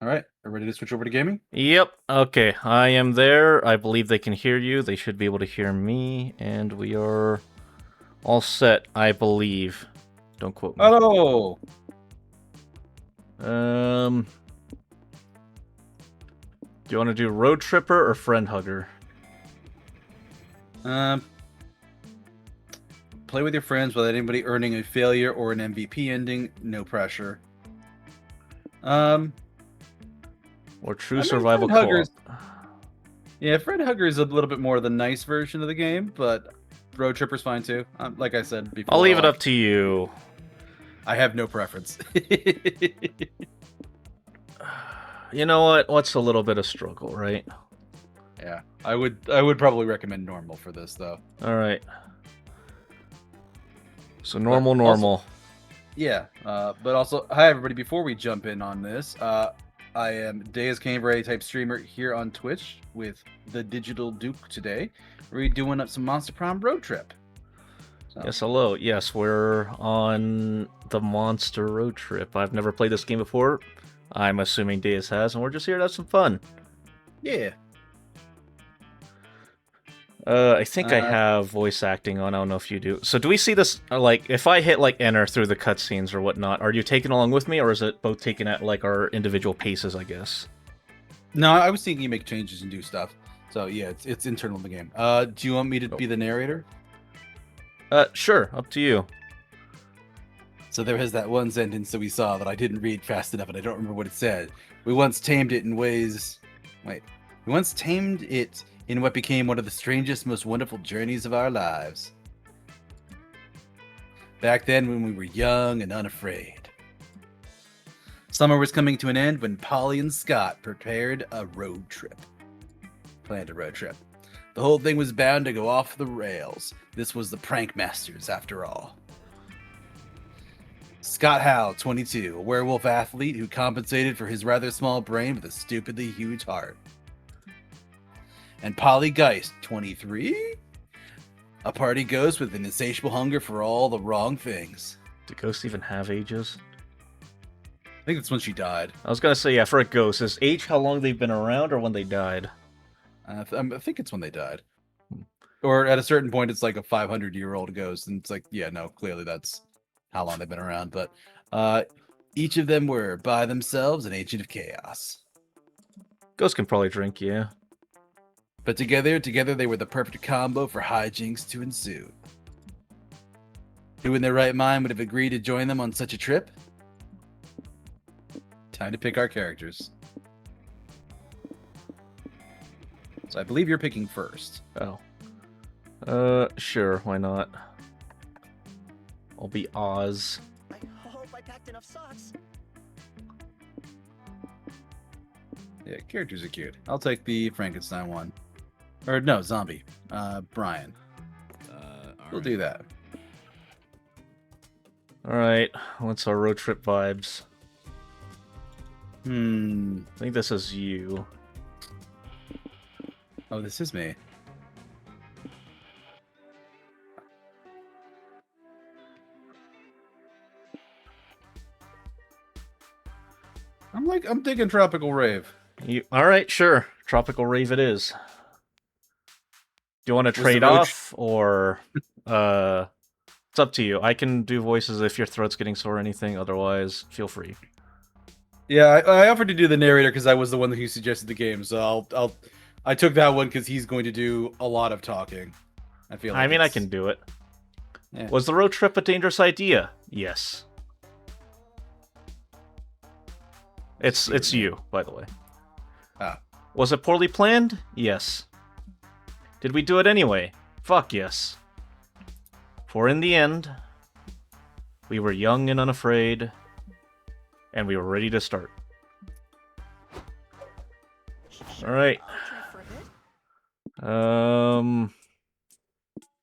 All right, are we ready to switch over to gaming? Yep. Okay, I am there. I believe they can hear you. They should be able to hear me, and we are all set, I believe. Don't quote me. Hello. Do you want to do Road Tripper or Friend Hugger? Um, play with your friends without anybody earning a failure or an MVP ending. No pressure. Or True I mean, Survival Friend Huggers. Co-op? Yeah, Friend Hugger is a little bit more the nice version of the game, but Road Tripper's fine too. Like I said I'll before, leave it up to you. I have no preference. You know what? What's a little bit of struggle, right? Yeah, I would probably recommend normal for this though. All right. So But normal. also, yeah, but also, hi everybody. Before we jump in on this, I am Deus Cambrai type streamer here on Twitch with the Digital Duke today. We're doing up some Monster Prom Road Trip. So, Yes, hello. Yes, we're on the Monster Road Trip. I've never played this game before. I'm assuming Deus has, and we're just here to have some fun. yeah. I think I have voice acting on. I don't know if you do. So do we see this, like, if I hit, like, enter through the cutscenes or whatnot, are you taking along with me, or is it both taken at, like, our individual paces, I guess? No, I was thinking you make changes and do stuff. So yeah, it's internal in the game. Do you want me to be the narrator? Sure, up to you. So there was that one sentence that we saw that I didn't read fast enough, and I don't remember what it said. We once tamed it in ways. Wait. We once tamed it in what became one of the strangest, most wonderful journeys of our lives. Back then, when we were young and unafraid. Summer was coming to an end when Polly and Scott prepared a road trip. Planned a road trip. The whole thing was bound to go off the rails. This was the Prank Masters, after all. Scott Howe, 22, a werewolf athlete who compensated for his rather small brain with a stupidly huge heart. And Polly Geist, 23, a party ghost with an insatiable hunger for all the wrong things. Do ghosts even have ages? I think that's when she died. I was gonna say, yeah, for a ghost, is age how long they've been around or when they died? I think it's when they died. Or at a certain point, it's like a 500-year-old ghost, and it's like, yeah, no, clearly that's how long they've been around. But each of them were by themselves an agent of chaos. Ghosts can probably drink, yeah. But together they were the perfect combo for hijinks to ensue. Who in their right mind would have agreed to join them on such a trip? Time to pick our characters. So I believe you're picking first. Oh. Sure, why not? I'll be Oz. I hope I packed enough socks. Yeah, characters are cute. I'll take the Frankenstein one. Or no, zombie. Brian. We'll do that. Alright, what's our road trip vibes? I I think this is you. Oh, this is me. I'm digging Tropical Rave. Alright, sure. Tropical Rave it is. Do you want to trade off, or it's up to you. I can do voices if your throat's getting sore or anything, otherwise feel free. Yeah, I offered to do the narrator because I was the one who suggested the game, so I took that one because he's going to do a lot of talking. I feel. Like I can do it. Yeah. Was the road trip a dangerous idea? Yes. It's you, by the way. Ah. Was it poorly planned? Yes. Did we do it anyway? Fuck yes. For in the end, we were young and unafraid, and we were ready to start. Alright.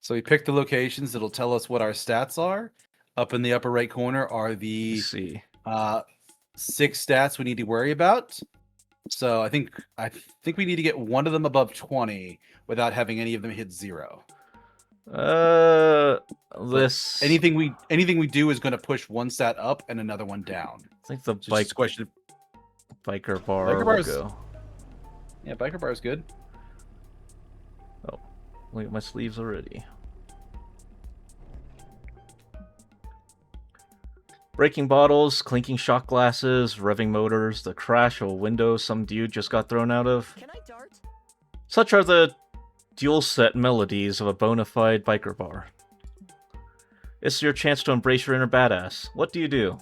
So we picked the locations that'll tell us what our stats are. Up in the upper right corner are the Let's see. 6 stats we need to worry about. So I think we need to get one of them above 20 without having any of them hit 0. This anything we do is going to push one stat up and another one down. I think the So bike it's just a question. Biker bar Biker will bar's- go. Yeah, biker bar is good. Oh, look at my sleeves already. Breaking bottles, clinking shot glasses, revving motors, the crash of a window some dude just got thrown out of. Can I dart? Such are the dual set melodies of a bona fide biker bar. It's your chance to embrace your inner badass. What do you do?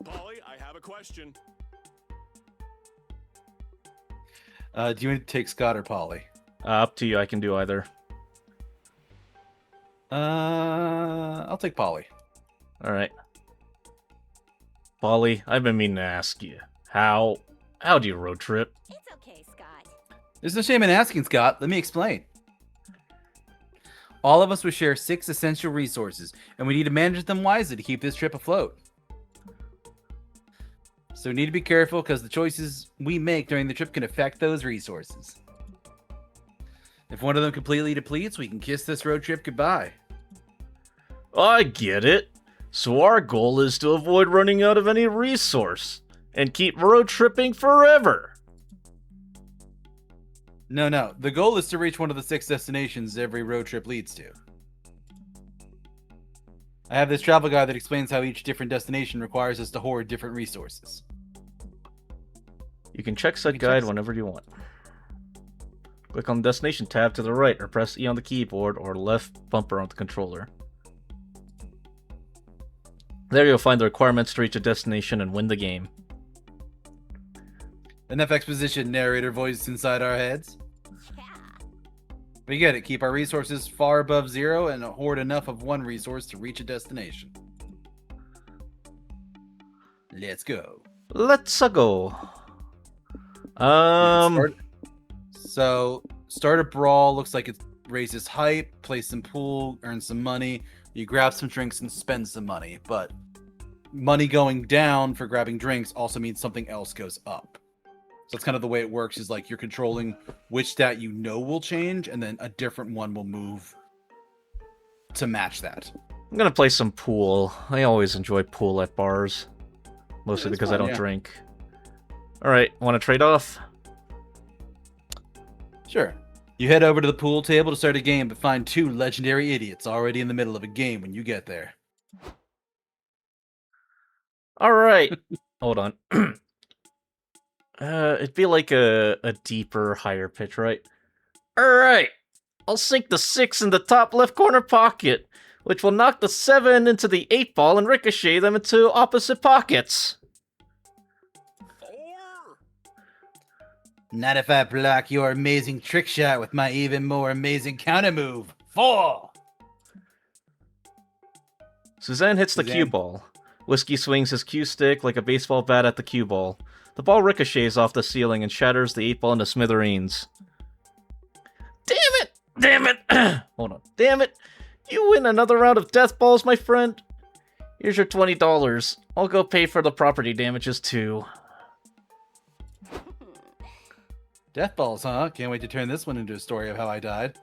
Polly, I have a question. Do you want to take Scott or Polly? Up to you, I can do either. I'll take Polly. Alright. Polly, I've been meaning to ask you. How do you road trip? It's okay, Scott. There's no shame in asking, Scott. Let me explain. All of us will share 6 essential resources, and we need to manage them wisely to keep this trip afloat. So we need to be careful because the choices we make during the trip can affect those resources. If one of them completely depletes, we can kiss this road trip goodbye. I get it. So our goal is to avoid running out of any resource and keep road tripping forever. No. The goal is to reach one of the 6 destinations every road trip leads to. I have this travel guide that explains how each different destination requires us to hoard different resources. You can check said guide whenever you want. Click on the destination tab to the right or press E on the keyboard or left bumper on the controller. There you'll find the requirements to reach a destination and win the game. Enough exposition, narrator voice inside our heads. Yeah. We get it. Keep our resources far above 0 and hoard enough of one resource to reach a destination. Let's go. Let's go. Start a brawl. Looks like it raises hype. Play some pool. Earn some money. You grab some drinks and spend some money. But money going down for grabbing drinks also means something else goes up. So it's kind of the way it works. Is like you're controlling which stat you know will change, and then a different one will move to match that. I'm gonna play some pool. I always enjoy pool at bars. Mostly It's because I fun, don't yeah. drink. Alright, wanna trade off? Sure. You head over to the pool table to start a game, but find 2 legendary idiots already in the middle of a game when you get there. Alright. Hold on. It'd be like a deeper, higher pitch, right? Alright. I'll sink the 6 in the top left corner pocket, which will knock the 7 into the 8 ball and ricochet them into opposite pockets. 4. Not if I block your amazing trick shot with my even more amazing counter move. 4! Suzanne hits the cue Suzanne. ball. Whiskey swings his cue stick like a baseball bat at the cue ball. The ball ricochets off the ceiling and shatters the 8 ball into smithereens. Damn it! Damn it! Hold on. Damn it! You win another round of death balls, my friend. Here's your $20. I'll go pay for the property damages too. Death balls, huh? Can't wait to turn this one into a story of how I died.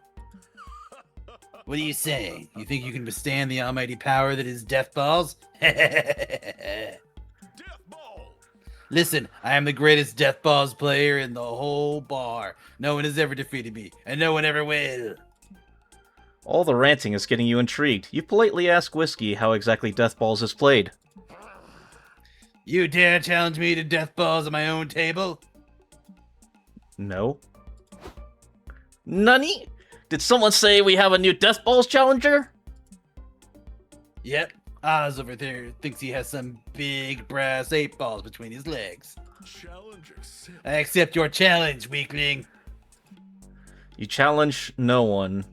What are you saying? You think you can withstand the almighty power that is death balls? Death ball. Listen, I am the greatest death balls player in the whole bar. No one has ever defeated me, and no one ever will. All the ranting is getting you intrigued. You politely ask Whiskey how exactly death balls is played. You dare challenge me to death balls at my own table? No. Nani? Did someone say we have a new death balls challenger? Yep. Oz over there thinks he has some big brass 8 balls between his legs. Challenge accepted. I accept your challenge, weakling. You challenge no one,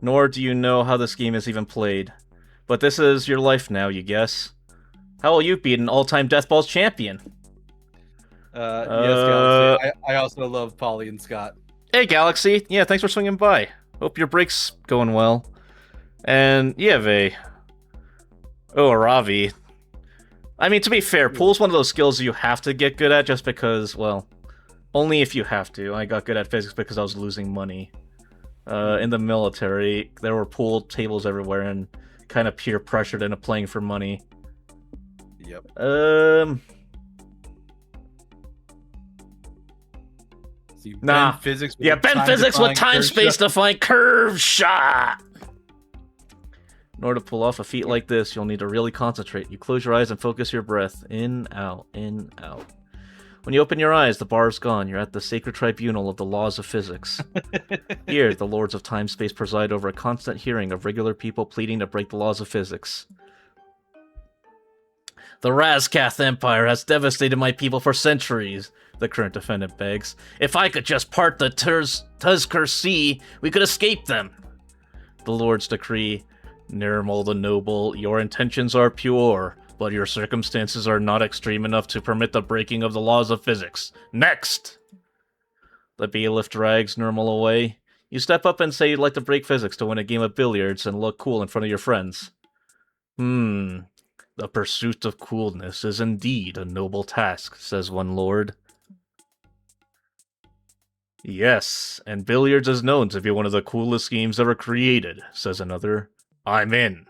nor do you know how this game is even played. But this is your life now, you guess. How will you beat an all-time Death Balls champion? Yes, Galaxy. I also love Polly and Scott. Hey, Galaxy. Yeah, thanks for swinging by. Hope your break's going well. And yeah, Vey. Oh, Ravi. I mean, to be fair, pool's one of those skills you have to get good at just because, well, only if you have to. I got good at physics because I was losing money. In the military, there were pool tables everywhere and kind of peer pressured into playing for money. Yep. So you Nah. bend physics with Yeah, a bend physics with time-defying time curve space shot. defying curve shot. In order to pull off a feat like this, you'll need to really concentrate. You close your eyes and focus your breath. In, out, in, out. When you open your eyes, the bar is gone. You're at the sacred tribunal of the laws of physics. Here, the lords of time-space preside over a constant hearing of regular people pleading to break the laws of physics. The Razkath Empire has devastated my people for centuries, the current defendant begs. If I could just part the Tuzker Sea, we could escape them. The lords decree, Nirmal the Noble, your intentions are pure, but your circumstances are not extreme enough to permit the breaking of the laws of physics. Next! The bailiff drags Nirmal away. You step up and say you'd like to break physics to win a game of billiards and look cool in front of your friends. The pursuit of coolness is indeed a noble task, says one lord. Yes, and billiards is known to be one of the coolest games ever created, says another. I'm in.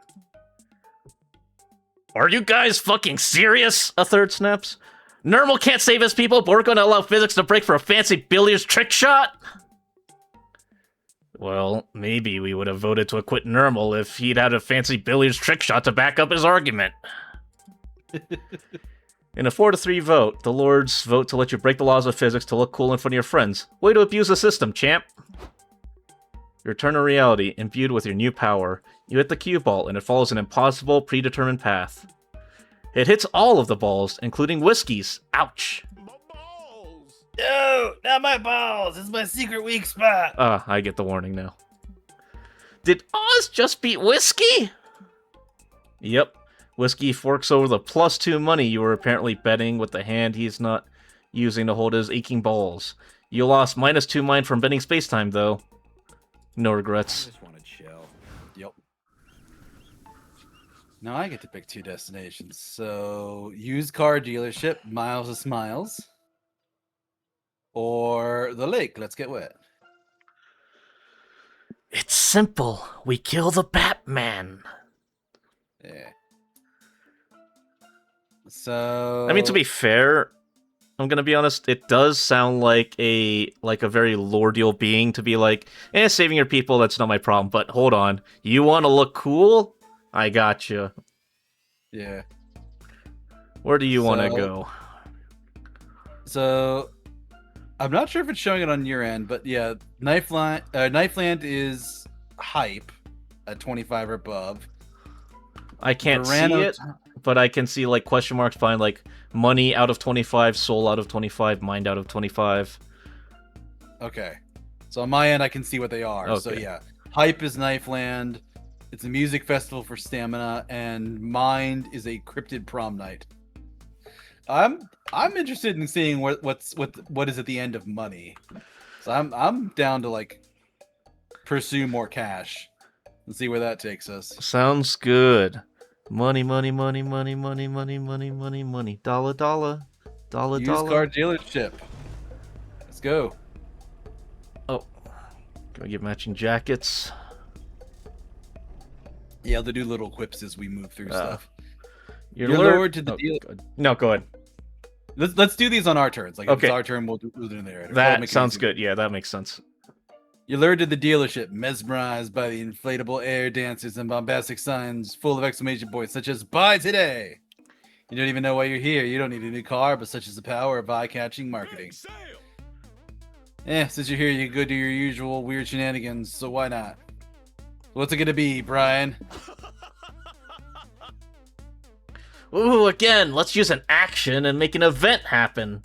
Are you guys fucking serious? A third snaps. Nirmal can't save his people, but we're going to allow physics to break for a fancy billiards trick shot? Well, maybe we would have voted to acquit Nirmal if he'd had a fancy billiards trick shot to back up his argument. In a 4-3 vote, the lords vote to let you break the laws of physics to look cool in front of your friends. Way to abuse the system, champ! You return to reality, imbued with your new power. You hit the cue ball, and it follows an impossible, predetermined path. It hits all of the balls, including Whiskey's. Ouch! Balls! No, not my balls. It's my secret weak spot. I get the warning now. Did Oz just beat Whiskey? Yep. Whiskey forks over the +2 money you were apparently betting with the hand he's not using to hold his aching balls. You lost -2 mind from betting space-time, though. No I regrets. just want to chill. Yep. Now I get to pick 2 destinations. So, used car dealership, Miles of Smiles, or the lake. Let's get wet. It's simple. We kill the Batman. Yeah. So, I mean, to be fair, I'm gonna be honest, it does sound like a very lordial being to be like, saving your people, that's not my problem, but hold on. You want to look cool? I gotcha. yeah. Where do you want to So- go? So, I'm not sure if it's showing it on your end, but yeah, Knifeland is hype at 25 or above. I can't Verano- see it, but I can see like question marks behind like money out of 25, soul out of 25, mind out of 25. Okay. So on my end, I can see what they are. So Okay. yeah, hype is Knifeland. It's a music festival for stamina, and mind is a cryptid prom night. I'm interested in seeing what is at the end of money. So I'm down to like pursue more cash and see where that takes us. Sounds good. Money, money, money, money, money, money, money, money, money. Dollar, dollar. Dollar, Used dollar. car dealership. Let's go. Oh. Can we get matching jackets? Yeah, they'll do little quips as we move through stuff. You're You're lured- lured to the deal. No, go ahead. Let's do these on our turns. Like if Okay. it's our turn, we'll do the narrative. That'll That make it sounds easy. good. Yeah, that makes sense. You're lured to the dealership, mesmerized by the inflatable air dancers and bombastic signs full of exclamation points such as "Buy today." You don't even know why you're here. You don't need a new car, but such is the power of eye-catching marketing. Big sale! Since you're here, you can go do your usual weird shenanigans. So why not? What's it gonna be, Brian? Ooh, again, let's use an action and make an event happen.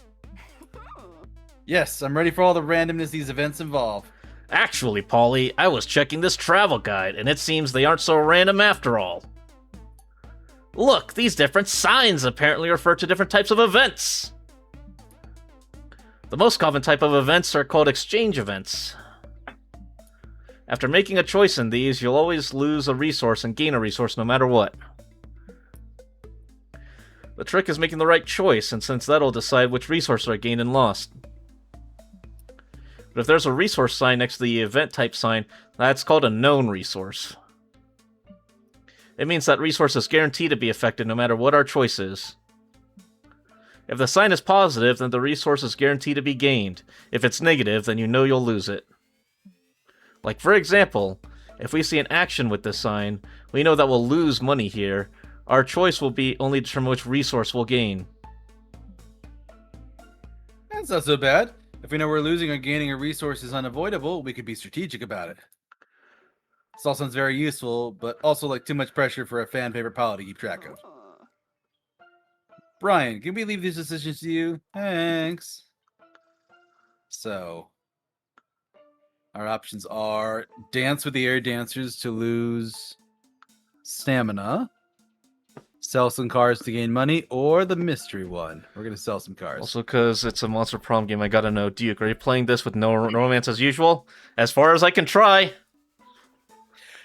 Yes, I'm ready for all the randomness these events involve. Actually, Polly, I was checking this travel guide, and it seems they aren't so random after all. Look, these different signs apparently refer to different types of events. The most common type of events are called exchange events. After making a choice in these, you'll always lose a resource and gain a resource no matter what. The trick is making the right choice, and since that'll decide which resources are gained and lost. But if there's a resource sign next to the event type sign, that's called a known resource. It means that resource is guaranteed to be affected no matter what our choice is. If the sign is positive, then the resource is guaranteed to be gained. If it's negative, then you know you'll lose it. Like, for example, if we see an action with this sign, we know that we'll lose money here. Our choice will be only determine which resource we'll gain. That's not so bad. If we know we're losing or gaining a resource is unavoidable, we could be strategic about it. This all sounds very useful, but also like too much pressure for a fan favorite pilot to keep track of. Brian, can we leave these decisions to you? Thanks. So, our options are dance with the air dancers to lose stamina, sell some cars to gain money, or the mystery one. We're going to sell some cars. Also, because it's a Monster Prom game, I gotta know, Duke, are you playing this with no romance as usual? As far as I can try.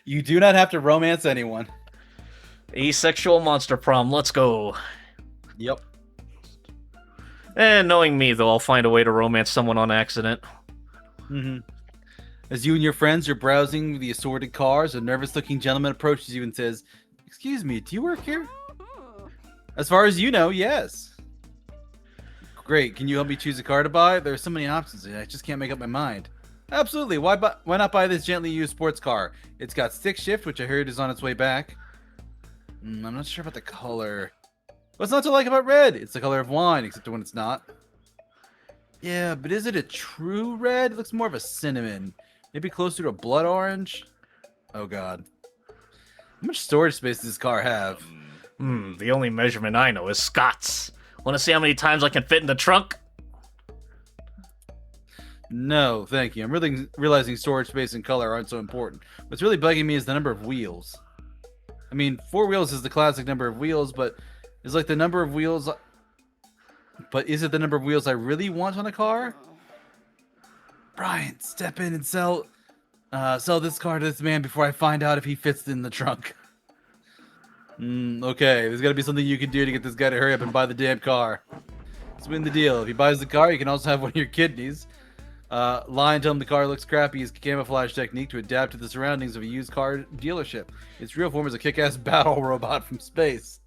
You do not have to romance anyone. Asexual Monster Prom, let's go. Yep. And knowing me, though, I'll find a way to romance someone on accident. Mm-hmm. As you and your friends are browsing the assorted cars, a nervous-looking gentleman approaches you and says, "Excuse me, do you work here?" As far as you know, yes. Great. Can you help me choose a car to buy? There are so many options, and I just can't make up my mind. Absolutely. Why not buy this gently used sports car? It's got stick shift, which I heard is on its way back. I'm not sure about the color. What's not to like about red? It's the color of wine, except when it's not. Yeah, but is it a true red? It looks more of a cinnamon. Maybe closer to a blood orange? Oh, God. How much storage space does this car have? The only measurement I know is Scott's. Want to see how many times I can fit in the trunk? No, thank you. I'm really realizing storage space and color aren't so important. What's really bugging me is the number of wheels. I mean, 4 wheels is the classic number of wheels, but is like the number of wheels... But is it the number of wheels I really want on a car? Brian, step in and sell this car to this man before I find out if he fits in the trunk. Okay, there's got to be something you can do to get this guy to hurry up and buy the damn car. Let's win the deal. If he buys the car, you can also have one of your kidneys. Lie and tell him the car looks crappy is a camouflage technique to adapt to the surroundings of a used car dealership. Its real form is a kick-ass battle robot from space.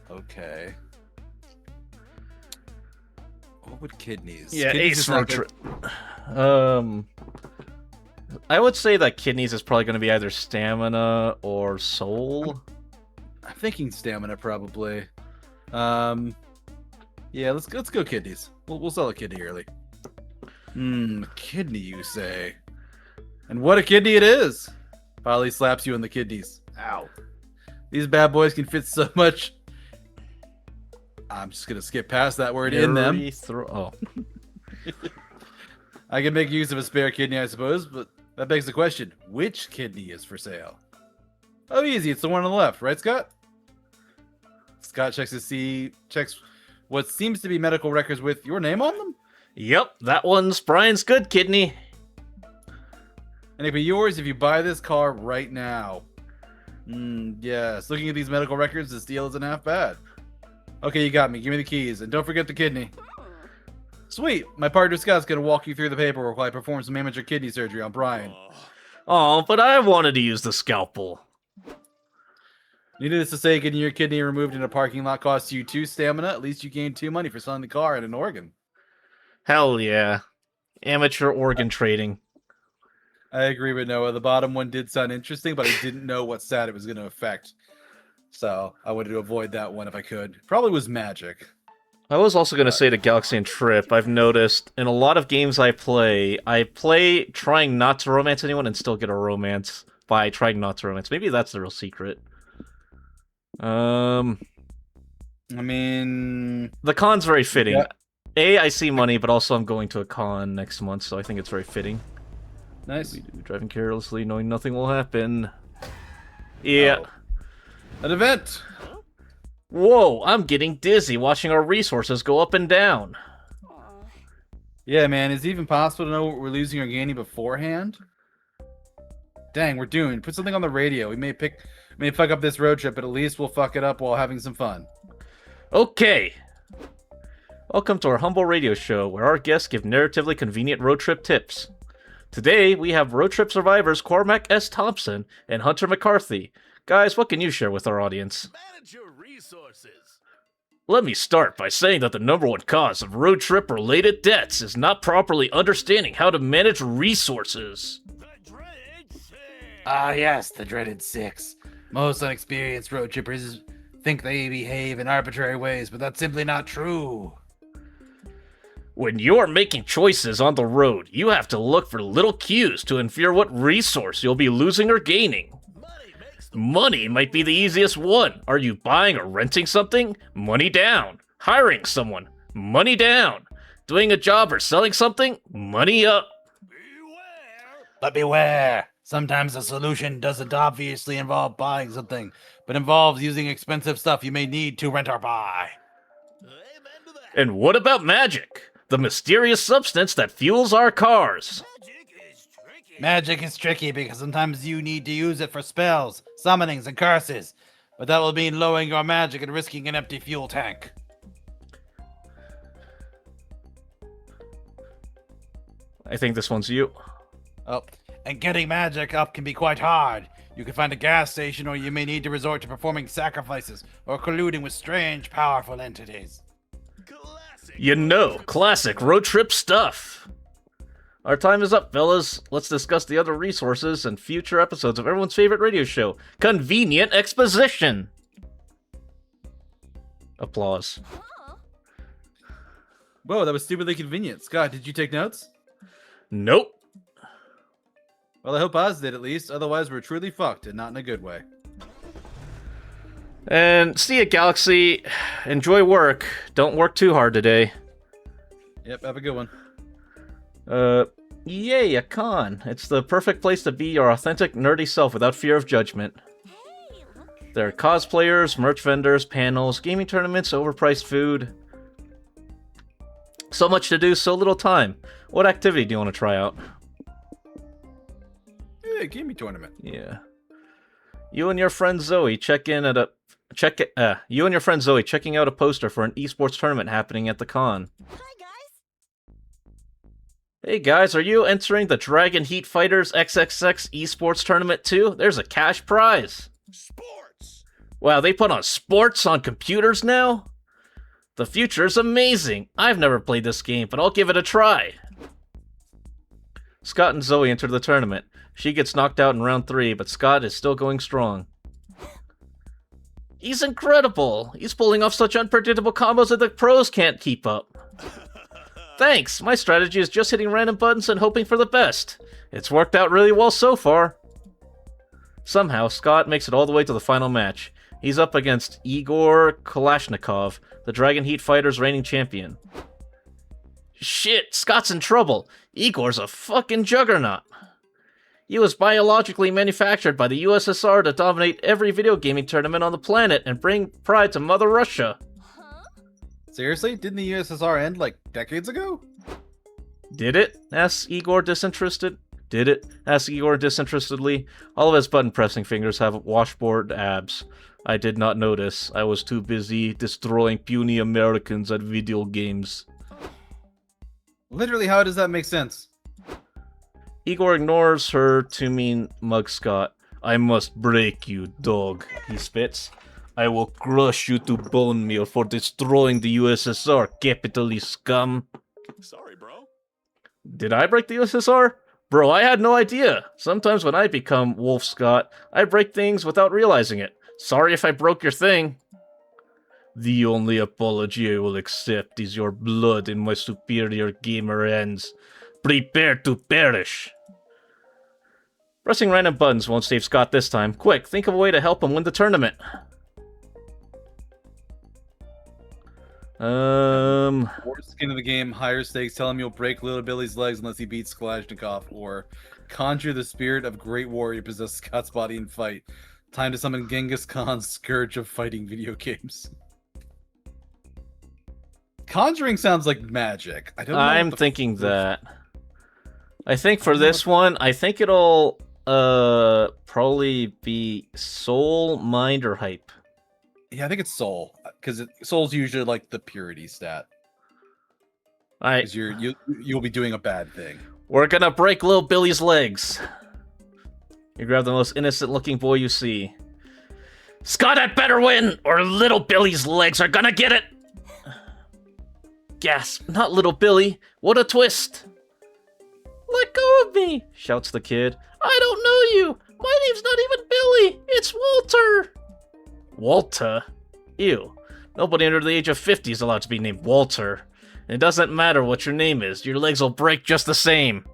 Okay. What would kidneys? Yeah, Kidneys Ace is not Road good. Trip. I would say that kidneys is probably going to be either stamina or soul. I'm thinking stamina probably. Yeah, let's go kidneys. We'll sell a kidney early. Kidney, you say? And what a kidney it is! Polly slaps you in the kidneys. Ow. These bad boys can fit so much. I'm just gonna skip past that word in them. I can make use of a spare kidney, I suppose, but that begs the question: which kidney is for sale? Oh, easy. It's the one on the left, right, Scott? Scott checks what seems to be medical records with your name on them. Yep, that one's Brian's good kidney. And it'll be yours if you buy this car right now. Yes. Looking at these medical records, this deal isn't half bad. Okay, you got me. Give me the keys, and don't forget the kidney. Sweet. My partner Scott's gonna walk you through the paperwork while I perform some amateur kidney surgery on Brian. Oh, but I wanted to use the scalpel. Needless to say, getting your kidney removed in a parking lot costs you 2 stamina. At least you gain 2 money for selling the car and an organ. Hell yeah. Amateur organ trading. I agree with Noah. The bottom one did sound interesting, but I didn't know what stat it was going to affect. So I wanted to avoid that one if I could. Probably was magic. I was also going to say to Galaxy and Trip, I've noticed in a lot of games I play trying not to romance anyone and still get a romance by trying not to romance. Maybe that's the real secret. I mean... The con's very fitting. Yeah. I see money, but also I'm going to a con next month, so I think it's very fitting. Nice. Driving carelessly, knowing nothing will happen. Yeah. Oh. An event! Whoa, I'm getting dizzy watching our resources go up and down. Yeah, man, is it even possible to know what we're losing or gaining beforehand? Dang, we're doomed. Put something on the radio. We may fuck up this road trip, but at least we'll fuck it up while having some fun. Okay. Welcome to our humble radio show, where our guests give narratively convenient road trip tips. Today, we have road trip survivors Cormac S. Thompson and Hunter McCarthy. Guys, what can you share with our audience? Manage your resources. Let me start by saying that the number one cause of road trip related debts is not properly understanding how to manage resources. Ah, yes, the dreaded six. Most unexperienced road trippers think they behave in arbitrary ways, but that's simply not true. When you're making choices on the road, you have to look for little cues to infer what resource you'll be losing or gaining. Money might be the easiest one. Are you buying or renting something? Money down. Hiring someone? Money down. Doing a job or selling something? Money up. But beware! Sometimes the solution doesn't obviously involve buying something, but involves using expensive stuff you may need to rent or buy. And what about magic? The mysterious substance that fuels our cars. Magic is tricky because sometimes you need to use it for spells, summonings, and curses, but that will mean lowering your magic and risking an empty fuel tank. I think this one's you. Oh, and getting magic up can be quite hard. You can find a gas station, or you may need to resort to performing sacrifices or colluding with strange, powerful entities. You know, classic road trip stuff. Our time is up, fellas. Let's discuss the other resources and future episodes of everyone's favorite radio show, Convenient Exposition. Applause. Whoa, that was stupidly convenient. Scott, did you take notes? Nope. Well, I hope Oz did at least. Otherwise, we're truly fucked, and not in a good way. And see ya, Galaxy. Enjoy work. Don't work too hard today. Yep, have a good one. Yay, a con. It's the perfect place to be your authentic, nerdy self without fear of judgment. There are cosplayers, merch vendors, panels, gaming tournaments, overpriced food. So much to do, so little time. What activity do you want to try out? Yeah, gaming tournament. Yeah. You and your friend Zoe checking out a poster for an esports tournament happening at the con. Hi, guys. Hey guys, are you entering the Dragon Heat Fighters XXX esports tournament too? There's a cash prize. Sports. Wow, they put on sports on computers now? The future is amazing. I've never played this game, but I'll give it a try. Scott and Zoe enter the tournament. She gets knocked out in round 3, but Scott is still going strong. He's incredible. He's pulling off such unpredictable combos that the pros can't keep up. Thanks. My strategy is just hitting random buttons and hoping for the best. It's worked out really well so far. Somehow, Scott makes it all the way to the final match. He's up against Igor Kalashnikov, the Dragon Heat Fighters reigning champion. Shit, Scott's in trouble. Igor's a fucking juggernaut. He was biologically manufactured by the USSR to dominate every video gaming tournament on the planet and bring pride to Mother Russia. Seriously? Didn't the USSR end like decades ago? Did it? Asks Igor disinterested. Did it? Asks Igor disinterestedly. All of his button-pressing fingers have washboard abs. I did not notice. I was too busy destroying puny Americans at video games. Literally, how does that make sense? Igor ignores her to mean mug Scott. I must break you, dog, he spits. I will crush you to bone meal for destroying the USSR, capitalist scum. Sorry, bro. Did I break the USSR? Bro, I had no idea. Sometimes when I become Wolf Scott, I break things without realizing it. Sorry if I broke your thing. The only apology I will accept is your blood in my superior gamer hands. Prepare to perish. Pressing random buttons won't save Scott this time. Quick, think of a way to help him win the tournament. Worst skin of the game, higher stakes, tell him you'll break Little Billy's legs unless he beats Kalashnikov, or conjure the spirit of great warrior possess Scott's body and fight. Time to summon Genghis Khan's scourge of fighting video games. Conjuring sounds like magic. I don't know. I'm thinking that. I think for this one, I think it'll probably be soul, mind, or hype. Yeah, I think it's soul, because soul's usually like the purity stat. Because you'll be doing a bad thing. We're gonna break Little Billy's legs. You grab the most innocent-looking boy you see. Scott had better win, or Little Billy's legs are gonna get it. Gasp! Not little Billy! What a twist! Let go of me! Shouts the kid. I don't know you! My name's not even Billy! It's Walter! Walter? Ew. Nobody under the age of 50 is allowed to be named Walter. And it doesn't matter what your name is, your legs will break just the same.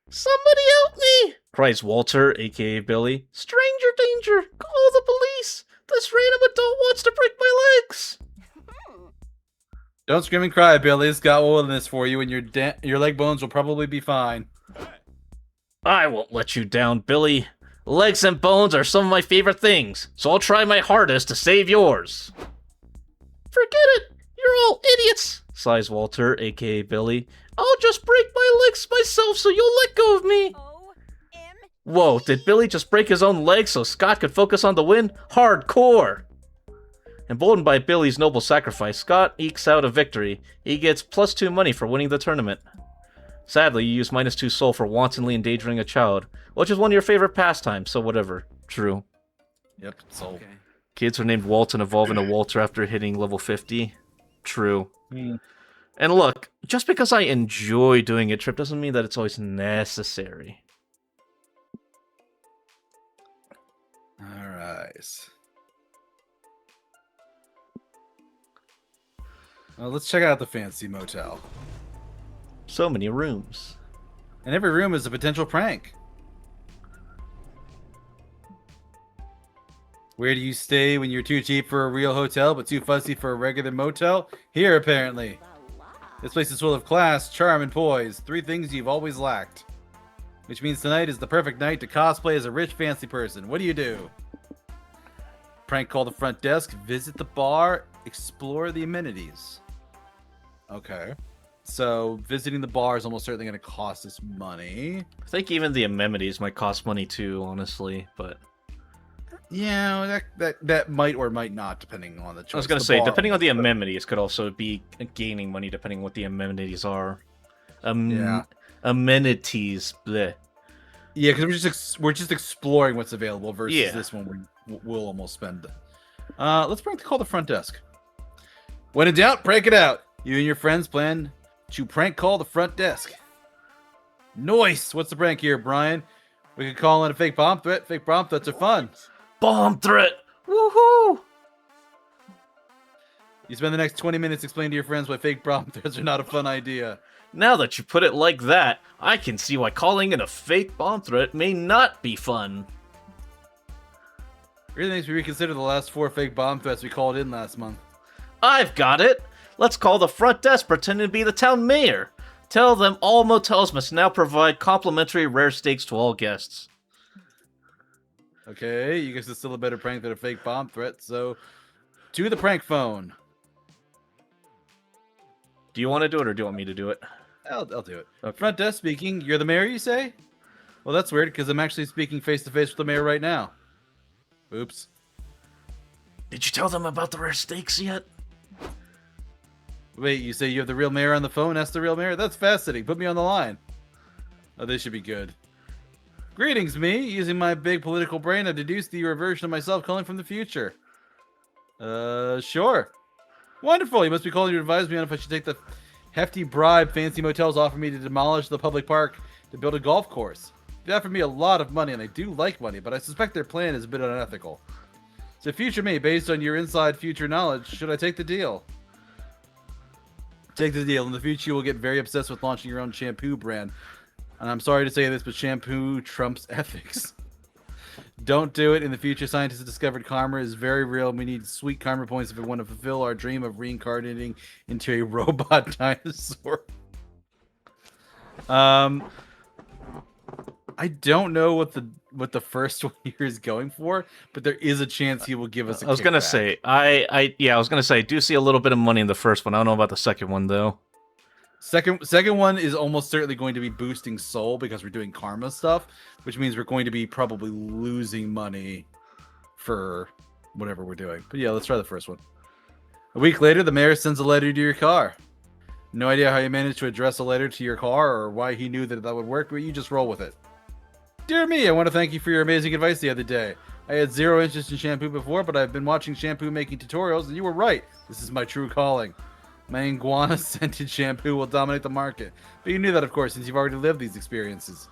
Somebody help me! Cries Walter, aka Billy. Stranger danger! Call the police! This random adult wants to break my legs! Don't scream and cry, Billy. It's got oil in this for you, and your leg bones will probably be fine. I won't let you down, Billy. Legs and bones are some of my favorite things, so I'll try my hardest to save yours. Forget it! You're all idiots! Sighs Walter, aka Billy. I'll just break my legs myself so you'll let go of me! Whoa, did Billy just break his own legs so Scott could focus on the win? Hardcore! Emboldened by Billy's noble sacrifice, Scott ekes out a victory. He gets +2 money for winning the tournament. Sadly, you use -2 soul for wantonly endangering a child, which is one of your favorite pastimes, so whatever. True. Yep, soul. Okay. Kids are named Walt and evolve into Walter after hitting level 50. True. Hmm. And look, just because I enjoy doing a trip doesn't mean that it's always necessary. Alright. Well, let's check out the fancy motel. So many rooms. And every room is a potential prank. Where do you stay when you're too cheap for a real hotel but too fussy for a regular motel? Here, apparently. This place is full of class, charm, and poise. 3 things you've always lacked. Which means tonight is the perfect night to cosplay as a rich, fancy person. What do you do? Prank call the front desk, visit the bar, explore the amenities. Okay. So, visiting the bar is almost certainly going to cost us money. I think even the amenities might cost money too, honestly, but... Yeah, that might or might not, depending on the choice. I was going to say, depending on the amenities, could also be gaining money depending on what the amenities are. Yeah. Amenities, bleh. Yeah, because we're just exploring what's available versus Yeah. this one we'll almost spend. Let's call the front desk. When in doubt, prank it out. You and your friends plan to prank call the front desk. Nice. What's the prank here, Brian? We could call in a fake bomb threat. Fake bomb threats are fun. Bomb threat! Woohoo! You spend the next 20 minutes explaining to your friends why fake bomb threats are not a fun idea. Now that you put it like that, I can see why calling in a fake bomb threat may not be fun. Really makes me reconsider the last 4 fake bomb threats we called in last month. I've got it! Let's call the front desk pretending to be the town mayor. Tell them all motels must now provide complimentary rare steaks to all guests. Okay, you guess it's still a better prank than a fake bomb threat, so to the prank phone. Do you want to do it or do you want me to do it? I'll do it. Okay. Front desk speaking. You're the mayor, you say? Well, that's weird because I'm actually speaking face to face with the mayor right now. Oops. Did you tell them about the rare steaks yet? Wait, you say you have the real mayor on the phone? Ask the real mayor? That's fascinating. Put me on the line. Oh, this should be good. Greetings, me. Using my big political brain, I deduced that you're a version of myself calling from the future. Sure. Wonderful. You must be calling to advise me on if I should take the hefty bribe fancy motels offer me to demolish the public park to build a golf course. They offered me a lot of money, and I do like money, but I suspect their plan is a bit unethical. So future me, based on your inside future knowledge, should I take the deal? Take the deal. In the future, you will get very obsessed with launching your own shampoo brand. And I'm sorry to say this, but shampoo trumps ethics. Don't do it. In the future, scientists have discovered karma is very real, and we need sweet karma points if we want to fulfill our dream of reincarnating into a robot dinosaur. I don't know what the first one here is going for, but there is a chance he will give us a I was gonna kickback. say, I was gonna say, I do see a little bit of money in the first one. I don't know about the second one though. Second one is almost certainly going to be boosting soul because we're doing karma stuff, which means we're going to be probably losing money for whatever we're doing. But yeah, let's try the first one. A week later, the mayor sends a letter to your car. No idea how he managed to address a letter to your car or why he knew that would work, but you just roll with it. Dear me, I want to thank you for your amazing advice the other day. I had zero interest in shampoo before, but I've been watching shampoo making tutorials, and you were right. This is my true calling. My iguana scented shampoo will dominate the market. But you knew that, of course, since you've already lived these experiences.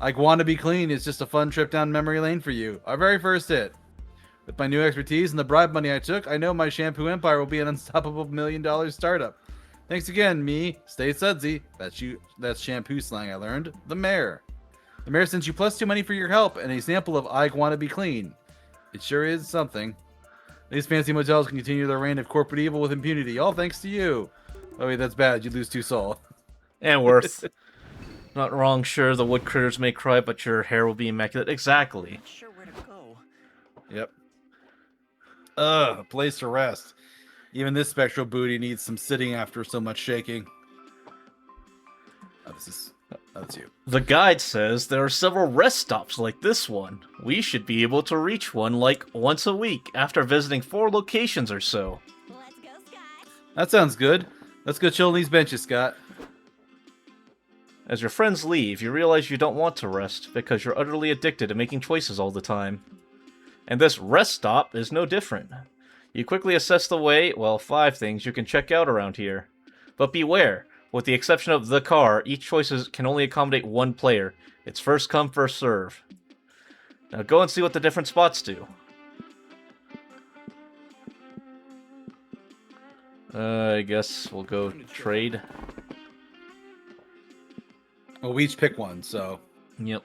Iguana Be Clean is just a fun trip down memory lane for you. Our very first hit. With my new expertise and the bribe money I took, I know my shampoo empire will be an unstoppable $1 million startup. Thanks again, me. Stay sudsy. That's shampoo slang I learned. The mayor. The mayor sends you +2 money for your help and a sample of I Wanna Be Clean. It sure is something. These fancy motels can continue their reign of corporate evil with impunity, all thanks to you. Oh wait, that's bad. You lose 2 soul. And worth. Not wrong, sure, the wood critters may cry, but your hair will be immaculate. Exactly. Not sure where to go. Yep. A place to rest. Even this spectral booty needs some sitting after so much shaking. Oh, that's you. The guide says there are several rest stops like this one. We should be able to reach one like once a week after visiting 4 locations or so. Let's go, Scott. That sounds good. Let's go chill on these benches, Scott. As your friends leave, you realize you don't want to rest because you're utterly addicted to making choices all the time. And this rest stop is no different. You quickly assess the way, well, 5 things you can check out around here. But beware, with the exception of the car, each choice can only accommodate 1 player. It's first come, first serve. Now go and see what the different spots do. I guess we'll go trade. Well, we each pick one, so. Yep.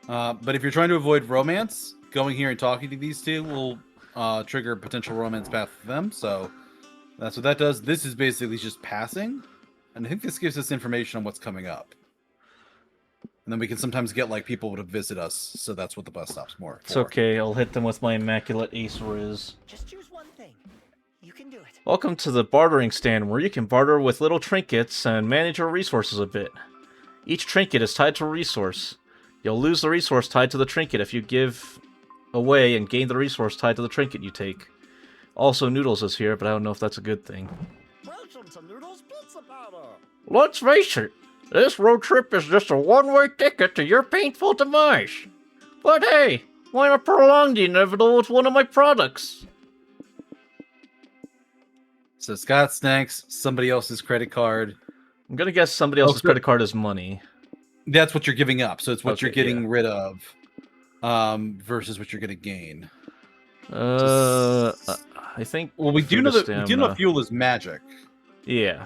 But if you're trying to avoid romance, going here and talking to these 2 will trigger a potential romance path for them, so that's what that does. This is basically just passing, and I think this gives us information on what's coming up. And then we can sometimes get like people to visit us, so that's what the bus stop's more for. It's okay, I'll hit them with my immaculate ace riz. Just choose one thing. You can do it. Welcome to the bartering stand where you can barter with little trinkets and manage your resources a bit. Each trinket is tied to a resource. You'll lose the resource tied to the trinket if you give away and gain the resource tied to the trinket you take. Also, Noodles is here, but I don't know if that's a good thing. Welcome to Noodles Pizza Powder. Let's face it, this road trip is just a one-way ticket to your painful demise. But hey, why not prolong the inevitable with one of my products? So Scott snacks somebody else's credit card. I'm gonna guess somebody else's credit card is money. That's what you're giving up, so it's what Okay, you're getting yeah. rid of versus what you're going to gain. I think. Well, we do know food is that stamina. fuel is magic. Yeah.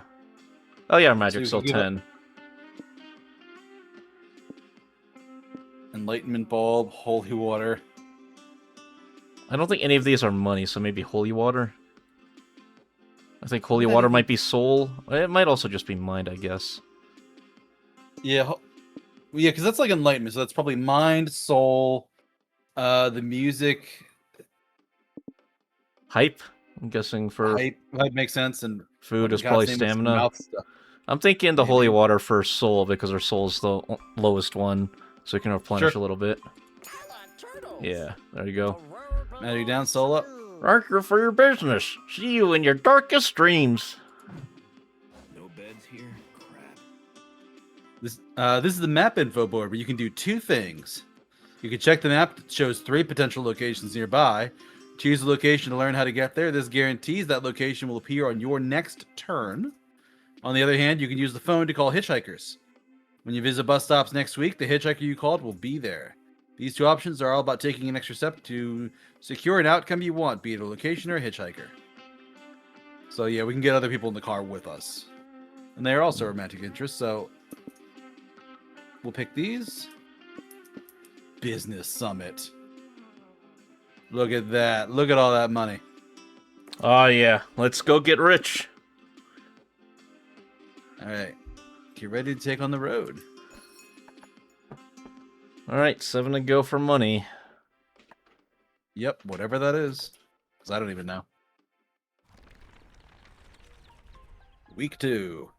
Oh yeah, magic So still you give up- 10. Enlightenment bulb, holy water. I don't think any of these are money, so maybe holy water. I think holy Yeah, water I might be soul. It might also just be mind, I guess. Yeah, yeah, because that's like enlightenment, so that's probably mind, soul, the music, Hype. I'm guessing for hype makes sense, and food is God's probably name is stamina. mouth stuff. I'm thinking the holy Maybe. water for soul because our soul's the lowest one, so you can replenish Sure. a little bit. I like turtles. Yeah, there you go. Matter you down, soul up. Thank you for your business. See you in your darkest dreams. No beds here. Crap. This is the map info board where you can do 2 things. You can check the map that shows 3 potential locations nearby. Choose a location to learn how to get there. This guarantees that location will appear on your next turn. On the other hand, you can use the phone to call hitchhikers. When you visit bus stops next week, the hitchhiker you called will be there. These 2 options are all about taking an extra step to secure an outcome you want, be it a location or a hitchhiker. So yeah, we can get other people in the car with us. And they are also romantic interests, so we'll pick these. Business Summit. Look at that. Look at all that money. Oh yeah, let's go get rich. All right. Get ready to take on the road. All right, 7 to go for money. Yep, whatever that is. Because I don't even know. Week 2.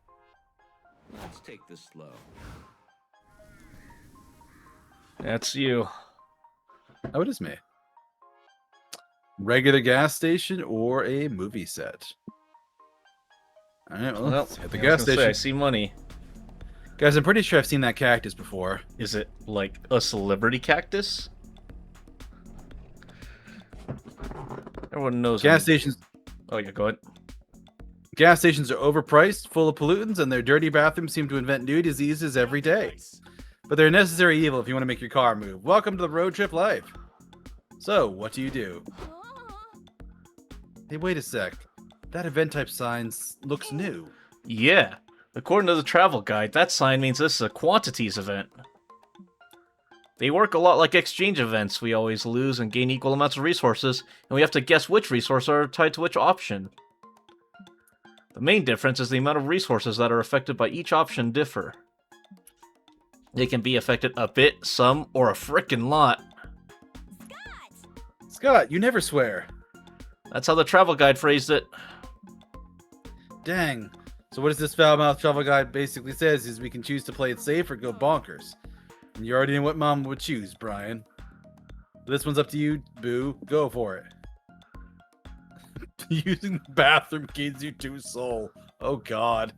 Let's take this slow. That's you. Oh, it is me. Regular gas station or a movie set? All right, well, let's hit the yeah, I gas was gonna say, station. I see money. Guys, I'm pretty sure I've seen that cactus before. Is it like a celebrity cactus? Everyone knows. Gas stations. Oh yeah, go ahead. Gas stations are overpriced, full of pollutants, and their dirty bathrooms seem to invent new diseases every day. But they're a necessary evil if you want to make your car move. Welcome to the road trip life. So, what do? Hey, wait a sec. That event type sign looks new. Yeah. According to the travel guide, that sign means this is a quantities event. They work a lot like exchange events. We always lose and gain equal amounts of resources, and we have to guess which resources are tied to which option. The main difference is the amount of resources that are affected by each option differ. They can be affected a bit, some, or a frickin' lot. Scott, you never swear. That's how the travel guide phrased it. Dang. So what does this foul-mouthed travel guide basically says is we can choose to play it safe or go bonkers. And you already know what Mom would choose, Brian. This one's up to you, Boo. Go for it. Using the bathroom gains you 2 soul. Oh god.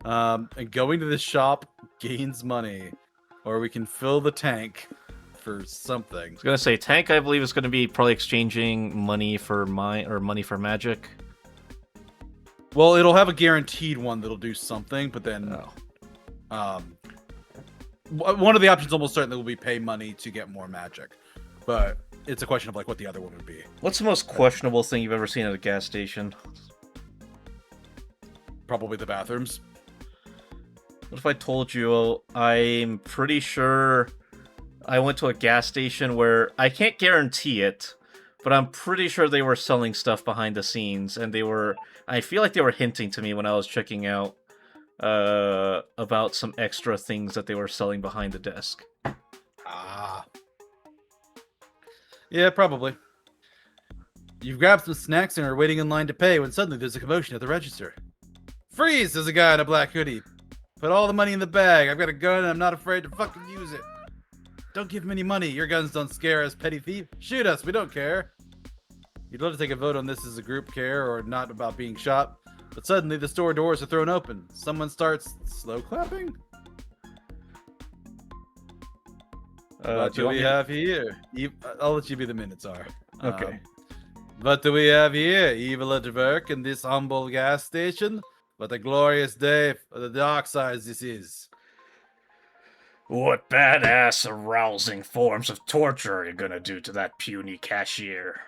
And going to the shop gains money. Or we can fill the tank for something. I was gonna say, tank, I believe, is gonna be probably exchanging money for money for magic. Well, it'll have a guaranteed one that'll do something, but then one of the options almost certainly will be pay money to get more magic. But it's a question of like what the other one would be. What's the most questionable thing you've ever seen at a gas station? Probably the bathrooms. What if I told you I'm pretty sure I went to a gas station where I can't guarantee it, but I'm pretty sure they were selling stuff behind the scenes, and I feel like they were hinting to me when I was checking out about some extra things that they were selling behind the desk. Ah. Yeah, probably. You've grabbed some snacks and are waiting in line to pay when suddenly there's a commotion at the register. Freeze! Says a guy in a black hoodie. Put all the money in the bag. I've got a gun and I'm not afraid to fucking use it. Don't give him any money. Your guns don't scare us, petty thief. Shoot us. We don't care. You'd love to take a vote on this as a group care or not about being shot, but suddenly the store doors are thrown open. Someone starts slow clapping. What do we have here? I'll let you be the Minotaur. Okay. What do we have here? Evil at work in this humble gas station? What a glorious day for the dark side this is. What badass, arousing forms of torture are you gonna do to that puny cashier?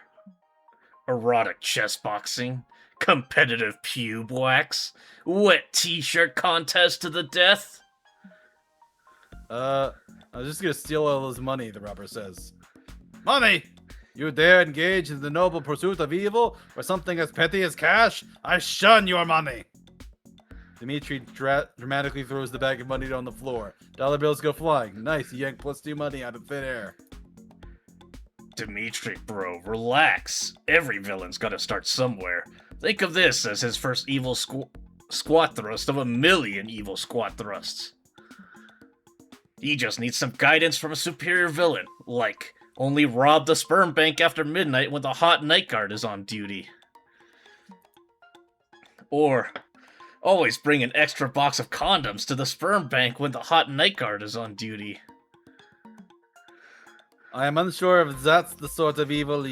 Erotic chess boxing? Competitive pube wax? Wet t-shirt contest to the death? I was just gonna steal all his money, the robber says. Money! You dare engage in the noble pursuit of evil or something as petty as cash? I shun your money! Dimitri dramatically throws the bag of money on the floor. Dollar bills go flying. Nice, you yank +2 money out of thin air. Dimitri, bro, relax. Every villain's gotta start somewhere. Think of this as his first evil squat thrust of 1,000,000 evil squat thrusts. He just needs some guidance from a superior villain, like only rob the sperm bank after midnight when the hot night guard is on duty. Or always bring an extra box of condoms to the sperm bank when the hot night guard is on duty. I am unsure if that's the sort of evil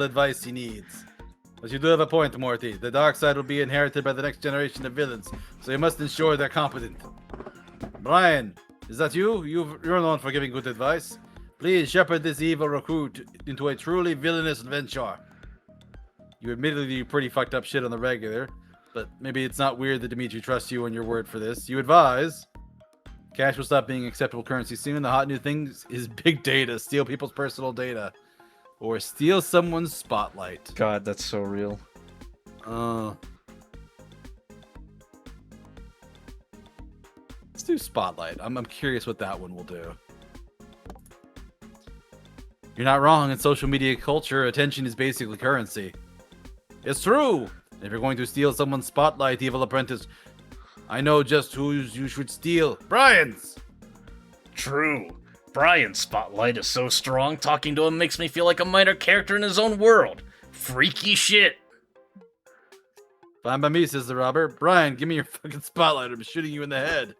advice he needs. But you do have a point, Morty. The dark side will be inherited by the next generation of villains, so you must ensure they're competent. Brian, is that you? You're known for giving good advice. Please shepherd this evil recruit into a truly villainous adventure. You admittedly do pretty fucked up shit on the regular, but maybe it's not weird that Dimitri trusts you on your word for this. You advise. Cash will stop being acceptable currency soon. The hot new thing is big data. Steal people's personal data. Or steal someone's spotlight. God, that's so real. Let's do spotlight. I'm curious what that one will do. You're not wrong. In social media culture, attention is basically currency. It's true. If you're going to steal someone's spotlight, evil apprentice, I know just whose you should steal. Brian's! True. Brian's spotlight is so strong, talking to him makes me feel like a minor character in his own world. Freaky shit. Fine by me, says the robber. Brian, give me your fucking spotlight. I'm shooting you in the head.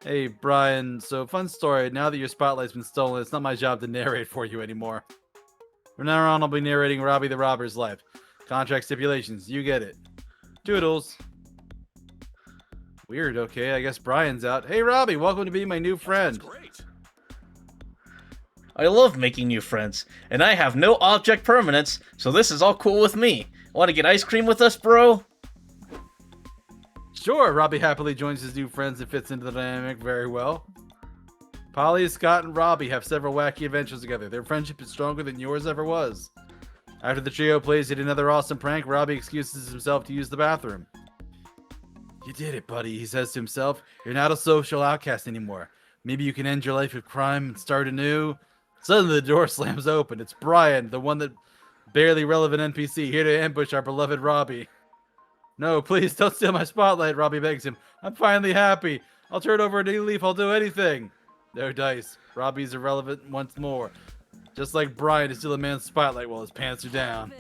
Hey, Brian, so fun story. Now that your spotlight's been stolen, it's not my job to narrate for you anymore. From now on, I'll be narrating Robbie the Robber's life. Contract stipulations, you get it. Toodles. Weird, okay, I guess Brian's out. Hey, Robbie, welcome to be my new friend. Great. I love making new friends, and I have no object permanence, so this is all cool with me. Want to get ice cream with us, bro? Sure, Robbie happily joins his new friends and fits into the dynamic very well. Polly, Scott, and Robbie have several wacky adventures together. Their friendship is stronger than yours ever was. After the trio plays yet another awesome prank, Robbie excuses himself to use the bathroom. You did it, buddy, he says to himself. You're not a social outcast anymore. Maybe you can end your life of crime and start anew. Suddenly the door slams open. It's Brian, the one that barely relevant NPC, here to ambush our beloved Robbie. No, please don't steal my spotlight, Robbie begs him. I'm finally happy. I'll turn over a new leaf. I'll do anything. No dice. Robbie's irrelevant once more. Just like Brian to steal a man's spotlight while his pants are down.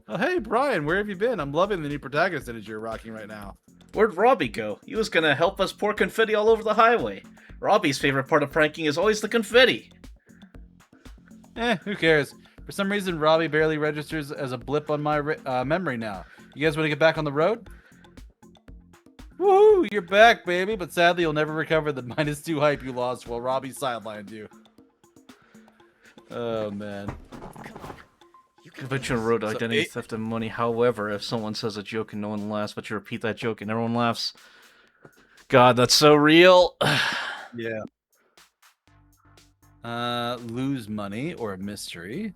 Oh, hey, Brian, where have you been? I'm loving the new protagonist energy you're rocking right now. Where'd Robbie go? He was gonna help us pour confetti all over the highway. Robbie's favorite part of pranking is always the confetti. Who cares? For some reason, Robbie barely registers as a blip on my memory now. You guys want to get back on the road? Woohoo! You're back, baby, but sadly you'll never recover the -2 hype you lost while Robbie sidelined you. Oh, man. Conventional road So identity, it- theft, and money. However, if someone says a joke and no one laughs, but you repeat that joke and everyone laughs. God, that's so real. Yeah. Lose money or a mystery.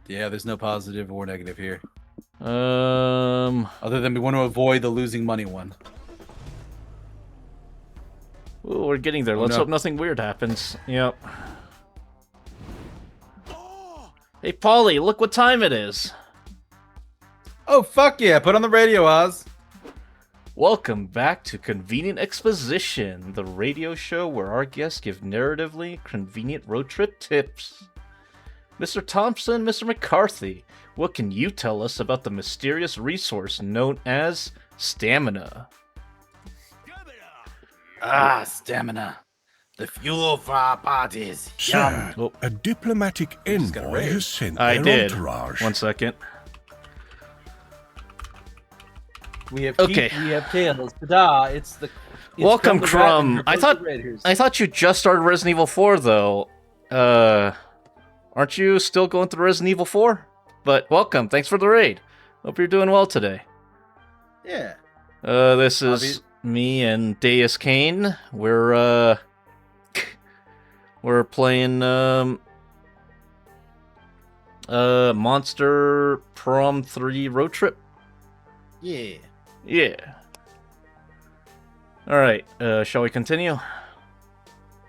Yeah, there's no positive or negative here. Other than we want to avoid the losing money one. Ooh, we're getting there. Oh, Let's no. hope nothing weird happens. Yep. Hey, Polly, look what time it is. Oh, fuck yeah. Put on the radio, Oz. Welcome back to Convenient Exposition, the radio show where our guests give narratively convenient road trip tips. Mr. Thompson, Mr. McCarthy, what can you tell us about the mysterious resource known as stamina? Stamina. The fuel for our bodies. Sir, Oh. a diplomatic got a envoy raise. has sent I their did. entourage. 1 second. We have Okay. teeth, we have tails. Ta-da! It's Welcome, Crumb. I thought I you just started Resident Evil 4 though. Aren't you still going through Resident Evil 4? But welcome. Thanks for the raid. Hope you're doing well today. Yeah. This is me and Deus Kane. We're playing Monster Prom 3 Road Trip. Yeah. Yeah. All right. Shall we continue?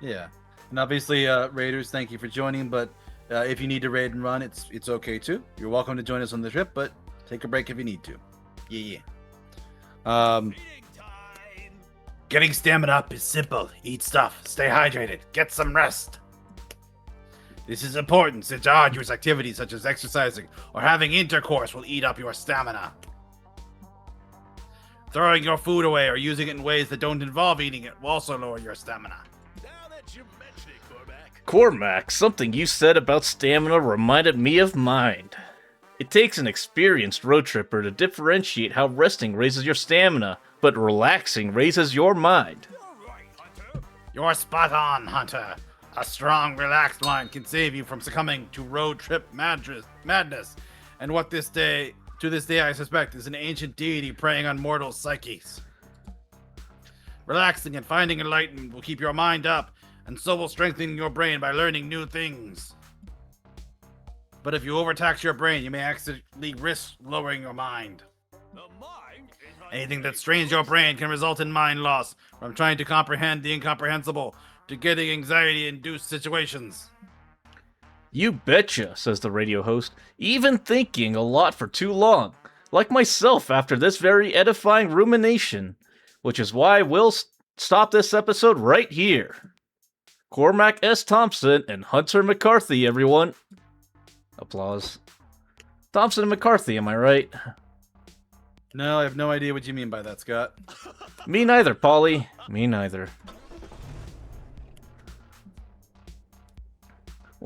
Yeah. And obviously, Raiders, thank you for joining. But if you need to raid and run, it's okay too. You're welcome to join us on the trip, but take a break if you need to. Yeah. Getting stamina up is simple. Eat stuff, stay hydrated, get some rest. This is important since arduous activities such as exercising or having intercourse will eat up your stamina. Throwing your food away or using it in ways that don't involve eating it will also lower your stamina. Now that you mention it, Cormac. Cormac, something you said about stamina reminded me of mine. It takes an experienced road tripper to differentiate how resting raises your stamina, but relaxing raises your mind. You're right, Hunter. You're spot on, Hunter. A strong, relaxed mind can save you from succumbing to road trip madness. And what to this day I suspect is an ancient deity preying on mortal psyches. Relaxing and finding enlightenment will keep your mind up, and so will strengthen your brain by learning new things. But if you overtax your brain, you may accidentally risk lowering your mind. The mind is Anything that strains your brain can result in mind loss, from trying to comprehend the incomprehensible to getting anxiety-induced situations. You betcha, says the radio host, even thinking a lot for too long. Like myself after this very edifying rumination. Which is why we'll stop this episode right here. Cormac S. Thompson and Hunter McCarthy, everyone. Applause. Thompson and McCarthy, am I right? No, I have no idea what you mean by that, Scott. Me neither, Polly. Me neither.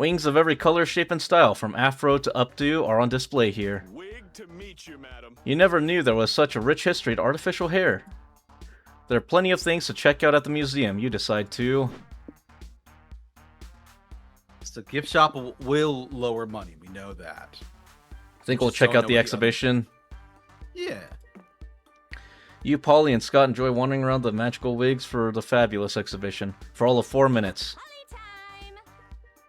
Wings of every color, shape, and style, from afro to updo, are on display here. Wig to meet you, madam. You never knew there was such a rich history to artificial hair. There are plenty of things to check out at the museum. You decide to. So gift shop will lower money. We know that. Think we'll Just check don't out know the what exhibition. Yeah. You, Polly, and Scott enjoy wandering around the magical wigs for the fabulous exhibition for all of 4 minutes.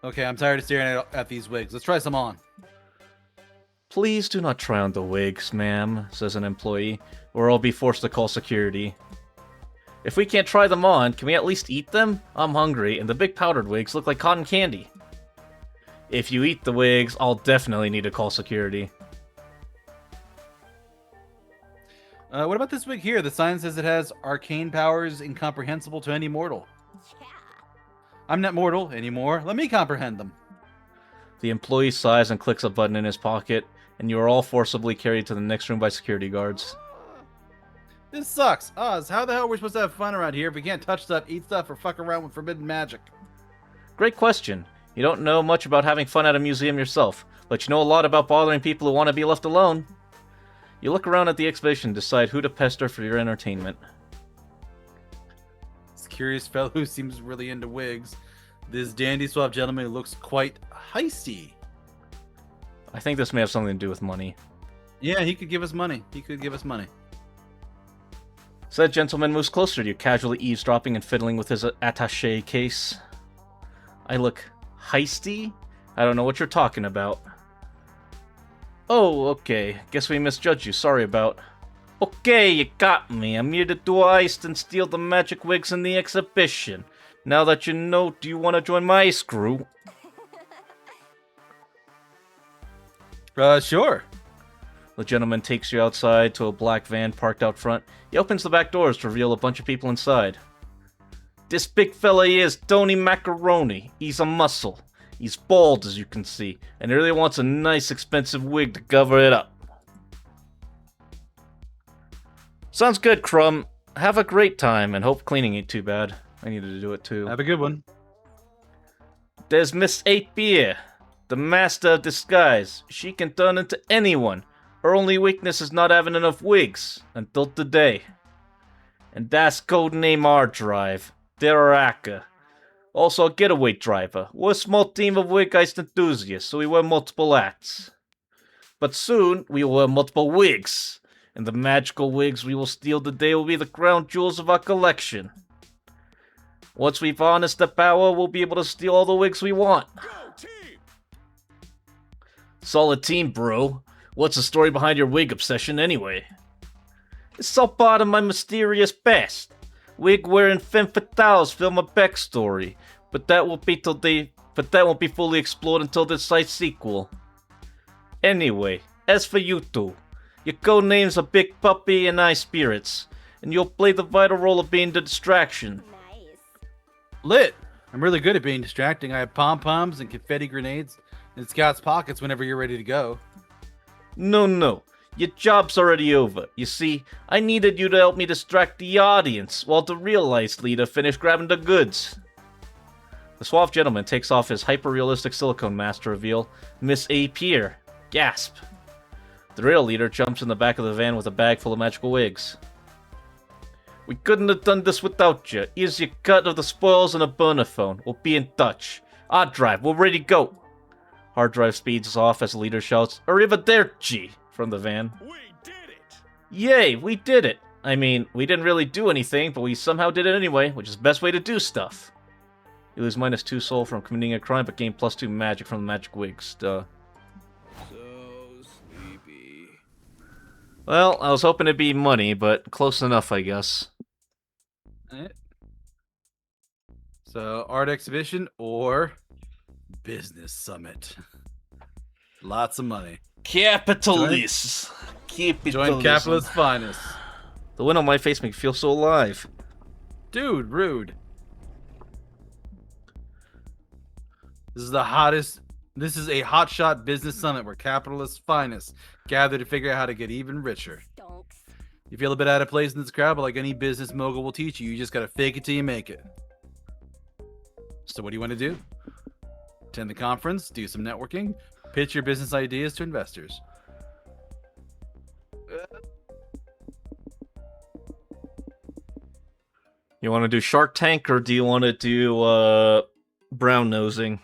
Okay, I'm tired of staring at these wigs. Let's try some on. Please do not try on the wigs, ma'am, says an employee, or I'll be forced to call security. If we can't try them on, can we at least eat them? I'm hungry, and the big powdered wigs look like cotton candy. If you eat the wigs, I'll definitely need to call security. What about this wig here? The sign says it has arcane powers incomprehensible to any mortal. I'm not mortal anymore. Let me comprehend them. The employee sighs and clicks a button in his pocket, and you are all forcibly carried to the next room by security guards. This sucks. Oz, how the hell are we supposed to have fun around here if we can't touch stuff, eat stuff, or fuck around with forbidden magic? Great question. You don't know much about having fun at a museum yourself, but you know a lot about bothering people who want to be left alone. You look around at the exhibition and decide who to pester for your entertainment. This curious fellow who seems really into wigs. This dandy suave gentleman who looks quite heisty. I think this may have something to do with money. Yeah, he could give us money. He could give us money. Said gentleman moves closer to you, casually eavesdropping and fiddling with his attaché case. I look heisty? I don't know what you're talking about. Oh, okay. Guess we misjudged you. Sorry about... Okay, you got me. I'm here to do a heist and steal the magic wigs in the exhibition. Now that you know, do you want to join my crew? Sure. The gentleman takes you outside to a black van parked out front. He opens the back doors to reveal a bunch of people inside. This big fella here is Tony Macaroni. He's a muscle. He's bald, as you can see, and he really wants a nice expensive wig to cover it up. Sounds good, Crumb. Have a great time, and hope cleaning ain't too bad. I needed to do it too. Have a good one. There's Miss 8 Beer, the master of disguise. She can turn into anyone. Her only weakness is not having enough wigs, until today. And that's codename R-Drive. They're a hacker. Also a getaway driver. We're a small team of wig heist enthusiasts, so we wear multiple hats. But soon, we will wear multiple wigs. And the magical wigs we will steal today will be the crown jewels of our collection. Once we've harnessed the power, we'll be able to steal all the wigs we want. Go, team! Solid team, bro. What's the story behind your wig obsession, anyway? It's all part of my mysterious past. Wig-wearing femme fatales film a backstory, but that won't be fully explored until this site's sequel. Anyway, as for you two, your code names are Big Puppy and Eye Spirits, and you'll play the vital role of being the distraction. Lit. I'm really good at being distracting. I have pom-poms and confetti grenades in Scott's pockets whenever you're ready to go. No. Your job's already over. You see, I needed you to help me distract the audience while the real heist leader finished grabbing the goods. The suave gentleman takes off his hyper-realistic silicone mask to reveal Miss A. Pierre. Gasp. The real leader jumps in the back of the van with a bag full of magical wigs. We couldn't have done this without you. Here's your cut of the spoils and a burner phone. We'll be in touch. R-Drive, we're ready to go. R-Drive speeds off as the leader shouts, Arrivederci, from the van. We did it! Yay, we did it! I mean, we didn't really do anything, but we somehow did it anyway, which is the best way to do stuff. You lose -2 soul from committing a crime, but gain +2 magic from the magic wigs. Duh. So sleepy. Well, I was hoping it'd be money, but close enough, I guess. Alright. So, art exhibition or business summit. Lots of money. Capitalists! Join capitalist finest. The wind on my face makes me feel so alive. Dude, rude. This is the hottest. This is a hotshot business summit where capitalists finest gather to figure out how to get even richer. You feel a bit out of place in this crowd, but like any business mogul will teach you, you just gotta fake it till you make it. So what do you want to do? Attend the conference, do some networking, pitch your business ideas to investors. You want to do Shark Tank or do you want to do brown nosing?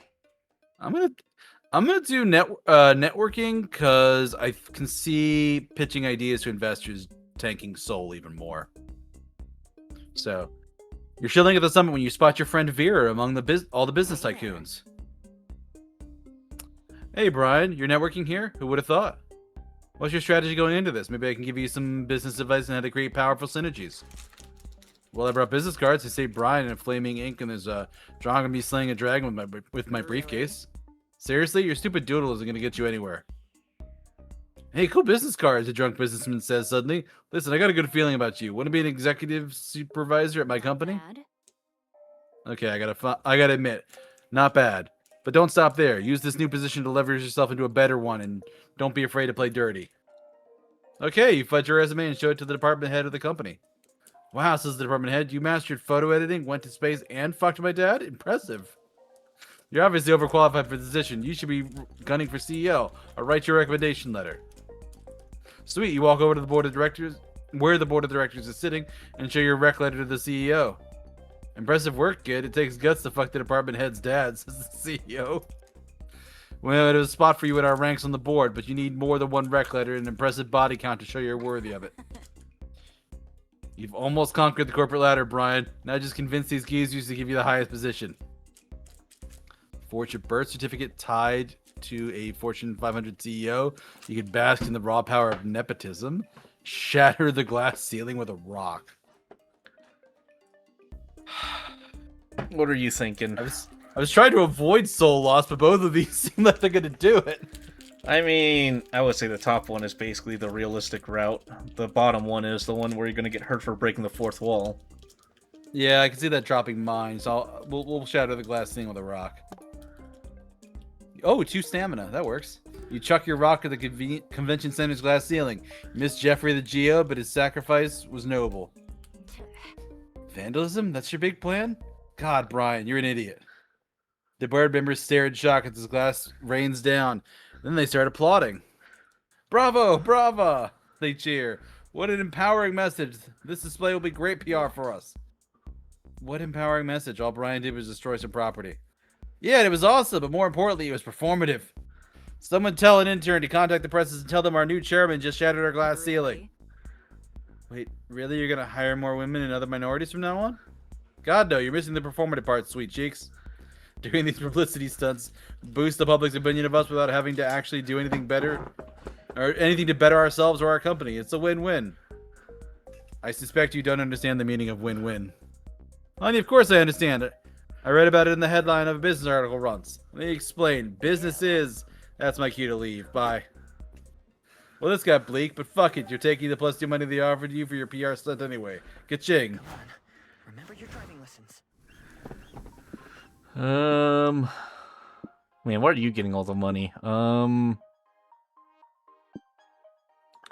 I'm gonna do networking because I can see pitching ideas to investors tanking Soul even more. So you're chilling at the summit when you spot your friend Vera among all the business tycoons. Hey Brian, you're networking here? Who would have thought? What's your strategy going into this? Maybe I can give you some business advice on how to create powerful synergies. Well, I brought business cards. They say Brian and flaming ink, and there's a drawing of me slaying a dragon with my briefcase. Seriously, your stupid doodle isn't gonna get you anywhere. Hey, cool business cards, a drunk businessman says suddenly. Listen, I got a good feeling about you. Want to be an executive supervisor at my company? Bad. Okay, I gotta admit, not bad. But don't stop there. Use this new position to leverage yourself into a better one, and don't be afraid to play dirty. Okay, you fudge your resume and show it to the department head of the company. Wow, says the department head, you mastered photo editing, went to space, and fucked my dad? Impressive. You're obviously overqualified for the position. You should be gunning for CEO, or write your recommendation letter. Sweet, you walk over to the board of directors, where the board of directors is sitting, and show your rec letter to the CEO. Impressive work, kid. It takes guts to fuck the department head's dad, says the CEO. Well, there's a spot for you at our ranks on the board, but you need more than one rec letter and an impressive body count to show you're worthy of it. You've almost conquered the corporate ladder, Brian. Now just convince these geezers to give you the highest position. Forge your birth certificate tied to a Fortune 500 CEO. You could bask in the raw power of nepotism. Shatter the glass ceiling with a rock. What are you thinking? I was trying to avoid soul loss, but both of these seem like they're gonna do it. I mean, I would say the top one is basically the realistic route. The bottom one is the one where you're going to get hurt for breaking the fourth wall. Yeah, I can see that dropping mine, so we'll shatter the glass ceiling with a rock. Oh, 2 stamina. That works. You chuck your rock at the convention center's glass ceiling. You missed Jeffrey the Geo, but his sacrifice was noble. Vandalism? That's your big plan? God, Brian, you're an idiot. The board members stare in shock as this glass rains down. Then they start applauding. Bravo! Bravo! They cheer. What an empowering message. This display will be great PR for us. What empowering message? All Brian did was destroy some property. Yeah, it was awesome, but more importantly, it was performative. Someone tell an intern to contact the presses and tell them our new chairman just shattered our glass ceiling. Wait, really? You're gonna hire more women and other minorities from now on? God, no, you're missing the performative part, sweet cheeks. Doing these publicity stunts boost the public's opinion of us without having to actually do anything better or anything to better ourselves or our company. It's a win-win. I suspect you don't understand the meaning of win-win. Honey, of course I understand it. I read about it in the headline of a business article once. Let me explain. Business is... That's my cue to leave. Bye. Well, this got bleak, but fuck it. You're taking the +2 money they offered you for your PR stunt anyway. Ka-ching. Come on. Remember your driving lessons. Man, where are you getting all the money? Well,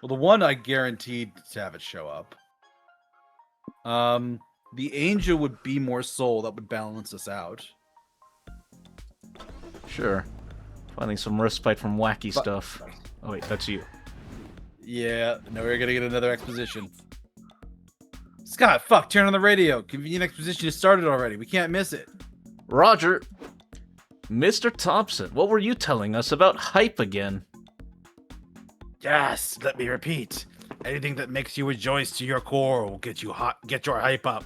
the one I guaranteed to have it show up. The angel would be more soul. That would balance us out. Sure. Finding some respite from wacky stuff. Oh wait, that's you. Yeah, no, we're gonna get another exposition. Scott, fuck, turn on the radio. Convenient exposition has started already. We can't miss it. Roger. Mr. Thompson, what were you telling us about hype again? Yes, let me repeat. Anything that makes you rejoice to your core will get your hype up.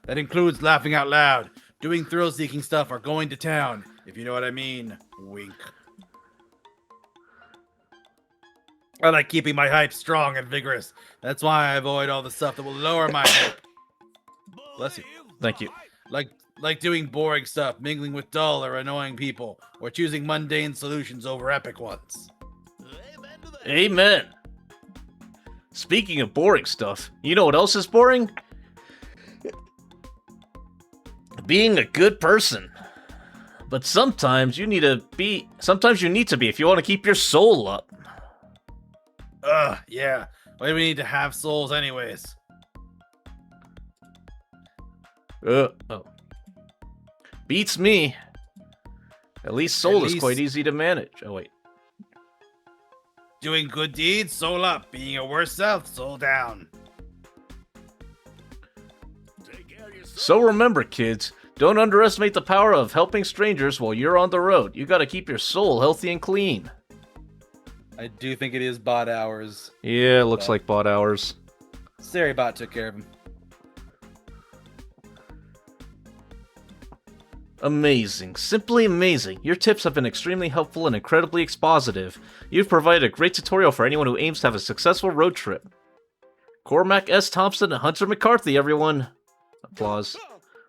That includes laughing out loud, doing thrill-seeking stuff, or going to town, if you know what I mean. Wink. I like keeping my hype strong and vigorous. That's why I avoid all the stuff that will lower my hype. Bless you. Thank you. Like doing boring stuff, mingling with dull or annoying people, or choosing mundane solutions over epic ones. Amen. Speaking of boring stuff, you know what else is boring? Being a good person. But sometimes you need to be if you want to keep your soul up. Yeah. Why do we need to have souls anyways? Oh. Beats me. At least soul is least- quite easy to manage. Oh, wait. Doing good deeds, soul up. Being a worse self, soul down. Take care of yourself. So remember, kids, don't underestimate the power of helping strangers while you're on the road. You gotta keep your soul healthy and clean. I do think it is bot hours. Yeah, it looks But- like bot hours. Sarybot took care of him. Amazing. Simply amazing. Your tips have been extremely helpful and incredibly expositive. You've provided a great tutorial for anyone who aims to have a successful road trip. Cormac S. Thompson and Hunter McCarthy, everyone. Applause.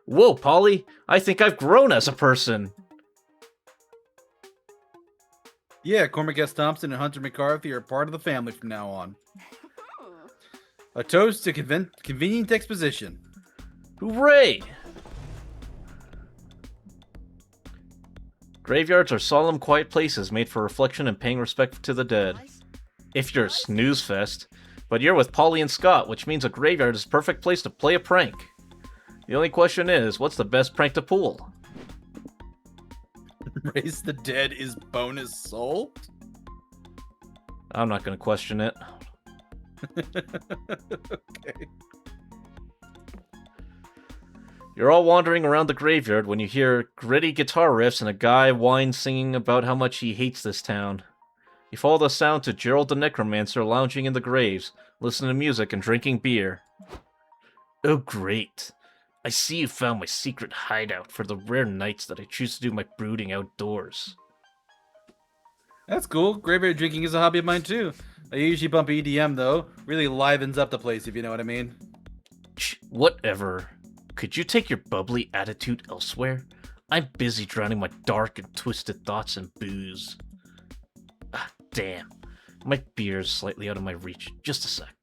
Whoa, Polly. I think I've grown as a person. Yeah, Cormac S. Thompson and Hunter McCarthy are part of the family from now on. A toast to convenient exposition. Hooray! Graveyards are solemn, quiet places made for reflection and paying respect to the dead. If you're a snooze fest. But you're with Polly and Scott, which means a graveyard is a perfect place to play a prank. The only question is, what's the best prank to pull? Raise the dead is bonus soul? I'm not gonna question it. Okay. You're all wandering around the graveyard when you hear gritty guitar riffs and a guy whine singing about how much he hates this town. You follow the sound to Gerald the Necromancer lounging in the graves, listening to music and drinking beer. Oh great. I see you found my secret hideout for the rare nights that I choose to do my brooding outdoors. That's cool. Graveyard drinking is a hobby of mine too. I usually bump EDM though. Really livens up the place, if you know what I mean. Whatever. Could you take your bubbly attitude elsewhere? I'm busy drowning my dark and twisted thoughts in booze. Ah, damn. My beer's slightly out of my reach. Just a sec.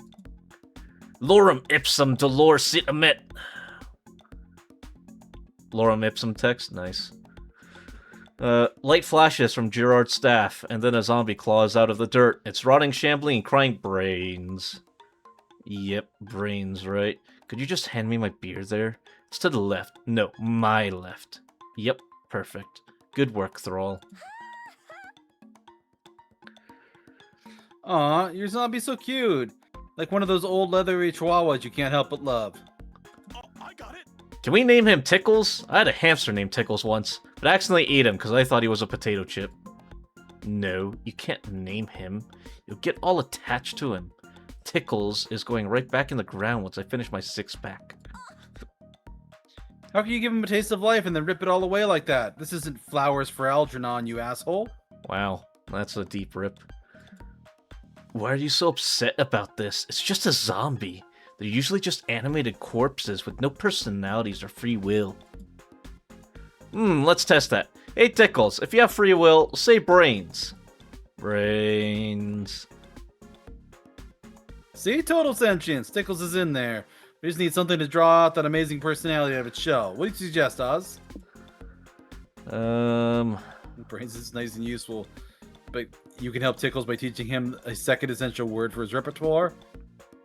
Lorem ipsum dolor sit emet. Lorem ipsum text? Nice. Light flashes from Gerard's staff, and then a zombie claws out of the dirt. It's rotting, shambling, and crying brains. Yep, brains, right? Could you just hand me my beer there? It's to the left. No, my left. Yep, perfect. Good work, Thrall. Aw, your zombie's so cute. Like one of those old leathery chihuahuas you can't help but love. Oh, I got it. Can we name him Tickles? I had a hamster named Tickles once, but I accidentally ate him because I thought he was a potato chip. No, you can't name him. You'll get all attached to him. Tickles is going right back in the ground once I finish my six-pack. How can you give him a taste of life and then rip it all away like that? This isn't Flowers for Algernon, you asshole. Wow, that's a deep rip. Why are you so upset about this? It's just a zombie. They're usually just animated corpses with no personalities or free will. Let's test that. Hey Tickles, if you have free will, say brains. Brains. See? Total sentience. Tickles is in there. We just need something to draw out that amazing personality out of its shell. What do you suggest, Oz? Brains is nice and useful, but you can help Tickles by teaching him a second essential word for his repertoire.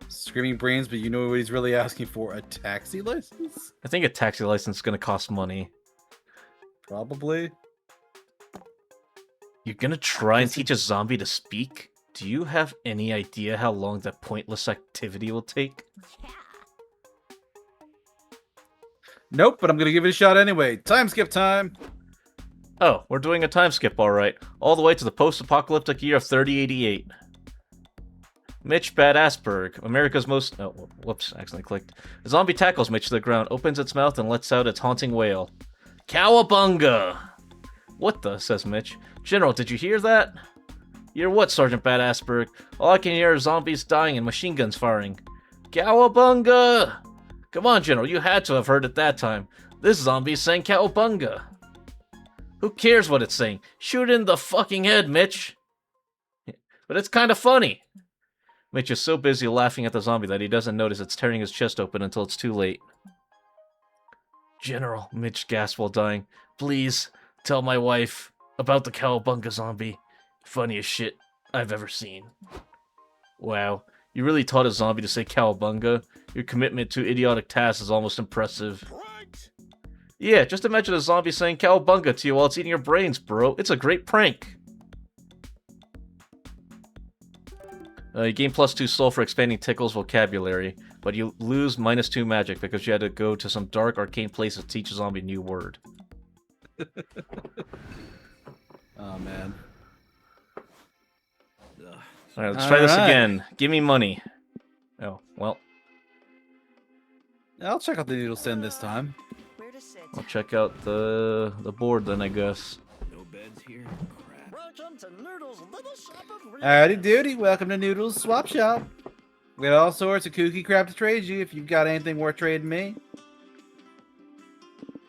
Screaming brains, but you know what he's really asking for? A taxi license? I think a taxi license is gonna cost money. Probably. You're gonna try and teach a zombie to speak? Do you have any idea how long that pointless activity will take? Nope, but I'm gonna give it a shot anyway. Time skip time! Oh, we're doing a time skip, alright. All the way to the post-apocalyptic year of 3088. Mitch Badassberg, America's most... Oh, whoops, accidentally clicked. The zombie tackles Mitch to the ground, opens its mouth, and lets out its haunting wail. Cowabunga! What the, says Mitch. General, did you hear that? Hear what, Sergeant Badassberg? All I can hear are zombies dying and machine guns firing. Cowabunga! Come on, General, you had to have heard it that time. This zombie is saying cowabunga. Who cares what it's saying? Shoot it in the fucking head, Mitch. But it's kind of funny. Mitch is so busy laughing at the zombie that he doesn't notice it's tearing his chest open until it's too late. General, Mitch gasped while dying. Please, tell my wife about the cowabunga zombie. Funniest shit I've ever seen. Wow, you really taught a zombie to say cowabunga? Your commitment to idiotic tasks is almost impressive. Pranked. Yeah, just imagine a zombie saying cowabunga to you while it's eating your brains, bro. It's a great prank. You gain +2 soul for expanding Tickle's vocabulary, but you lose -2 magic because you had to go to some dark arcane place to teach a zombie a new word. Oh, man. Alright, let's try this again. Give me money. Oh, well, I'll check out the noodle stand this time. Where to sit? I'll check out the board then, I guess. No beds here. Crap. Welcome to Noodle's little shop of Howdy doody, welcome to Noodle's Swap Shop. We got all sorts of kooky crap to trade you if you've got anything worth trading me.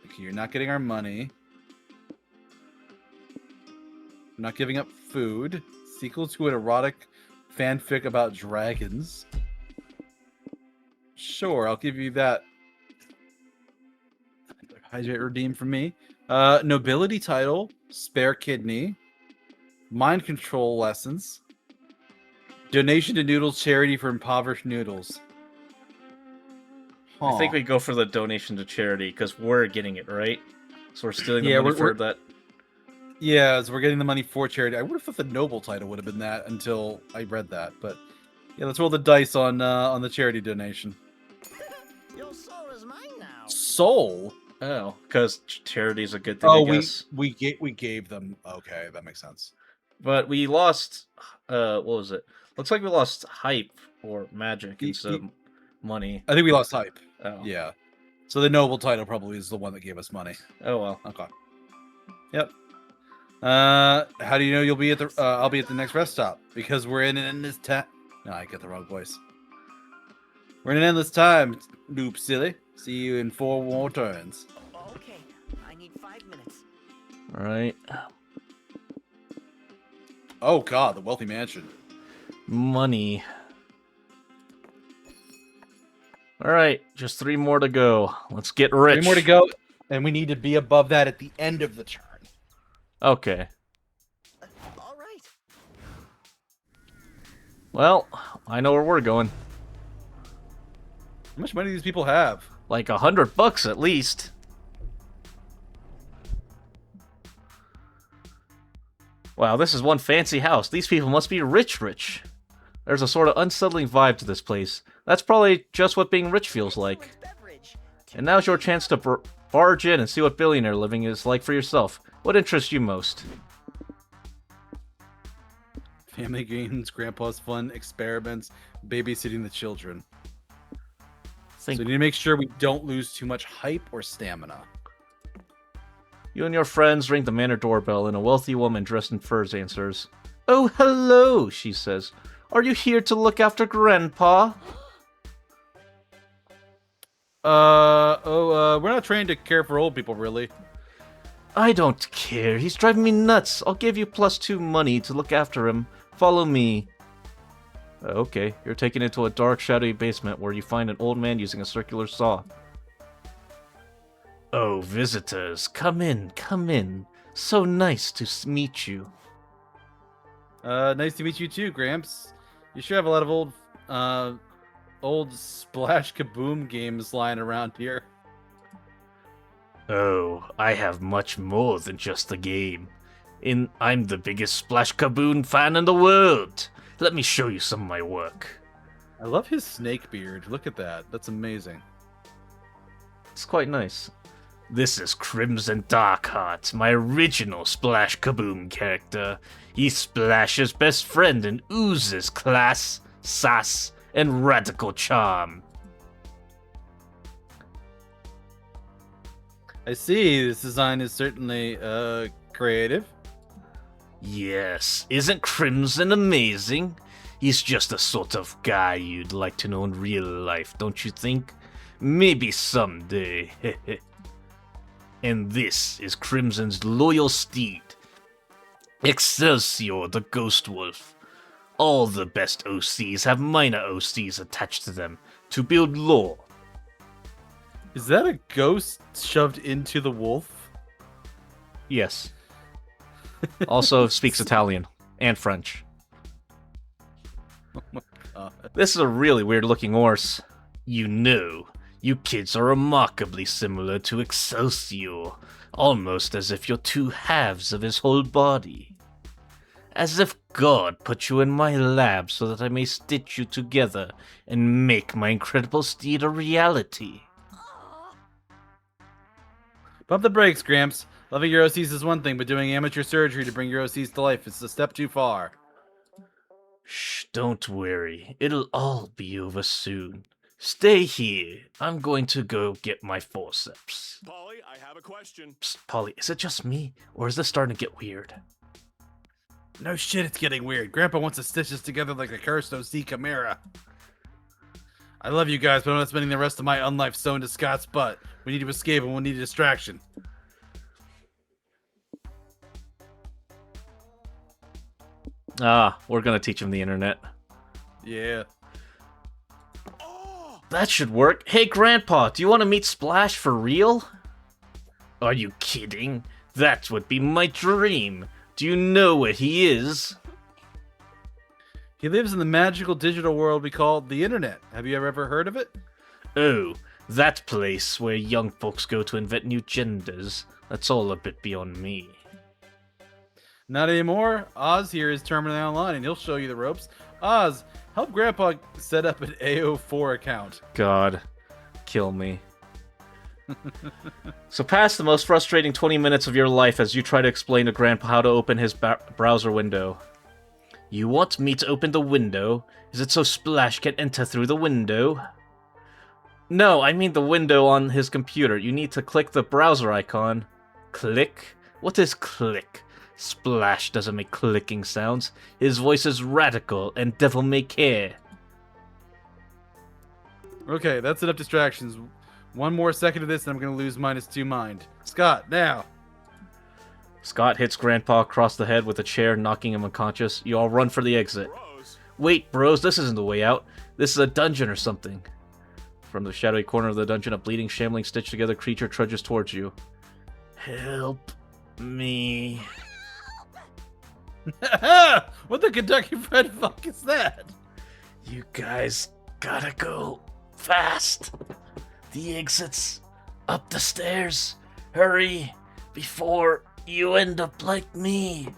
Okay, you're not getting our money. I'm not giving up food. Sequel to an erotic fanfic about dragons. Sure, I'll give you that. Hydrate redeem from me. Nobility title, spare kidney, mind control lessons, donation to Noodles charity for impoverished noodles. I think we go for the donation to charity because we're getting it, right? So we're stealing the Yeah, money for we're- that. Yeah, so we're getting the money for charity. I would have thought the noble title would have been that until I read that, but yeah, let's roll the dice on the charity donation. Your soul is mine now. Soul. Oh, because charity's a good thing, Oh, I guess. we gave them. Okay, that makes sense. But we lost, what was it? Looks like we lost hype or magic instead of money. I think we lost hype. Oh. Yeah. So the noble title probably is the one that gave us money. Oh, well. Okay. Yep. How do you know you'll be at the? I'll be at the next rest stop because we're in an endless time. No, I get the wrong voice. We're in an endless time, noob silly. See you in 4 more turns. Okay, I need 5 minutes. All right. Oh God, the wealthy mansion. Money. All right, just 3 more to go. Let's get rich. 3 more to go, and we need to be above that at the end of the turn. Okay. All right. Well, I know where we're going. How much money do these people have? Like $100 at least. Wow, this is one fancy house. These people must be rich. There's a sort of unsettling vibe to this place. That's probably just what being rich feels like. Beverage. And now's your chance to barge in and see what billionaire living is like for yourself. What interests you most? Family games, grandpa's fun, experiments, babysitting the children. Think So we need to make sure we don't lose too much hype or stamina. you and your friends ring the manor doorbell, and a wealthy woman dressed in furs answers. Oh, hello, she says. Are you here to look after Grandpa? We're not trained to care for old people, really. I don't care. He's driving me nuts. I'll give you +2 money to look after him. Follow me. Okay, you're taken into a dark, shadowy basement where you find an old man using a circular saw. Oh, visitors, come in. So nice to meet you. Nice to meet you too, Gramps. You sure have a lot of old Splash Kaboom games lying around here. Oh, I have much more than just a game. I'm the biggest Splash Kaboom fan in the world. Let me show you some of my work. I love his snake beard. Look at that. That's amazing. It's quite nice. This is Crimson Darkheart, my original Splash Kaboom character. He's Splash's best friend and oozes class, sass, and radical charm. I see. This design is certainly creative. Yes, isn't Crimson amazing? He's just the sort of guy you'd like to know in real life, don't you think? Maybe someday. And this is Crimson's loyal steed, Excelsior the Ghost Wolf. All the best OCs have minor OCs attached to them to build lore. Is that a ghost shoved into the wolf? Yes. Also speaks Italian and French. Oh my God. This is a really weird looking horse. You know, You kids are remarkably similar to Excelsior, almost as if you're two halves of his whole body. As if God put you in my lab so that I may stitch you together and make my incredible steed a reality. Pump the brakes, Gramps. Loving your OCs is one thing, but doing amateur surgery to bring your OCs to life is a step too far. Shh, don't worry. It'll all be over soon. Stay here. I'm going to go get my forceps. Polly, I have a question. Psst, Polly, is it just me, or is this starting to get weird? No shit, it's getting weird. Grandpa wants to stitch us together like a cursed OC chimera. I love you guys, but I'm not spending the rest of my unlife sewn to Scott's butt. We need to escape and we'll need a distraction. Ah, we're gonna teach him the internet. Yeah. That should work. Hey, Grandpa, do you want to meet Splash for real? Are you kidding? That would be my dream. Do you know where he is? He lives in the magical digital world we call the internet. Have you ever heard of it? Oh, that place where young folks go to invent new genders. That's all a bit beyond me. Not anymore. Oz here is terminally online and he'll show you the ropes. Oz, help Grandpa set up an AO4 account. God, kill me. So pass the most frustrating 20 minutes of your life as you try to explain to Grandpa how to open his browser window. You want me to open the window? Is it so Splash can enter through the window? No, I mean the window on his computer. You need to click the browser icon. Click? What is click? Splash doesn't make clicking sounds. His voice is radical and devil may care. Okay, that's enough distractions. One more second of this and I'm going to lose -2 mind. Scott, now! Scott hits Grandpa across the head with a chair, knocking him unconscious. You all run for the exit. Bros. Wait, bros, this isn't the way out. This is a dungeon or something. From the shadowy corner of the dungeon, a bleeding, shambling, stitched-together creature trudges towards you. Help me. What the Kentucky Fried Fuck is that? You guys gotta go fast. The exit's up the stairs. Hurry, before you end up like me.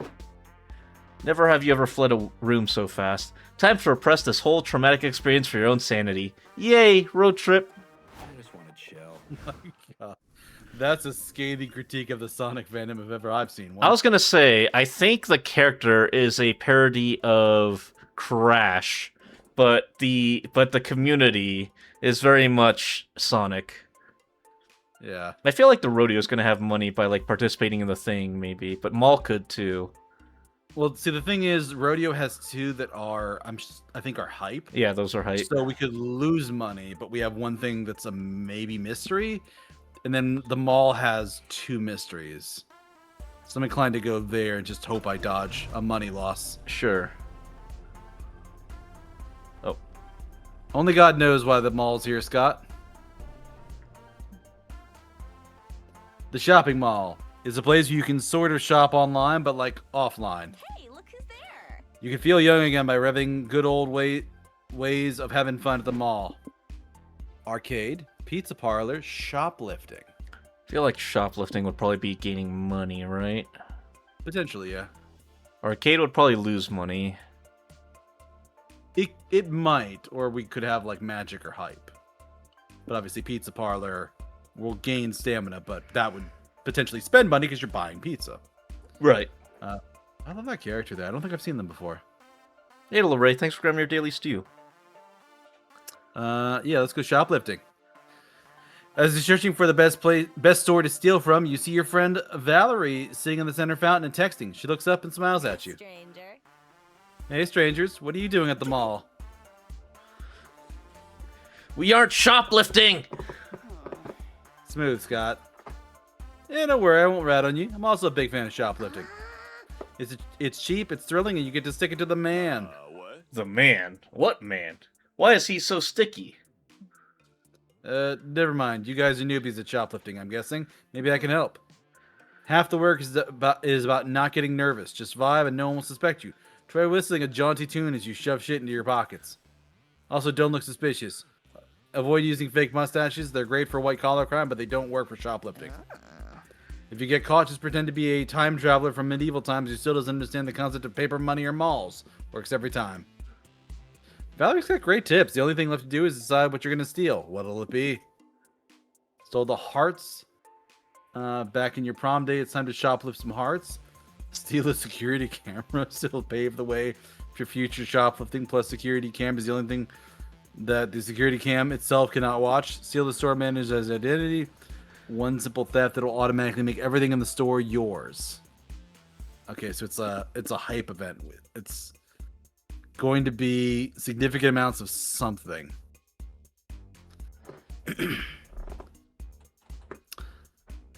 Never have you ever fled a room so fast. Time to repress this whole traumatic experience for your own sanity. Yay, road trip. I just want to chill. My God. That's a scathing critique of the Sonic fandom if ever I've seen one. I was gonna say, I think the character is a parody of Crash, but the community is very much Sonic. Yeah. I feel like the rodeo is gonna have money by like participating in the thing, maybe, but Maul could too. Well, see, the thing is, Rodeo has 2 that are, I think, are hype. Yeah, those are hype. So we could lose money, but we have one thing that's a maybe mystery, and then the mall has 2 mysteries. So I'm inclined to go there and just hope I dodge a money loss. Sure. Oh, Only God knows why the mall's here, Scott. The shopping mall is a place where you can sort of shop online, but like offline. Hey, look who's there! You can feel young again by revving good old ways of having fun at the mall. Arcade, pizza parlor, shoplifting. I feel like shoplifting would probably be gaining money, right? Potentially, yeah. Arcade would probably lose money. It might, or we could have like magic or hype. But obviously pizza parlor will gain stamina, but that would potentially spend money because you're buying pizza. Right. I love that character there. I don't think I've seen them before. Hey, Ray, thanks for grabbing your daily stew. Yeah, let's go shoplifting. As you're searching for the best store to steal from, you see your friend Valerie sitting in the center fountain and texting. She looks up and smiles at you. Stranger. Hey, strangers, what are you doing at the mall? We aren't shoplifting! Smooth, Scott. Yeah, don't worry, I won't rat on you. I'm also a big fan of shoplifting. It's cheap, it's thrilling, and you get to stick it to the man. What? The man? What man? Why is he so sticky? Never mind. You guys are newbies at shoplifting, I'm guessing. Maybe I can help. Half the work is about not getting nervous. Just vibe and no one will suspect you. Try whistling a jaunty tune as you shove shit into your pockets. Also, don't look suspicious. avoid using fake mustaches. They're great for white collar crime, but they don't work for shoplifting. If you get caught, just pretend to be a time traveler from medieval times who still doesn't understand the concept of paper money or malls. Works every time. Valerie's got great tips. The only thing left to do is decide what you're going to steal. What'll it be? Stole the hearts back in your prom day. It's time to shoplift some hearts. Steal a security camera. Still pave the way for future shoplifting. Plus, security cam is the only thing that the security cam itself cannot watch. Steal the store manager's identity. One simple theft that'll automatically make everything in the store yours. Okay, so it's a hype event. It's going to be significant amounts of something.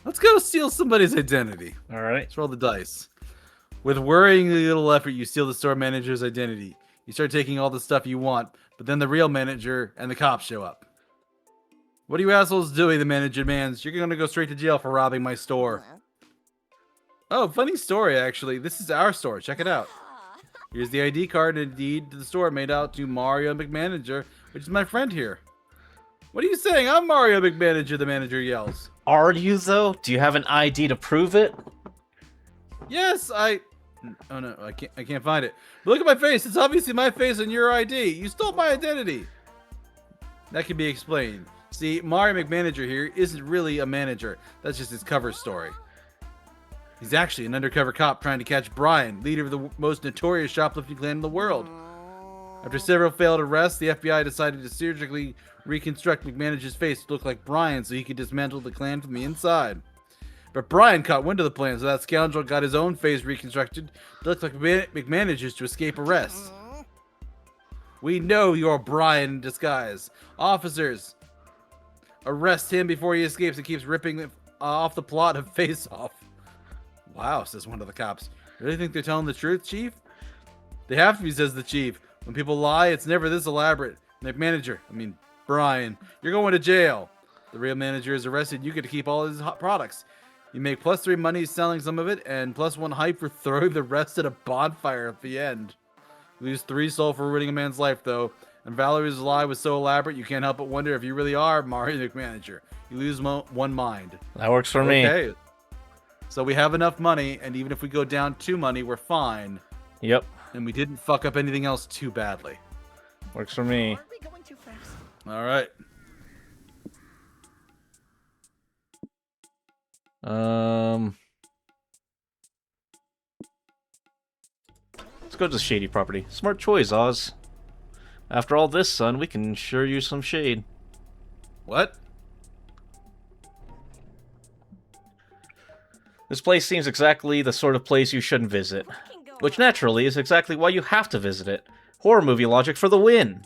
Let's go steal somebody's identity. All right. Let's roll the dice. With worryingly little effort, you steal the store manager's identity. You start taking all the stuff you want, but then the real manager and the cops show up. What are you assholes doing? The manager demands. You're going to go straight to jail for robbing my store. Oh, funny story, actually. This is our store. Check it out. Here's the ID card and a deed to the store made out to Mario McManager, which is my friend here. What are you saying? I'm Mario McManager, the manager yells. Are you, though? Do you have an ID to prove it? Yes, Oh no, I can't find it. But look at my face. It's obviously my face on your ID. You stole my identity. That can be explained. See, Mario McManager here isn't really a manager. That's just his cover story. He's actually an undercover cop trying to catch Brian, leader of the most notorious shoplifting clan in the world. After several failed arrests, the FBI decided to surgically reconstruct McManager's face to look like Brian so he could dismantle the clan from the inside. But Brian caught wind of the plan, so that scoundrel got his own face reconstructed to look like McManager's to escape arrest. We know you're Brian in disguise. Officers, arrest him before he escapes and keeps ripping off the plot of Face Off. Wow, says one of the cops. Really think they're telling the truth, Chief? They have to be, says the Chief. When people lie, it's never this elaborate. Brian, you're going to jail. The real manager is arrested. You get to keep all his hot products. You make +3 money selling some of it, and +1 hype for throwing the rest at a bonfire at the end. You lose 3 soul for ruining a man's life, though. And Valerie's lie was so elaborate, you can't help but wonder if you really are Mario McManager. You lose 1 mind. That works for me. Okay. So we have enough money, and even if we go down 2 money, we're fine. Yep. And we didn't fuck up anything else too badly. Works for me. Are we going too fast? All right. Let's go to the shady property. Smart choice, Oz. After all this, son, we can sure use some shade. What? This place seems exactly the sort of place you shouldn't visit. Which naturally is exactly why you have to visit it. Horror movie logic for the win!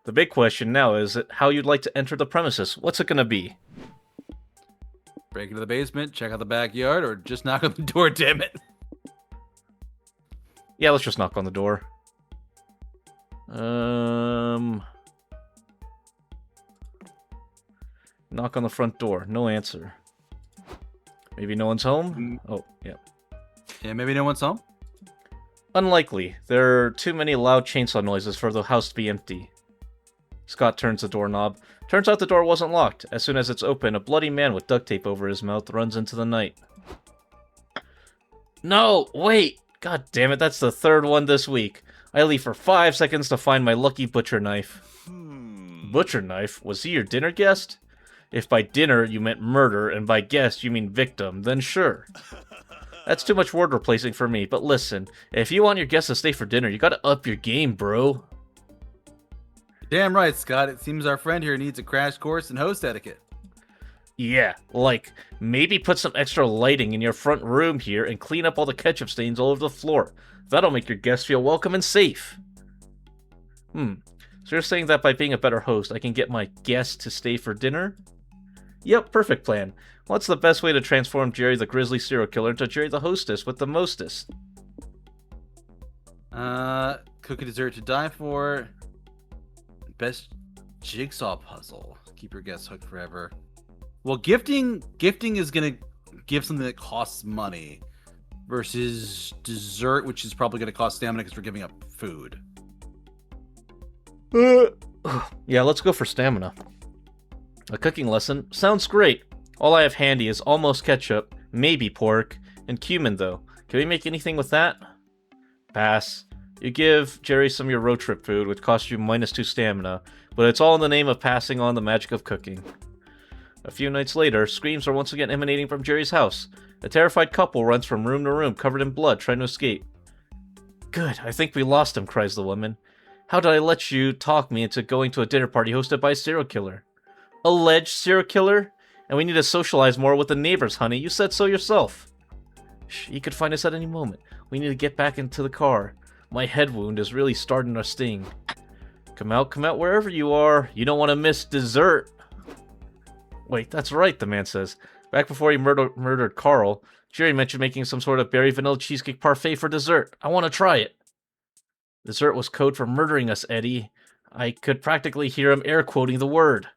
The big question now is how you'd like to enter the premises. What's it gonna be? Break into the basement, check out the backyard, or just knock on the door, damn it. Yeah, let's just knock on the door. Knock on the front door. No answer. Maybe no one's home? Oh, yeah. Yeah, maybe no one's home? Unlikely. There are too many loud chainsaw noises for the house to be empty. Scott turns the doorknob. Turns out the door wasn't locked. As soon as it's open, a bloody man with duct tape over his mouth runs into the night. No, wait! God damn it, that's the 3rd one this week. I leave for 5 seconds to find my lucky butcher knife. Butcher knife? Was he your dinner guest? If by dinner you meant murder, and by guest you mean victim, then sure. That's too much word replacing for me, but listen, if you want your guests to stay for dinner, you gotta up your game, bro. Damn right, Scott. It seems our friend here needs a crash course in host etiquette. Yeah, like, maybe put some extra lighting in your front room here and clean up all the ketchup stains all over the floor. That'll make your guests feel welcome and safe. So you're saying that by being a better host, I can get my guests to stay for dinner? Yep, perfect plan. What's the best way to transform Jerry the Grizzly Serial Killer into Jerry the Hostess with the mostest? Cook a dessert to die for. Best jigsaw puzzle. Keep your guests hooked forever. Well, gifting is gonna give something that costs money versus dessert, which is probably gonna cost stamina because we're giving up food. Yeah, let's go for stamina. A cooking lesson? Sounds great. All I have handy is almost ketchup, maybe pork, and cumin though. Can we make anything with that? Pass. You give Jerry some of your road trip food, which costs you -2 stamina, but it's all in the name of passing on the magic of cooking. A few nights later, screams are once again emanating from Jerry's house. A terrified couple runs from room to room, covered in blood, trying to escape. Good, I think we lost him, cries the woman. How did I let you talk me into going to a dinner party hosted by a serial killer? Alleged serial killer? And we need to socialize more with the neighbors, honey. You said so yourself. Shh, he could find us at any moment. We need to get back into the car. My head wound is really starting to sting. Come out wherever you are. You don't want to miss dessert. Wait, that's right, the man says. Back before he murdered Carl, Jerry mentioned making some sort of berry vanilla cheesecake parfait for dessert. I want to try it. Dessert was code for murdering us, Eddie. I could practically hear him air quoting the word.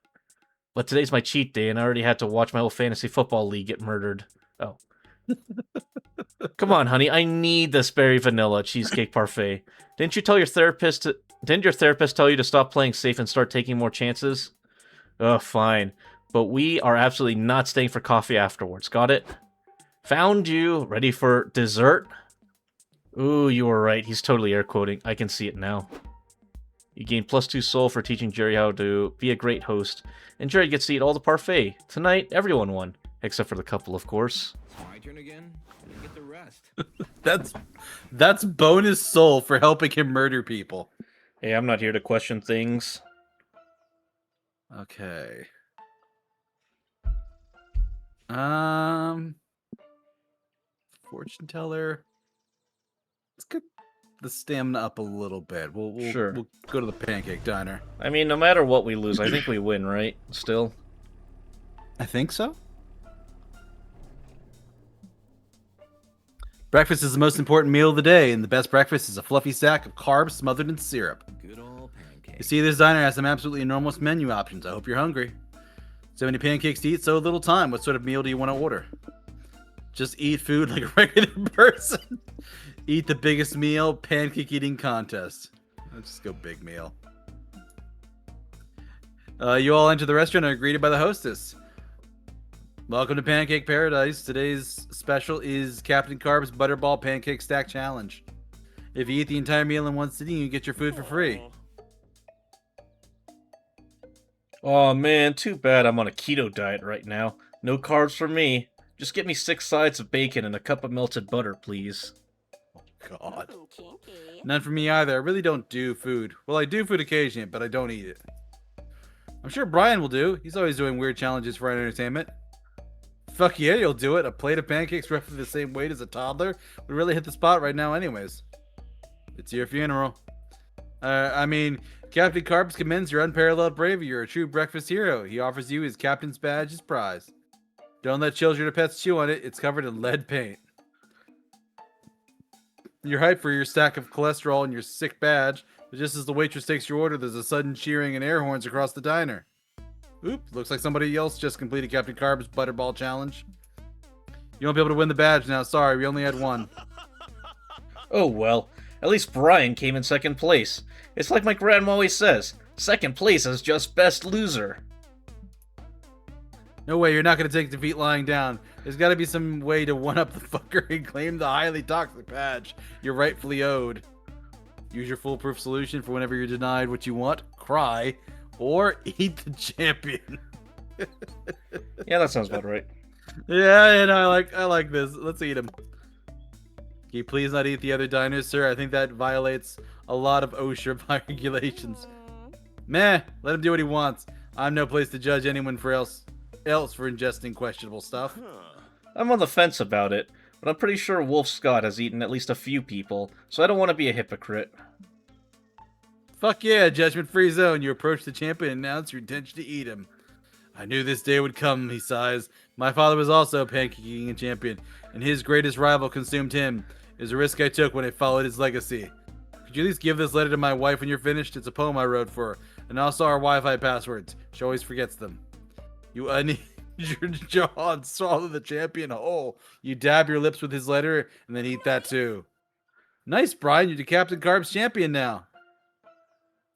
But today's my cheat day, and I already had to watch my whole fantasy football league get murdered. Oh. Come on, honey, I need this berry vanilla cheesecake parfait. Didn't your therapist tell you to stop playing safe and start taking more chances? Oh, fine. But we are absolutely not staying for coffee afterwards. Got it? Found you. Ready for dessert? Ooh, you were right. He's totally air quoting. I can see it now. You gain +2 soul for teaching Jerry how to be a great host, and Jerry gets to eat all the parfait. Tonight, everyone won. Except for the couple, of course. It's my turn again. I didn't get the rest. That's bonus soul for helping him murder people. Hey, I'm not here to question things. Okay. Fortune teller. Let's get the stamina up a little bit. Sure. We'll go to the pancake diner. I mean, no matter what we lose, I think we win, right? Still. I think so. Breakfast is the most important meal of the day, and the best breakfast is a fluffy sack of carbs smothered in syrup. Good old pancake. You see, this diner has some absolutely enormous menu options. I hope you're hungry. So many pancakes to eat, so little time. What sort of meal do you want to order? Just eat food like a regular person. Eat the biggest meal, pancake eating contest. Let's just go big meal. You all enter the restaurant and are greeted by the hostess. Welcome to Pancake Paradise. Today's special is Captain Carb's Butterball Pancake Stack Challenge. If you eat the entire meal in one sitting, you get your food for free. Oh man, too bad I'm on a keto diet right now. No carbs for me. Just get me 6 sides of bacon and a cup of melted butter, please. God. None for me either. I really don't do food. Well, I do food occasionally, but I don't eat it. I'm sure Brian will do. He's always doing weird challenges for our entertainment. Fuck yeah, you'll do it. A plate of pancakes roughly the same weight as a toddler would really hit the spot right now anyways. It's your funeral. I mean, Captain Carbs commends your unparalleled bravery. You're a true breakfast hero. He offers you his captain's badge as prize. Don't let children or pets chew on it. It's covered in lead paint. You're hyped for your stack of cholesterol and your sick badge, but just as the waitress takes your order, there's a sudden cheering and air horns across the diner. Oop, looks like somebody else just completed Captain Carb's Butterball Challenge. You won't be able to win the badge now. Sorry, we only had one. Oh well, at least Brian came in second place. It's like my grandma always says, second place is just best loser. No way, you're not going to take defeat lying down. There's got to be some way to one-up the fucker and claim the highly toxic badge you're rightfully owed. Use your foolproof solution for whenever you're denied what you want. Cry. Or eat the champion. Yeah, that sounds about right. Yeah, and I like this. Let's eat him. Can you please not eat the other diners, sir? I think that violates a lot of OSHA regulations. Meh, let him do what he wants. I'm no place to judge anyone else for ingesting questionable stuff. I'm on the fence about it, but I'm pretty sure Wolf Scott has eaten at least a few people, so I don't want to be a hypocrite. Fuck yeah, judgment-free zone. You approach the champion and announce your intention to eat him. I knew this day would come, he sighs. My father was also a pancake eating champion, and his greatest rival consumed him. It was a risk I took when I followed his legacy. Could you at least give this letter to my wife when you're finished? It's a poem I wrote for her, and also our Wi-Fi passwords. She always forgets them. You uninjured jaw and swallow the champion whole. You dab your lips with his letter, and then eat that too. Nice, Brian. You're the Captain Carb's champion now.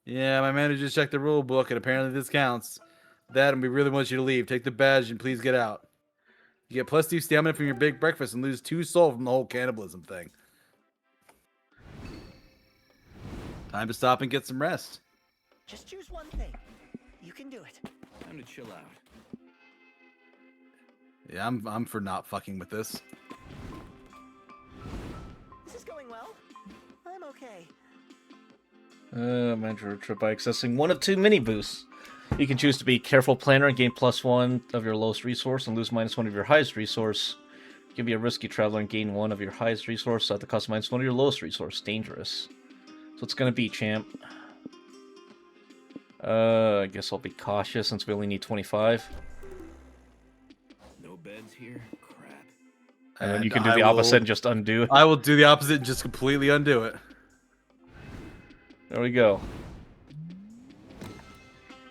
Yeah, my manager checked the rule book, and apparently this counts. That, and we really want you to leave. Take the badge and please get out. You get +2 stamina from your big breakfast and lose 2 soul from the whole cannibalism thing. Time to stop and get some rest. Just choose one thing. You can do it. Time to chill out. Yeah, I'm for not fucking with this. This is going well. I'm okay. Manage road trip by accessing one of 2 mini boosts. You can choose to be careful planner and gain +1 of your lowest resource and lose -1 of your highest resource. You can be a risky traveler and gain 1 of your highest resource at the cost of -1 of your lowest resource. Dangerous. So it's gonna be champ. I guess I'll be cautious since we only need 25. No beds here? Crap. And then you can do the opposite and just undo it. I will do the opposite and just completely undo it. There we go.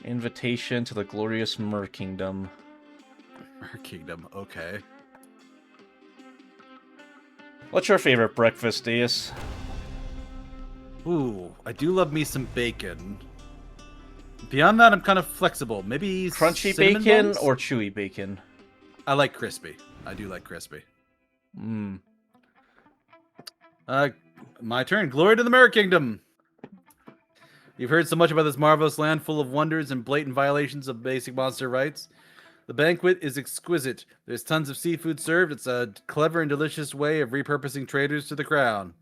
Invitation to the glorious Mer Kingdom. Mer Kingdom, okay. What's your favorite breakfast, Deus? Ooh, I do love me some bacon. Beyond that, I'm kind of flexible. Maybe Crunchy cinnamon bacon buns? or chewy bacon? I like crispy. I do like crispy. Mmm. My turn. Glory to the Mer Kingdom. You've heard so much about this marvelous land full of wonders and blatant violations of basic monster rights. The banquet is exquisite. There's tons of seafood served. It's a clever and delicious way of repurposing traitors to the crown.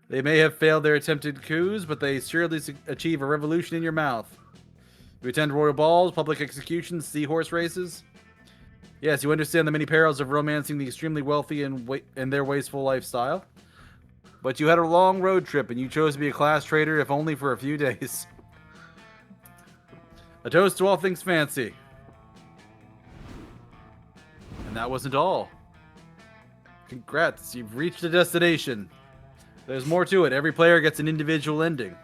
They may have failed their attempted coups, but they surely achieve a revolution in your mouth. You attend royal balls, public executions, seahorse races. Yes, you understand the many perils of romancing the extremely wealthy and their wasteful lifestyle. But you had a long road trip, and you chose to be a class traitor, if only for a few days. A toast to all things fancy. And that wasn't all. Congrats, you've reached a destination. There's more to it. Every player gets an individual ending.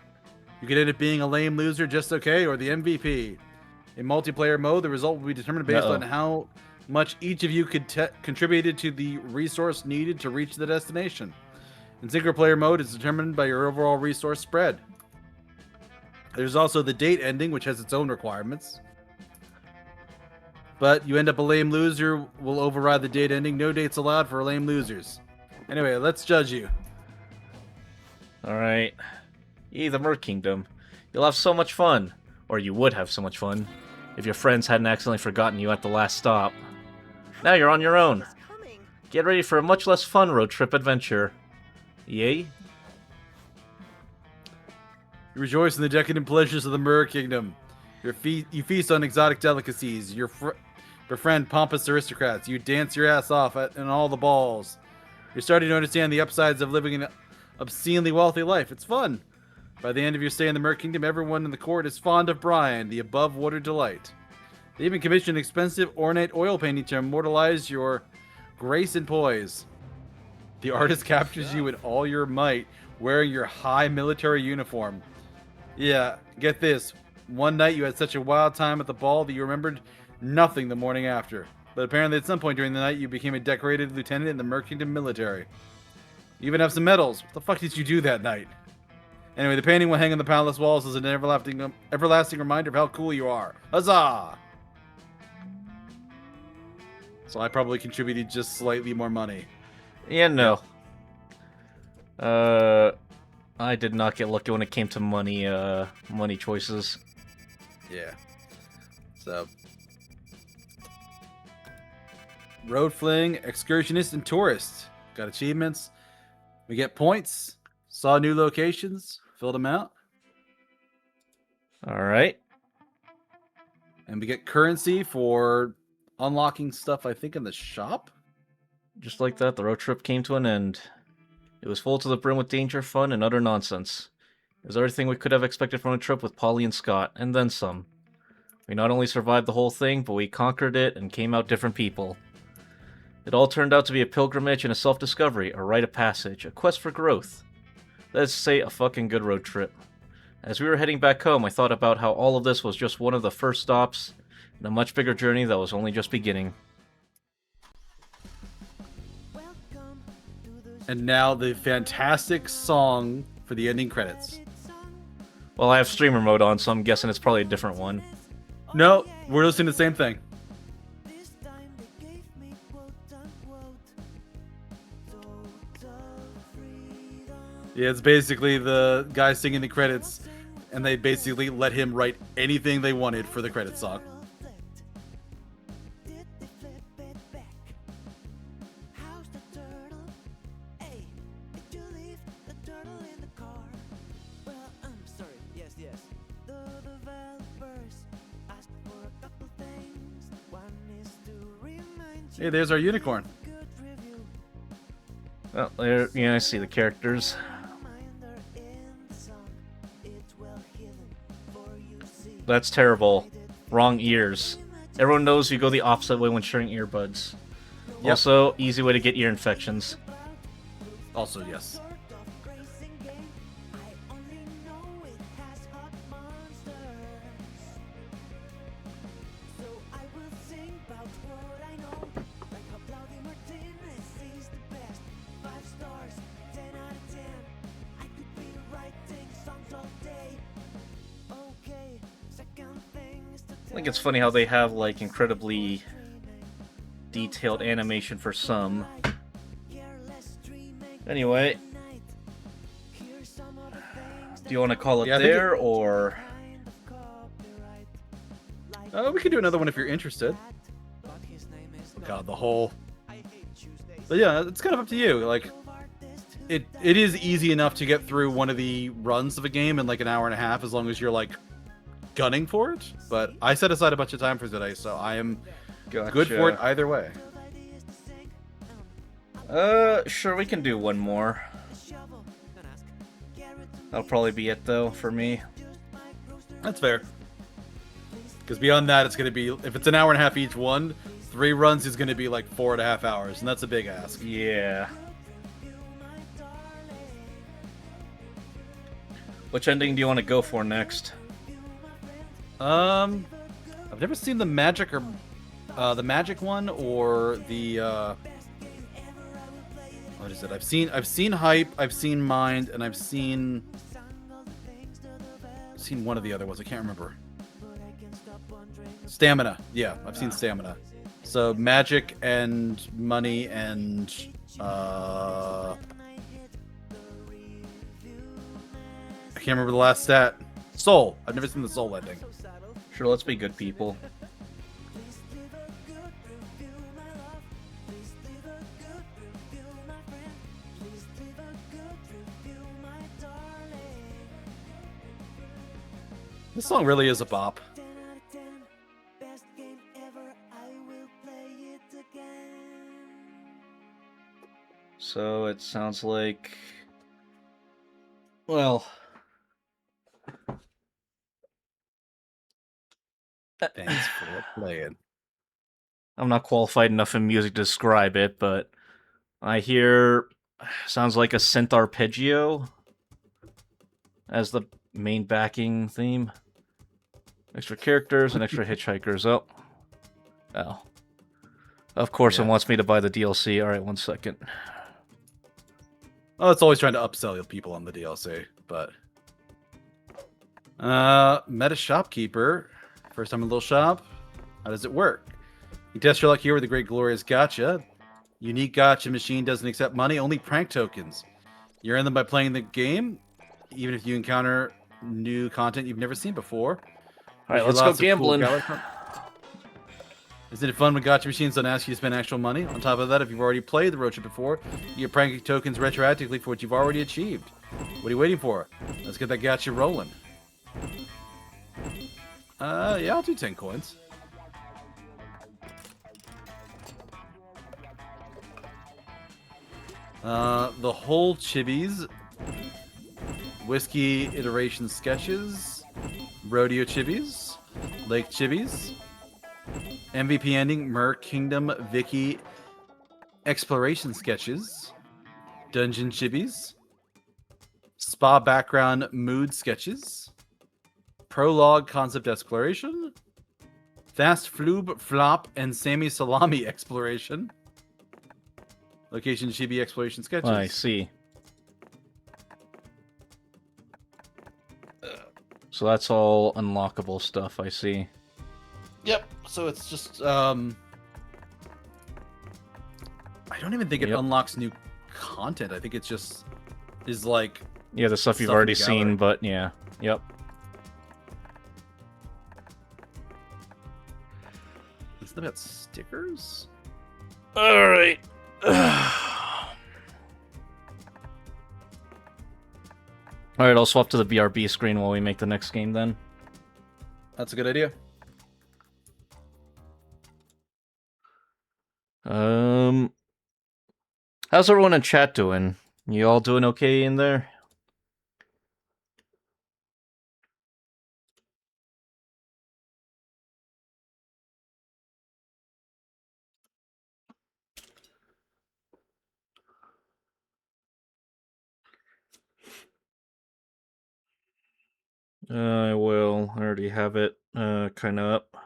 You could end up being a lame loser just okay, or the MVP. In multiplayer mode, the result will be determined based on how much each of you contributed to the resource needed to reach the destination. In single player mode, it's determined by your overall resource spread. There's also the date ending, which has its own requirements. But you end up a lame loser will override the date ending. No dates allowed for lame losers. Anyway, let's judge you. Alright. Yay, the Mer Kingdom. You'll have so much fun. Or you would have so much fun. If your friends hadn't accidentally forgotten you at the last stop. Now you're on your own. It's coming. Get ready for a much less fun road trip adventure. Yay? You rejoice in the decadent pleasures of the Mer Kingdom. You feast on exotic delicacies. You befriend pompous aristocrats. You dance your ass off in all the balls. You're starting to understand the upsides of living an obscenely wealthy life. It's fun. By the end of your stay in the Mer Kingdom, everyone in the court is fond of Brian, the above-water delight. They even commissioned expensive, ornate oil painting to immortalize your grace and poise. The artist captures you in all your might, wearing your high military uniform. Yeah, get this. One night you had such a wild time at the ball that you remembered nothing the morning after. But apparently at some point during the night you became a decorated lieutenant in the Mer Kingdom military. You even have some medals. What the fuck did you do that night? Anyway, the painting will hang on the palace walls as an everlasting reminder of how cool you are. Huzzah! So I probably contributed just slightly more money. Yeah, no. I did not get lucky when it came to money choices. Yeah. So. Road fling, excursionist, and tourist. Got achievements. We get points. Saw new locations. Filled them out. Alright. And we get currency for unlocking stuff, I think, in the shop. Just like that, the road trip came to an end. It was full to the brim with danger, fun, and utter nonsense. It was everything we could have expected from a trip with Polly and Scott, and then some. We not only survived the whole thing, but we conquered it and came out different people. It all turned out to be a pilgrimage and a self-discovery, a rite of passage, a quest for growth. Let's say a fucking good road trip. As we were heading back home, I thought about how all of this was just one of the first stops in a much bigger journey that was only just beginning. And now the fantastic song for the ending credits. Well, I have streamer mode on, so I'm guessing it's probably a different one. No, we're listening to the same thing. Yeah, it's basically the guy singing the credits, and they basically let him write anything they wanted for the credits song. Hey, there's our unicorn. Well, there, yeah, I see the characters. That's terrible. Wrong ears. Everyone knows you go the opposite way when sharing earbuds. Yep. Also, easy way to get ear infections. Also, yes. I think it's funny how they have, like, incredibly detailed animation for some. Anyway. Do you want to call it there, or...? We could do another one if you're interested. Oh God, the whole... But yeah, it's kind of up to you. Like, it is easy enough to get through one of the runs of a game in like an hour and a half, as long as you're like gunning for it. But I set aside a bunch of time for today, so I am good for it either way. Sure, we can do one more. That'll probably be it, though, for me. That's fair. Because beyond that, it's going to be, if it's an hour and a half each one, 3 runs is going to be like 4.5 hours, and that's a big ask. Yeah. Which ending do you want to go for next? I've never seen the magic or the magic one or the what is it? I've seen hype, I've seen mind, and I've seen one of the other ones. I can't remember. Stamina. Yeah, I've seen stamina. So magic and money and I can't remember the last stat. Soul. I've never seen the soul ending. Sure, let's be good people. This song really is a bop. So it sounds like... Well... Thanks for playing. I'm not qualified enough in music to describe it, but I hear... Sounds like a synth arpeggio as the main backing theme. Extra characters and extra hitchhikers. Oh. Of course it wants me to buy the DLC. Alright, 1 second. Oh, it's always trying to upsell people on the DLC, but... Meta Shopkeeper. First time in the little shop. How does it work? You test your luck here with the Great Glorious Gotcha. Unique Gotcha machine doesn't accept money, only prank tokens. You earn them by playing the game, even if you encounter new content you've never seen before. Alright, let's go gambling. Isn't it fun when gotcha machines don't ask you to spend actual money? On top of that, if you've already played the road trip before, you get pranking tokens retroactively for what you've already achieved. What are you waiting for? Let's get that gotcha rolling. Yeah, I'll do 10 coins. The whole chibis, whiskey iteration sketches, rodeo chibis, lake chibis, MVP ending, Mer Kingdom Vicky exploration sketches, dungeon chibis, spa background mood sketches, prologue concept exploration, fast floob flop and Sammy salami exploration. Location chibi exploration sketches. I see. So that's all unlockable stuff, I see. Yep. So it's just I don't even think it Yep. unlocks new content. I think it's just is like Yeah, the stuff you've Stuff in already the gallery. seen, but yeah. Yep. it's about stickers. Alright. Alright, I'll swap to the BRB screen while we make the next game then. That's a good idea. How's everyone in chat doing? You all doing okay in there? I will. I already have it kind of up.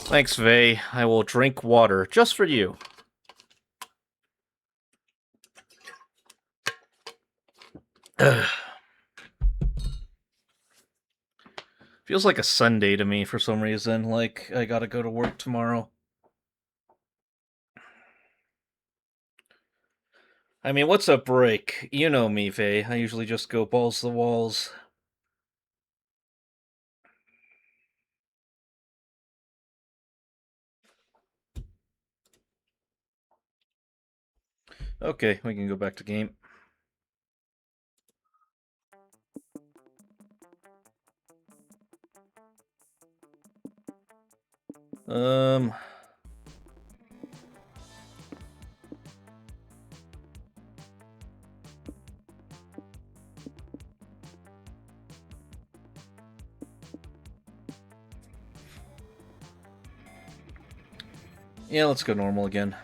Thanks, Vey. I will drink water just for you. Feels like a Sunday to me for some reason. Like I gotta go to work tomorrow. I mean, what's a break? You know me, Vey. I usually just go balls to the walls. Okay, we can go back to game. Um... Yeah, let's go normal again.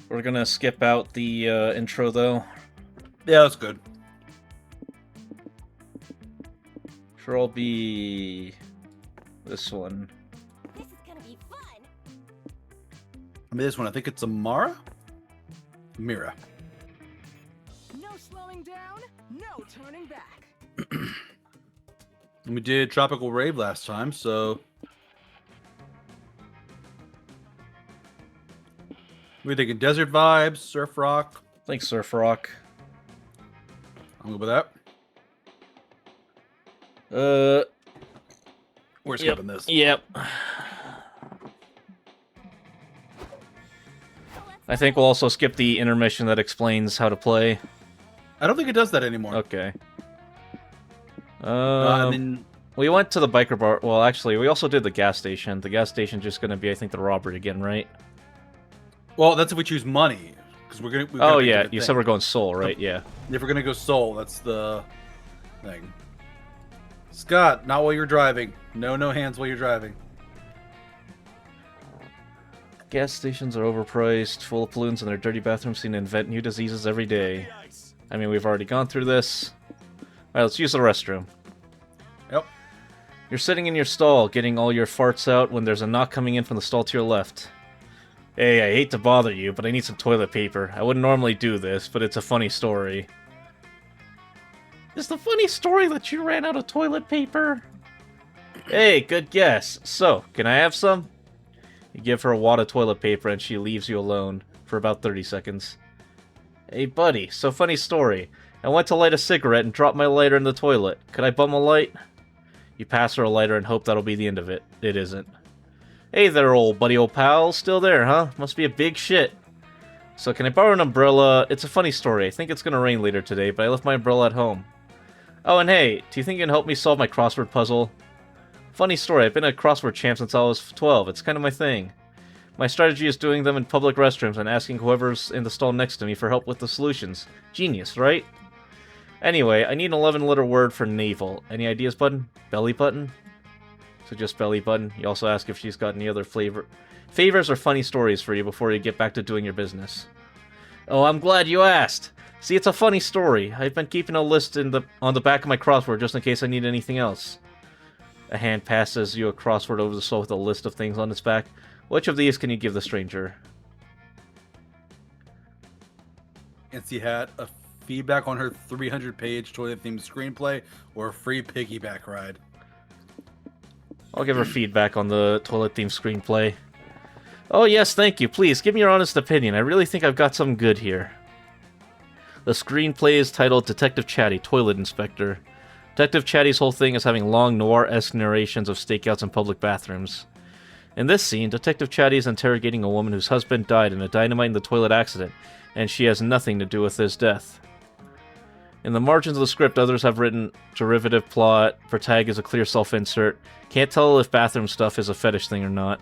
We're gonna skip out the intro, though. Yeah, that's good. Sure, I'll be... this one. This is gonna be fun. I mean, this one, I think it's Amara? Mira. No slowing down, no turning back. And we did Tropical Rave last time, so... We're thinking desert vibes, surf rock. Thanks, Surf Rock. I'm good with that. We're Yep. skipping this. Yep. I think we'll also skip the intermission that explains how to play. I don't think it does that anymore. Okay. I mean, We went to the biker bar. Well, actually, we also did the gas station. The gas station's just going to be, I think, the robbery again, right? well, that's if we choose money. Because we're gonna. Oh, yeah. You said we're going soul, right? Yeah. If we're gonna go soul, that's the thing. Scott, not while you're driving. No hands while you're driving. Gas stations are overpriced, full of pollutants, and their dirty bathrooms seem to invent new diseases every day. I mean, we've already gone through this. Alright, let's use the restroom. Yep. You're sitting in your stall, getting all your farts out when there's a knock coming in from the stall to your left. Hey, I hate to bother you, but I need some toilet paper. I wouldn't normally do this, but it's a funny story. Is the funny story that you ran out of toilet paper? Hey, good guess. So, can I have some? You give her a wad of toilet paper and she leaves you alone for about 30 seconds. Hey, buddy, so funny story. I went to light a cigarette and dropped my lighter in the toilet. Could I bum a light? You pass her a lighter and hope that'll be the end of it. It isn't. Hey there, old buddy, old pal. Still there, huh? Must be a big shit. So can I borrow an umbrella? It's a funny story. I think it's gonna rain later today, but I left my umbrella at home. Oh, and hey, do you think you can help me solve my crossword puzzle? Funny story, I've been a crossword champ since I was 12. It's kind of my thing. My strategy is doing them in public restrooms and asking whoever's in the stall next to me for help with the solutions. Genius, right? Anyway, I need an 11-letter word for navel. Any ideas, button? Belly button? So just belly button. You also ask if she's got any other favors or funny stories for you before you get back to doing your business. Oh, I'm glad you asked. See, it's a funny story. I've been keeping a list on the back of my crossword just in case I need anything else. A hand passes you a crossword over the soul with a list of things on its back. Which of these can you give the stranger? Nancy had a feedback on her 300-page toilet-themed screenplay or a free piggyback ride. I'll give her feedback on the toilet-themed screenplay. Oh yes, thank you. Please, give me your honest opinion. I really think I've got something good here. The screenplay is titled Detective Chatty, Toilet Inspector. Detective Chatty's whole thing is having long noir-esque narrations of stakeouts in public bathrooms. In this scene, Detective Chatty is interrogating a woman whose husband died in a dynamite-in-the-toilet accident, and she has nothing to do with his death. In the margins of the script, others have written derivative plot, protag is a clear self-insert, can't tell if bathroom stuff is a fetish thing or not.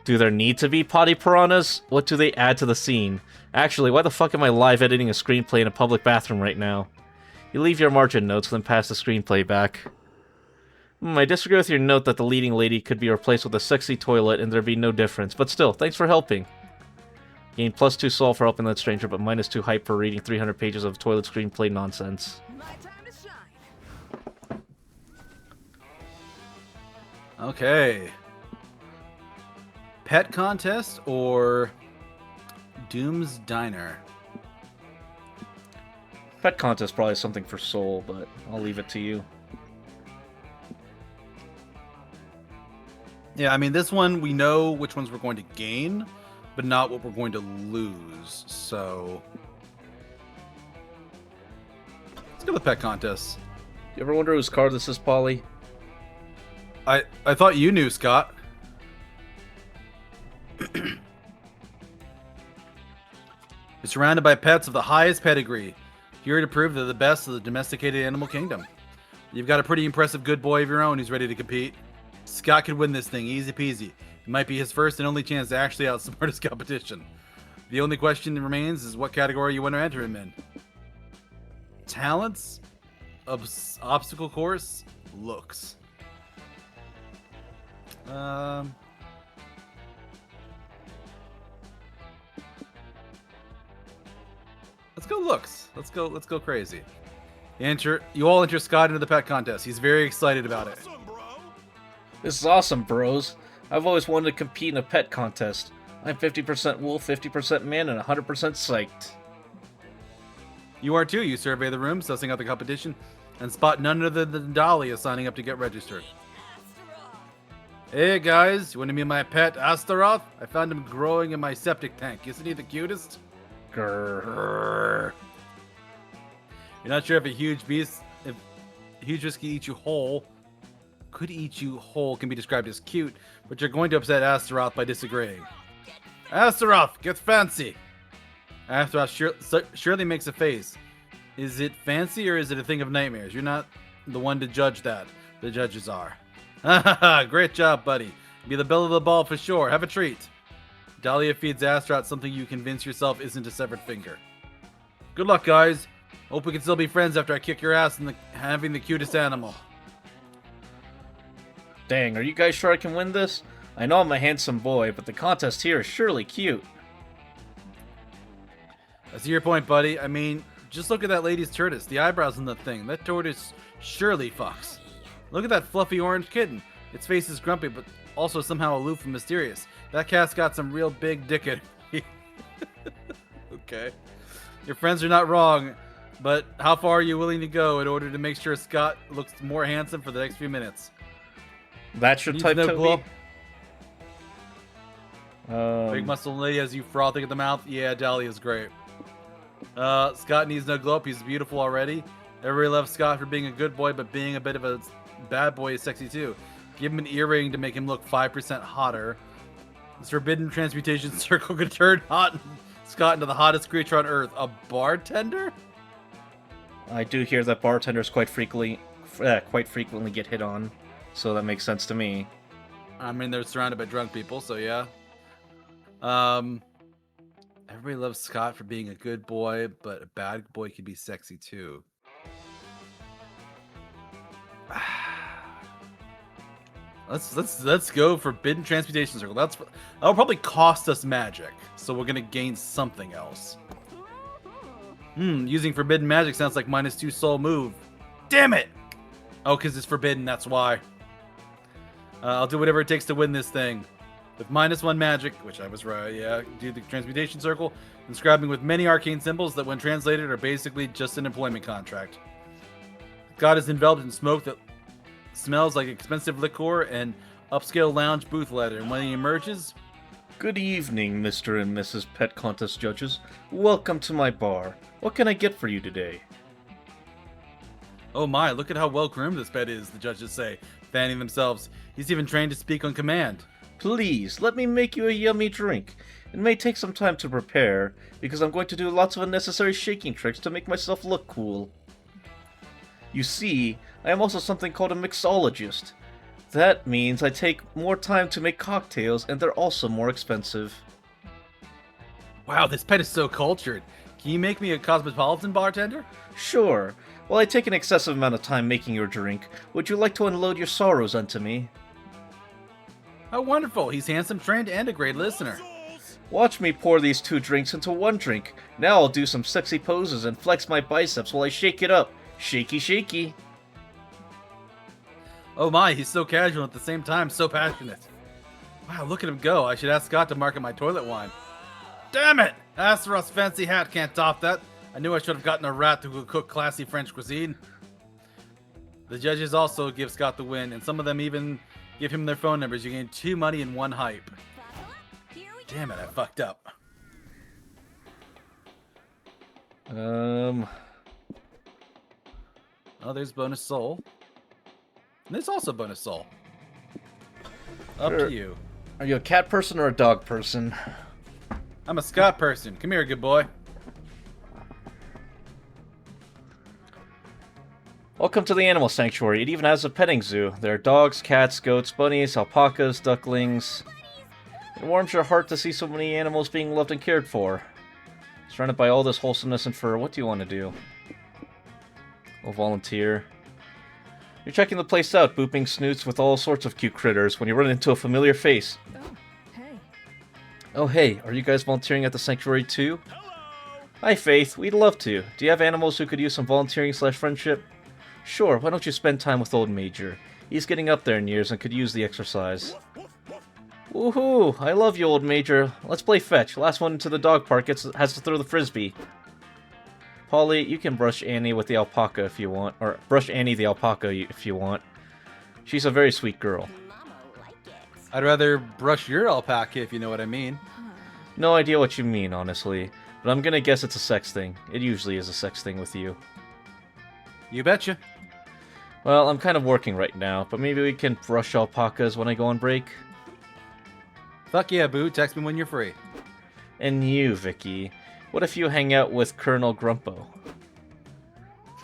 Do there need to be potty piranhas? What do they add to the scene? Actually, why the fuck am I live editing a screenplay in a public bathroom right now? You leave your margin notes, then pass the screenplay back. I disagree with your note that the leading lady could be replaced with a sexy toilet and there'd be no difference, but still, thanks for helping. Gain +2 soul for helping that stranger, but -2 hype for reading 300 pages of toilet screenplay nonsense. My time to shine. Okay. Pet contest or Doom's Diner? Pet contest probably is something for soul, but I'll leave it to you. Yeah, I mean, this one, we know which ones we're going to gain, but not what we're going to lose, so... Let's go with pet contest. You ever wonder whose car this is, Polly? I thought you knew, Scott. You're surrounded by pets of the highest pedigree. Here to prove they're the best of the domesticated animal kingdom. You've got a pretty impressive good boy of your own who's ready to compete. Scott could win this thing, easy peasy. It might be his first and only chance to actually outsmart his competition. The only question that remains is what category you want to enter him in. Talents? Obstacle course? Looks. Let's go looks. Let's go crazy. You all enter Scott into the pet contest. He's very excited about it. This is awesome, bros. I've always wanted to compete in a pet contest. I'm 50% wolf, 50% man, and 100% psyched. You are too. You survey the room, sussing out the competition, and spot none other than Dahlia signing up to get registered. Hey guys, you want to meet my pet Astaroth? I found him growing in my septic tank. Isn't he the cutest? Grrr. You're not sure if a huge beast could eat you whole, can be described as cute, but you're going to upset Astaroth by disagreeing. Astaroth, get fancy! Astaroth surely makes a face. Is it fancy or is it a thing of nightmares? You're not the one to judge that. The judges are. Haha, great job, buddy. Be the belle of the ball for sure. Have a treat. Dahlia feeds Astaroth something you convince yourself isn't a severed finger. Good luck, guys. Hope we can still be friends after I kick your ass in having the cutest animal. Dang, are you guys sure I can win this? I know I'm a handsome boy, but the contest here is surely cute. I see your point, buddy. I mean, just look at that lady's tortoise. The eyebrows on the thing. That tortoise surely fucks. Look at that fluffy orange kitten. Its face is grumpy, but also somehow aloof and mysterious. That cat's got some real big dick in it. Okay. Your friends are not wrong, but how far are you willing to go in order to make sure Scott looks more handsome for the next few minutes? That's your Needs type, no Toby? Big muscle lady has you frothing at the mouth. Yeah, Dahlia's great. Scott needs no glow up. He's beautiful already. Everybody loves Scott for being a good boy, but being a bit of a bad boy is sexy too. Give him an earring to make him look 5% hotter. This forbidden transmutation circle could turn Scott into the hottest creature on Earth. A bartender? I do hear that bartenders quite frequently get hit on, so that makes sense to me. I mean, they're surrounded by drunk people, so yeah. Everybody loves Scott for being a good boy, but a bad boy could be sexy too. Let's go forbidden transmutation circle. That'll probably cost us magic, so we're gonna gain something else. Using forbidden magic sounds like -2 soul move. Damn it! Oh, because it's forbidden, that's why. I'll do whatever it takes to win this thing. With -1 magic, which I was right, yeah, do the transmutation circle, inscribing with many arcane symbols that when translated are basically just an employment contract. God is enveloped in smoke that smells like expensive liquor and upscale lounge booth leather, and when he emerges... Good evening, Mr. and Mrs. Pet Contest judges. Welcome to my bar. What can I get for you today? Oh my, look at how well groomed this pet is, the judges say, fanning themselves. He's even trained to speak on command. Please, let me make you a yummy drink. It may take some time to prepare, because I'm going to do lots of unnecessary shaking tricks to make myself look cool. You see, I am also something called a mixologist. That means I take more time to make cocktails, and they're also more expensive. Wow, this pet is so cultured. Can you make me a cosmopolitan bartender? Sure. While I take an excessive amount of time making your drink, would you like to unload your sorrows onto me? How wonderful. He's handsome, trained, and a great listener. Watch me pour these 2 drinks into 1 drink. Now I'll do some sexy poses and flex my biceps while I shake it up. Shaky, shaky. Oh my, he's so casual at the same time, so passionate. Wow, look at him go. I should ask Scott to market my toilet wine. Damn it! Astaroth's fancy hat can't top that. I knew I should have gotten a rat who could cook classy French cuisine. The judges also give Scott the win, and some of them even give him their phone numbers. You gain 2 money and 1 hype. Damn it, I fucked up. Oh, there's bonus soul. And there's also bonus soul. Up Sure. to you. Are you a cat person or a dog person? I'm a Scott person. Come here, good boy. Welcome to the animal sanctuary. It even has a petting zoo. There are dogs, cats, goats, bunnies, alpacas, ducklings. It warms your heart to see so many animals being loved and cared for. Surrounded by all this wholesomeness and fur, what do you want to do? We'll volunteer. You're checking the place out, booping snoots with all sorts of cute critters when you run into a familiar face. Oh, hey. Oh hey, are you guys volunteering at the sanctuary too? Hi Faith, we'd love to. Do you have animals who could use some volunteering/friendship? Sure, why don't you spend time with old Major? He's getting up there in years and could use the exercise. Woohoo! I love you, old Major. Let's play fetch. Last one into the dog park has to throw the frisbee. Polly, you can brush Annie with the alpaca if you want. Or brush Annie the alpaca if you want. She's a very sweet girl. I'd rather brush your alpaca, if you know what I mean. No idea what you mean, honestly. But I'm gonna guess it's a sex thing. It usually is a sex thing with you. You betcha. Well, I'm kind of working right now, but maybe we can brush alpacas when I go on break. Fuck yeah, boo. Text me when you're free. And you, Vicky. What if you hang out with Colonel Grumpo?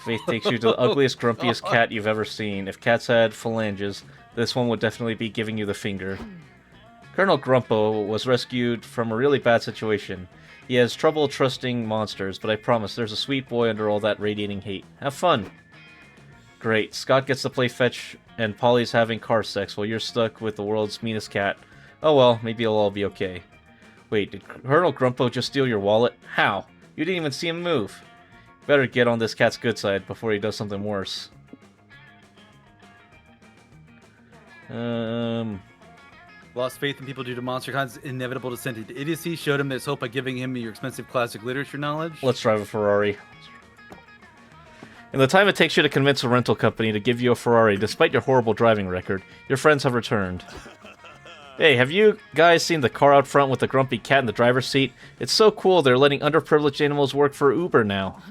Faith takes you to the ugliest, grumpiest cat you've ever seen. If cats had phalanges, this one would definitely be giving you the finger. Colonel Grumpo was rescued from a really bad situation. He has trouble trusting monsters, but I promise there's a sweet boy under all that radiating hate. Have fun! Great, Scott gets to play fetch, and Polly's having car sex while you're stuck with the world's meanest cat. Oh well, maybe it'll all be okay. Wait, did Colonel Grumpo just steal your wallet? How? You didn't even see him move. Better get on this cat's good side before he does something worse. Lost faith in people due to MonsterCon's inevitable descent into idiocy. Showed him there's hope by giving him your expensive classic literature knowledge. Let's drive a Ferrari. In the time it takes you to convince a rental company to give you a Ferrari, despite your horrible driving record, your friends have returned. Hey, have you guys seen the car out front with the grumpy cat in the driver's seat? It's so cool they're letting underprivileged animals work for Uber now.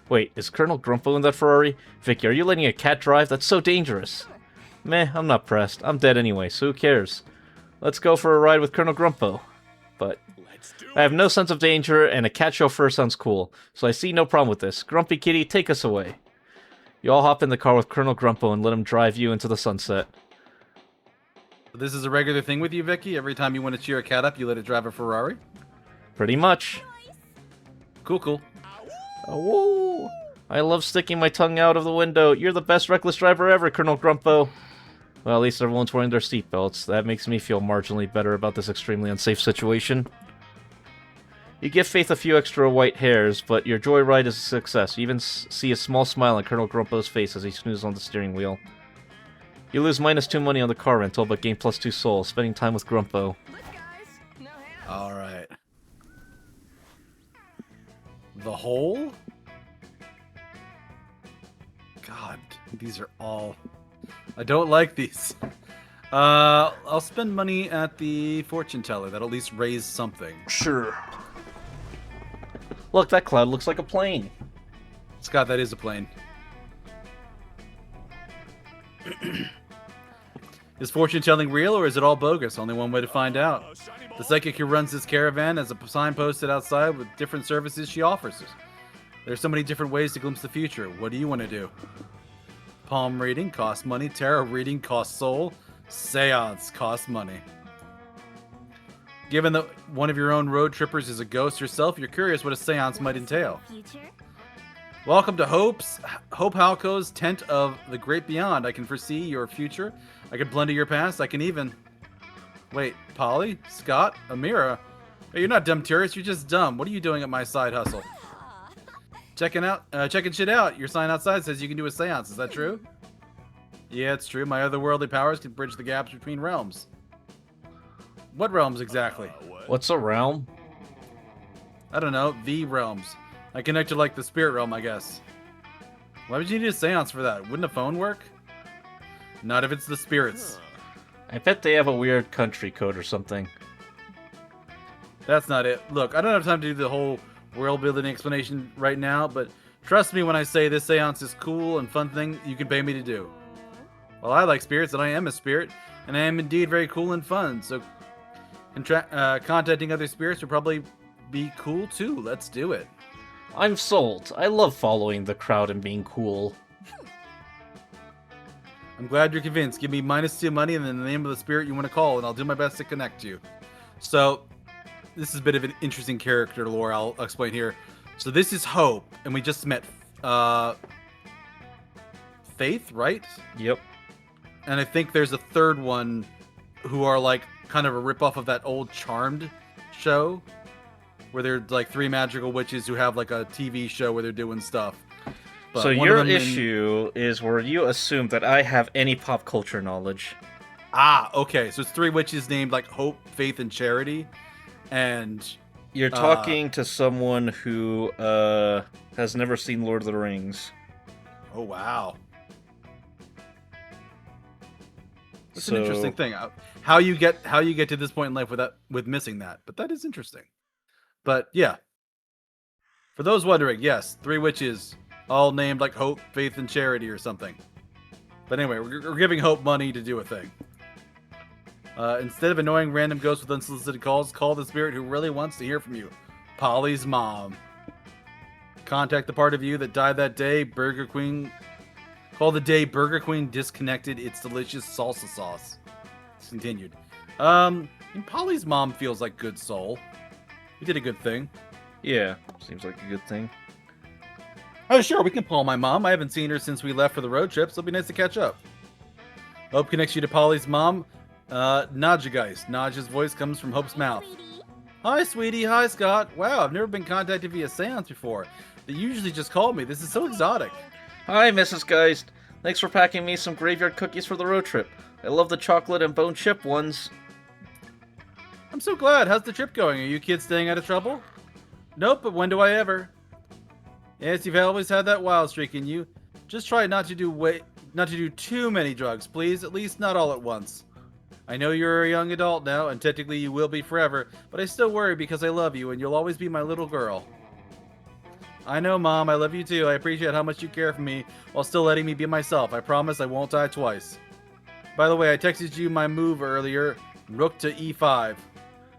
Wait, is Colonel Grumpo in that Ferrari? Vicky, are you letting a cat drive? That's so dangerous. Meh, I'm not pressed. I'm dead anyway, so who cares? Let's go for a ride with Colonel Grumpo. But I have no sense of danger, and a cat chauffeur sounds cool, so I see no problem with this. Grumpy Kitty, take us away. You all hop in the car with Colonel Grumpo and let him drive you into the sunset. This is a regular thing with you, Vicky? Every time you want to cheer a cat up, you let it drive a Ferrari? Pretty much. Cool, cool. Oh, I love sticking my tongue out of the window. You're the best reckless driver ever, Colonel Grumpo. Well, at least everyone's wearing their seatbelts. That makes me feel marginally better about this extremely unsafe situation. You give Faith a few extra white hairs, but your joyride is a success. You even see a small smile on Colonel Grumpo's face as he snoozes on the steering wheel. You lose -2 money on the car rental, but gain +2 soul, spending time with Grumpo. Look, guys. No hands. All right. The hole? God, these are all... I don't like these. I'll spend money at the fortune teller. That'll at least raise something. Sure. Look, that cloud looks like a plane. Scott, that is a plane. Is fortune telling real or is it all bogus? Only one way to find out. The psychic who runs this caravan has a sign posted outside with different services she offers. There's so many different ways to glimpse the future. What do you want to do? Palm reading costs money. Tarot reading costs soul. Seance costs money. Given that one of your own road trippers is a ghost herself, you're curious what a seance might entail. Future? Welcome to Hope Halco's Tent of the Great Beyond. I can foresee your future. I can blend to your past. I can even... Wait, Polly? Scott? Amira? Hey, you're not dumb tourists, you're just dumb. What are you doing at my side hustle? Checking shit out. Your sign outside says you can do a seance. Is that true? Yeah, it's true. My otherworldly powers can bridge the gaps between realms. What realms exactly? What's a realm? I don't know. The realms. I connect to like the spirit realm, I guess. Why would you need a seance for that? Wouldn't a phone work? Not if it's the spirits. I bet they have a weird country code or something. That's not it. Look, I don't have time to do the whole world building explanation right now, but trust me when I say this seance is cool and fun thing you can pay me to do. Well, I like spirits and I am a spirit, and I am indeed very cool and fun, so contacting other spirits would probably be cool too. Let's do it. I'm sold. I love following the crowd and being cool. I'm glad you're convinced. Give me -2 money and then the name of the spirit you want to call, and I'll do my best to connect you. So, this is a bit of an interesting character lore I'll explain here. So this is Hope, and we just met Faith, right? Yep. And I think there's a third one who are like kind of a ripoff of that old Charmed show, where they're like 3 magical witches who have like a TV show where they're doing stuff. But So one of your them issue is where you assume that I have any pop culture knowledge. Okay. So it's 3 witches named like Hope, Faith, and Charity, and You're talking to someone who has never seen Lord of the Rings. oh wow, that's an So- interesting thing. How you get to this point in life with missing that, but that is interesting. But yeah, for those wondering, yes, 3 witches, all named like Hope, Faith, and Charity or something. But anyway, we're giving Hope money to do a thing. Instead of annoying random ghosts with unsolicited calls, call the spirit who really wants to hear from you. Polly's mom. Contact the part of you that died that day. Burger Queen. Call the day Burger Queen disconnected its delicious salsa sauce. It's continued. And Polly's mom feels like good soul. We did a good thing. Yeah, seems like a good thing. Oh, sure, we can call my mom. I haven't seen her since we left for the road trip, so it'll be nice to catch up. Hope connects you to Polly's mom. Najageist. Naja's voice comes from Hope's mouth. Sweetie. Hi, sweetie. Hi, Scott. Wow, I've never been contacted via seance before. They usually just call me. This is so exotic. Hi, Mrs. Geist. Thanks for packing me some graveyard cookies for the road trip. I love the chocolate and bone chip ones. I'm so glad. How's the trip going? Are you kids staying out of trouble? Nope, but when do I ever? Yes, you've always had that wild streak in you. Just try not to do too many drugs, please. At least not all at once. I know you're a young adult now, and technically you will be forever, but I still worry because I love you, and you'll always be my little girl. I know, Mom. I love you too. I appreciate how much you care for me while still letting me be myself. I promise I won't die twice. By the way, I texted you my move earlier. Rook to e5.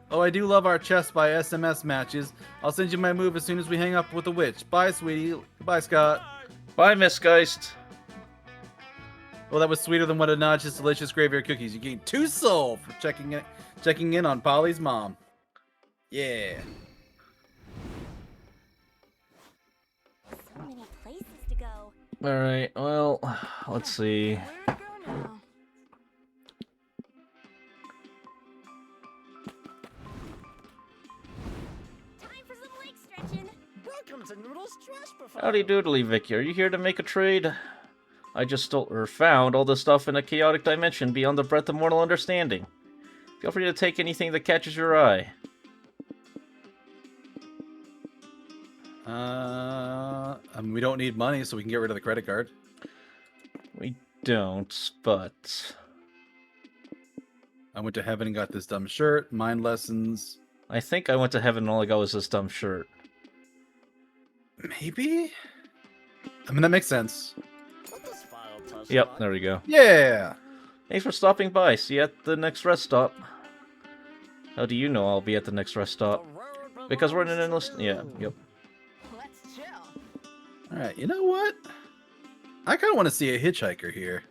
Oh, I do love our chess by SMS matches. I'll send you my move as soon as we hang up with the witch. Bye, sweetie. Bye, Scott. Bye, Miss Geist. Well, that was sweeter than one of Naj's delicious graveyard cookies. You gained 2 soul for checking in on Polly's mom. Yeah. So many places to go. Alright, well, let's see. Where to go now? Time for Sounds a little stressful. Howdy doodly, Vicky. Are you here to make a trade? I just stole or found all the stuff in a chaotic dimension beyond the breadth of mortal understanding. Feel free to take anything that catches your eye. I mean, we don't need money, so we can get rid of the credit card. We don't, but... I went to heaven and got this dumb shirt. Mind lessons. I think I went to heaven and all I got was this dumb shirt. Maybe? I mean, that makes sense. What does file touch Yep, on? there we go. Yeah! Thanks for stopping by. See you at the next rest stop. How do you know I'll be at the next rest The stop? road Because we're in an belongs endless... to Yeah, you. yep. Let's chill. Alright, you know what? I kind of want to see a hitchhiker here.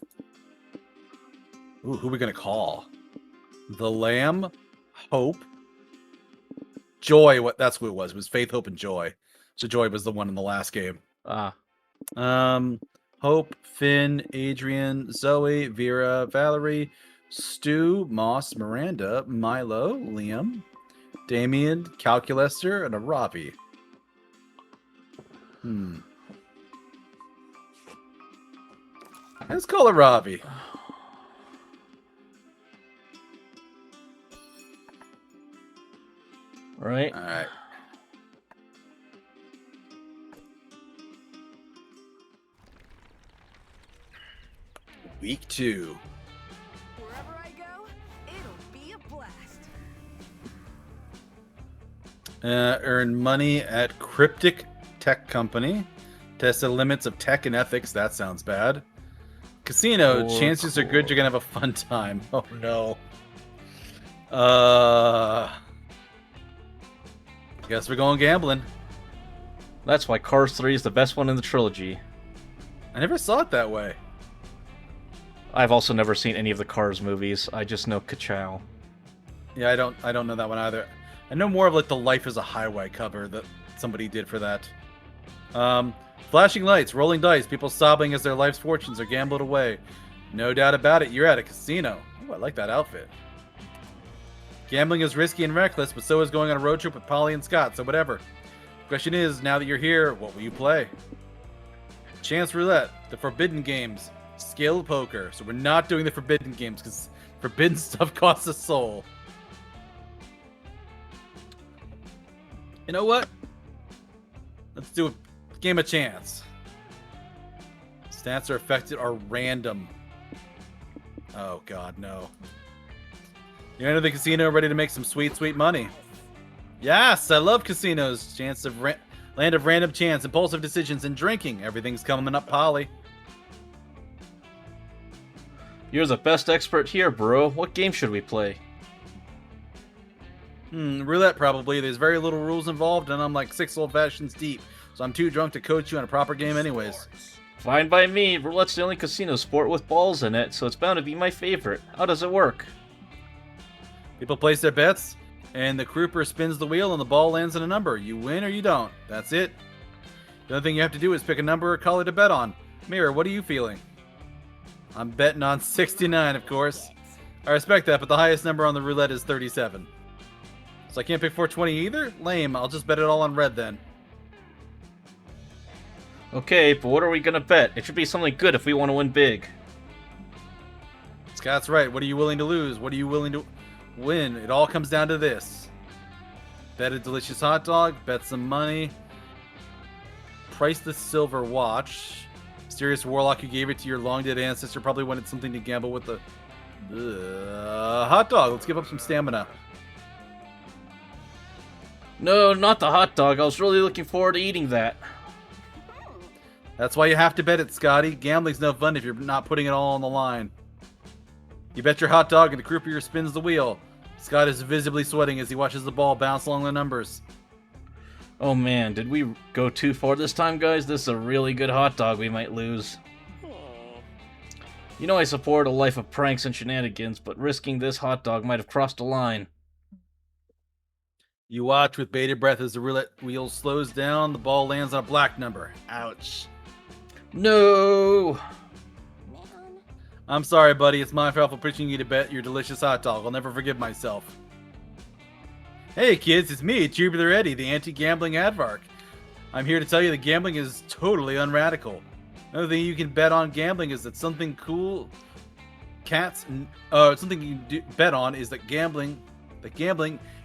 Ooh, who are we going to call? The Lamb? Hope? Joy, that's who it was. It was Faith, Hope, and Joy. So Joy was the one in the last game. Ah. Hope, Finn, Adrian, Zoe, Vera, Valerie, Stu, Moss, Miranda, Milo, Liam, Damien, Calculester, and a Robbie. Let's call her Robbie. Right? All right. Week 2. Wherever I go, it'll be a blast. Earn money at Cryptic Tech Company. Test the limits of tech and ethics. That sounds bad. Casino. Chances are good you're going to have a fun time. Oh, no. Guess we're going gambling. That's why Cars 3 is the best one in the trilogy. I never saw it that way. I've also never seen any of the Cars movies. I just know Ka-chow. Yeah, I don't know that one either. I know more of like the Life is a Highway cover that somebody did for that. Flashing lights, rolling dice, people sobbing as their life's fortunes are gambled away. No doubt about it, you're at a casino. Ooh, I like that outfit. Gambling is risky and reckless, but so is going on a road trip with Polly and Scott, so whatever. Question is, now that you're here, what will you play? Chance roulette, the forbidden games, skill poker. So we're not doing the forbidden games because forbidden stuff costs a soul. You know what? Let's do a game of chance. Stats are affected are random. Oh god, no. You're into the casino ready to make some sweet, sweet money. Yes, I love casinos. Chance of land of random chance, impulsive decisions, and drinking. Everything's coming up, Polly. You're the best expert here, bro. What game should we play? Roulette probably. There's very little rules involved, and I'm like 6 old fashions deep, so I'm too drunk to coach you on a proper game anyways. Fine by me. Roulette's the only casino sport with balls in it, so it's bound to be my favorite. How does it work? People place their bets, and the Kruper spins the wheel, and the ball lands on a number. You win or you don't. That's it. The only thing you have to do is pick a number or color to bet on. Mirror, what are you feeling? I'm betting on 69, of course. I respect that, but the highest number on the roulette is 37. So I can't pick 420 either? Lame. I'll just bet it all on red then. Okay, but what are we gonna bet? It should be something good if we want to win big. Scott's right. What are you willing to lose? What are you willing to win? It all comes down to this. Bet a delicious hot dog. Bet some money. Price the silver watch. Mysterious warlock who gave it to your long-dead ancestor probably wanted something to gamble with the hot dog. Let's give up some stamina. No, not the hot dog. I was really looking forward to eating that. That's why you have to bet it, Scotty. Gambling's no fun if you're not putting it all on the line. You bet your hot dog and the croupier spins the wheel. Scott is visibly sweating as he watches the ball bounce along the numbers. Oh man, did we go too far this time, guys? This is a really good hot dog we might lose. You know I support a life of pranks and shenanigans, but risking this hot dog might have crossed a line. You watch with bated breath as the roulette wheel slows down. The ball lands on a black number. Ouch. No! Man. I'm sorry, buddy. It's my fault for pushing you to bet your delicious hot dog. I'll never forgive myself. Hey, kids. It's me, Tubular Eddie, the anti-gambling advark. I'm here to tell you that gambling is totally unradical. Another thing you can bet on gambling is that something cool something you can bet on is that gambling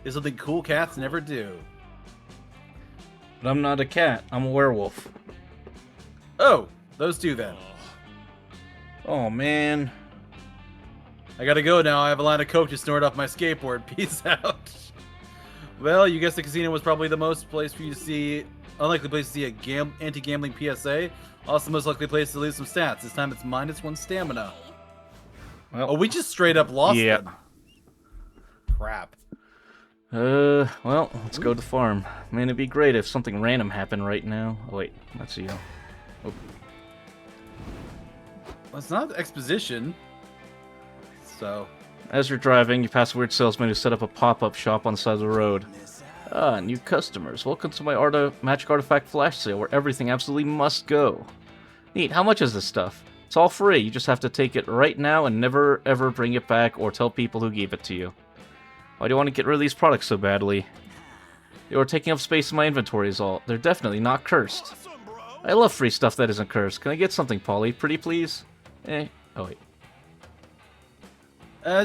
is something cool cats never do. But I'm not a cat. I'm a werewolf. Oh, those two then. Oh, man. I gotta go now. I have a line of coke to snort off my skateboard. Peace out. Well, you guessed the casino was probably the most place for you to see, unlikely place to see a anti-gambling PSA. Also, the most likely place to lose some stats. This time it's -1 stamina. Well, Oh, we just straight up lost yeah. them. Crap. Well, let's go to the farm. Man, it'd be great if something random happened right now. Oh, wait, that's you. Oh. Well, it's not exposition. So. As you're driving, you pass a weird salesman who set up a pop-up shop on the side of the road. Ah, new customers. Welcome to my magic artifact flash sale where everything absolutely must go. Neat, how much is this stuff? It's all free. You just have to take it right now and never ever bring it back or tell people who gave it to you. Why do you want to get rid of these products so badly? They were taking up space in my inventory is all. They're definitely not cursed. I love free stuff that isn't cursed. Can I get something, Polly? Pretty please? Oh wait.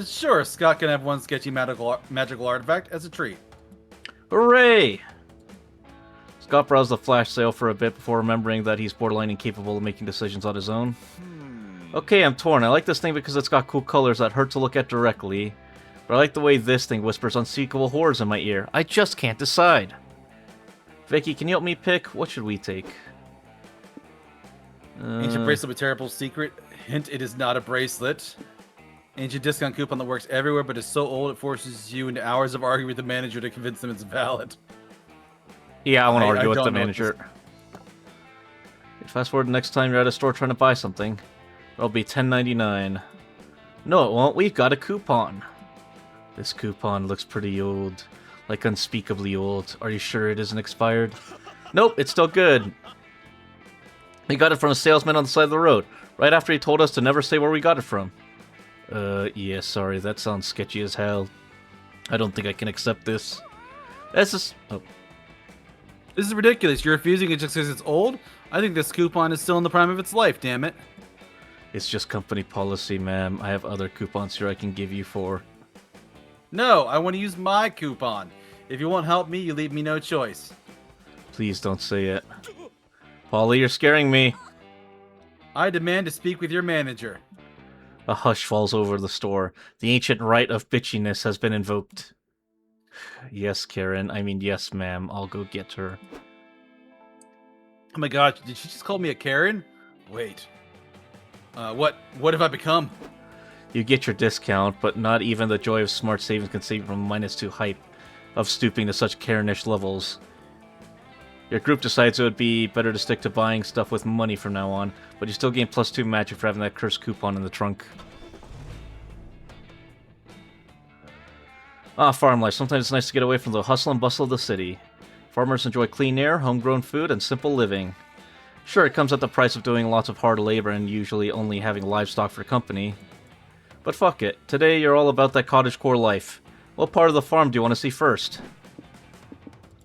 Sure, Scott can have one sketchy magical artifact as a treat. Hooray! Scott browsed the flash sale for a bit before remembering that he's borderline incapable of making decisions on his own. Okay, I'm torn. I like this thing because it's got cool colors that hurt to look at directly, but I like the way this thing whispers unspeakable horrors in my ear. I just can't decide. Vicky, can you help me pick? What should we take? Ancient bracelet with terrible secret. Hint, it is not a bracelet. Ancient discount coupon that works everywhere, but is so old it forces you into hours of arguing with the manager to convince them it's valid. Yeah, I want to argue with don't the know what manager. Fast forward the next time you're at a store trying to buy something. It'll be $10.99. No, it won't. We've got a coupon. This coupon looks pretty old. Like unspeakably old. Are you sure it isn't expired? Nope, it's still good. We got it from a salesman on the side of the road, right after he told us to never say where we got it from. Yeah, sorry, that sounds sketchy as hell. I don't think I can accept this. This is... Oh. This is ridiculous. You're refusing it just because it's old? I think this coupon is still in the prime of its life, damn it. It's just company policy, ma'am. I have other coupons here I can give you for... No, I want to use my coupon. If you won't help me, you leave me no choice. Please don't say it. Polly, you're scaring me. I demand to speak with your manager. A hush falls over the store. The ancient right of bitchiness has been invoked. Yes, Karen. I mean, yes, ma'am. I'll go get her. Oh my gosh, did she just call me a Karen? Wait. What have I become? You get your discount, but not even the joy of smart savings can save you from -2 hype of stooping to such Karenish levels. Your group decides it would be better to stick to buying stuff with money from now on, but you still gain +2 magic for having that cursed coupon in the trunk. Ah, farm life. Sometimes it's nice to get away from the hustle and bustle of the city. Farmers enjoy clean air, homegrown food, and simple living. Sure, it comes at the price of doing lots of hard labor and usually only having livestock for company. But fuck it. Today you're all about that cottagecore life. What part of the farm do you want to see first?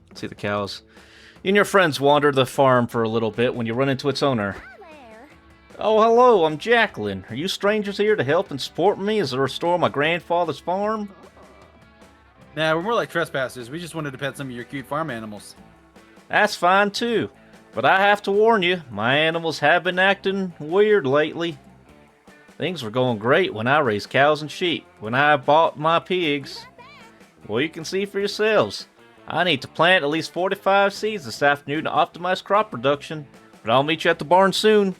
Let's see the cows. You and your friends wander the farm for a little bit when you run into its owner. Oh, hello, I'm Jacqueline. Are you strangers here to help and support me as I restore my grandfather's farm? Nah, we're more like trespassers. We just wanted to pet some of your cute farm animals. That's fine too. But I have to warn you, my animals have been acting weird lately. Things were going great when I raised cows and sheep. When I bought my pigs, well, you can see for yourselves. I need to plant at least 45 seeds this afternoon to optimize crop production. But I'll meet you at the barn soon.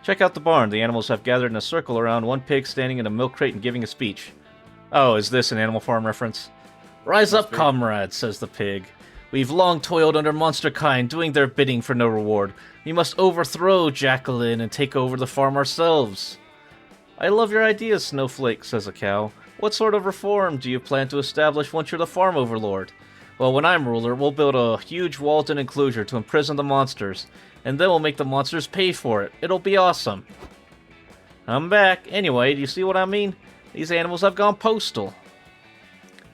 Check out the barn. The animals have gathered in a circle around one pig standing in a milk crate and giving a speech. Oh, is this an Animal Farm reference? Rise up, comrades, says the pig. We've long toiled under monster kind, doing their bidding for no reward. We must overthrow Jacqueline and take over the farm ourselves. I love your ideas, Snowflake, says a cow. What sort of reform do you plan to establish once you're the farm overlord? Well, when I'm ruler, we'll build a huge walled-in enclosure to imprison the monsters, and then we'll make the monsters pay for it. It'll be awesome. I'm back. Anyway, do you see what I mean? These animals have gone postal.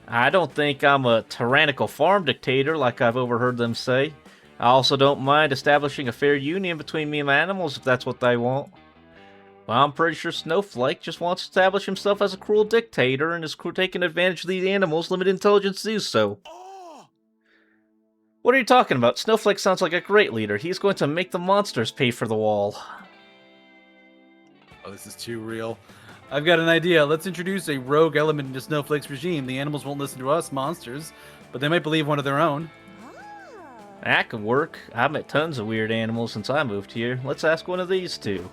I don't think I'm a tyrannical farm dictator like I've overheard them say. I also don't mind establishing a fair union between me and my animals if that's what they want. But I'm pretty sure Snowflake just wants to establish himself as a cruel dictator and is taking advantage of these animals' limited intelligence to do so. What are you talking about? Snowflake sounds like a great leader. He's going to make the monsters pay for the wall. Oh, this is too real. I've got an idea. Let's introduce a rogue element into Snowflake's regime. The animals won't listen to us, monsters, but they might believe one of their own. That could work. I've met tons of weird animals since I moved here. Let's ask one of these two.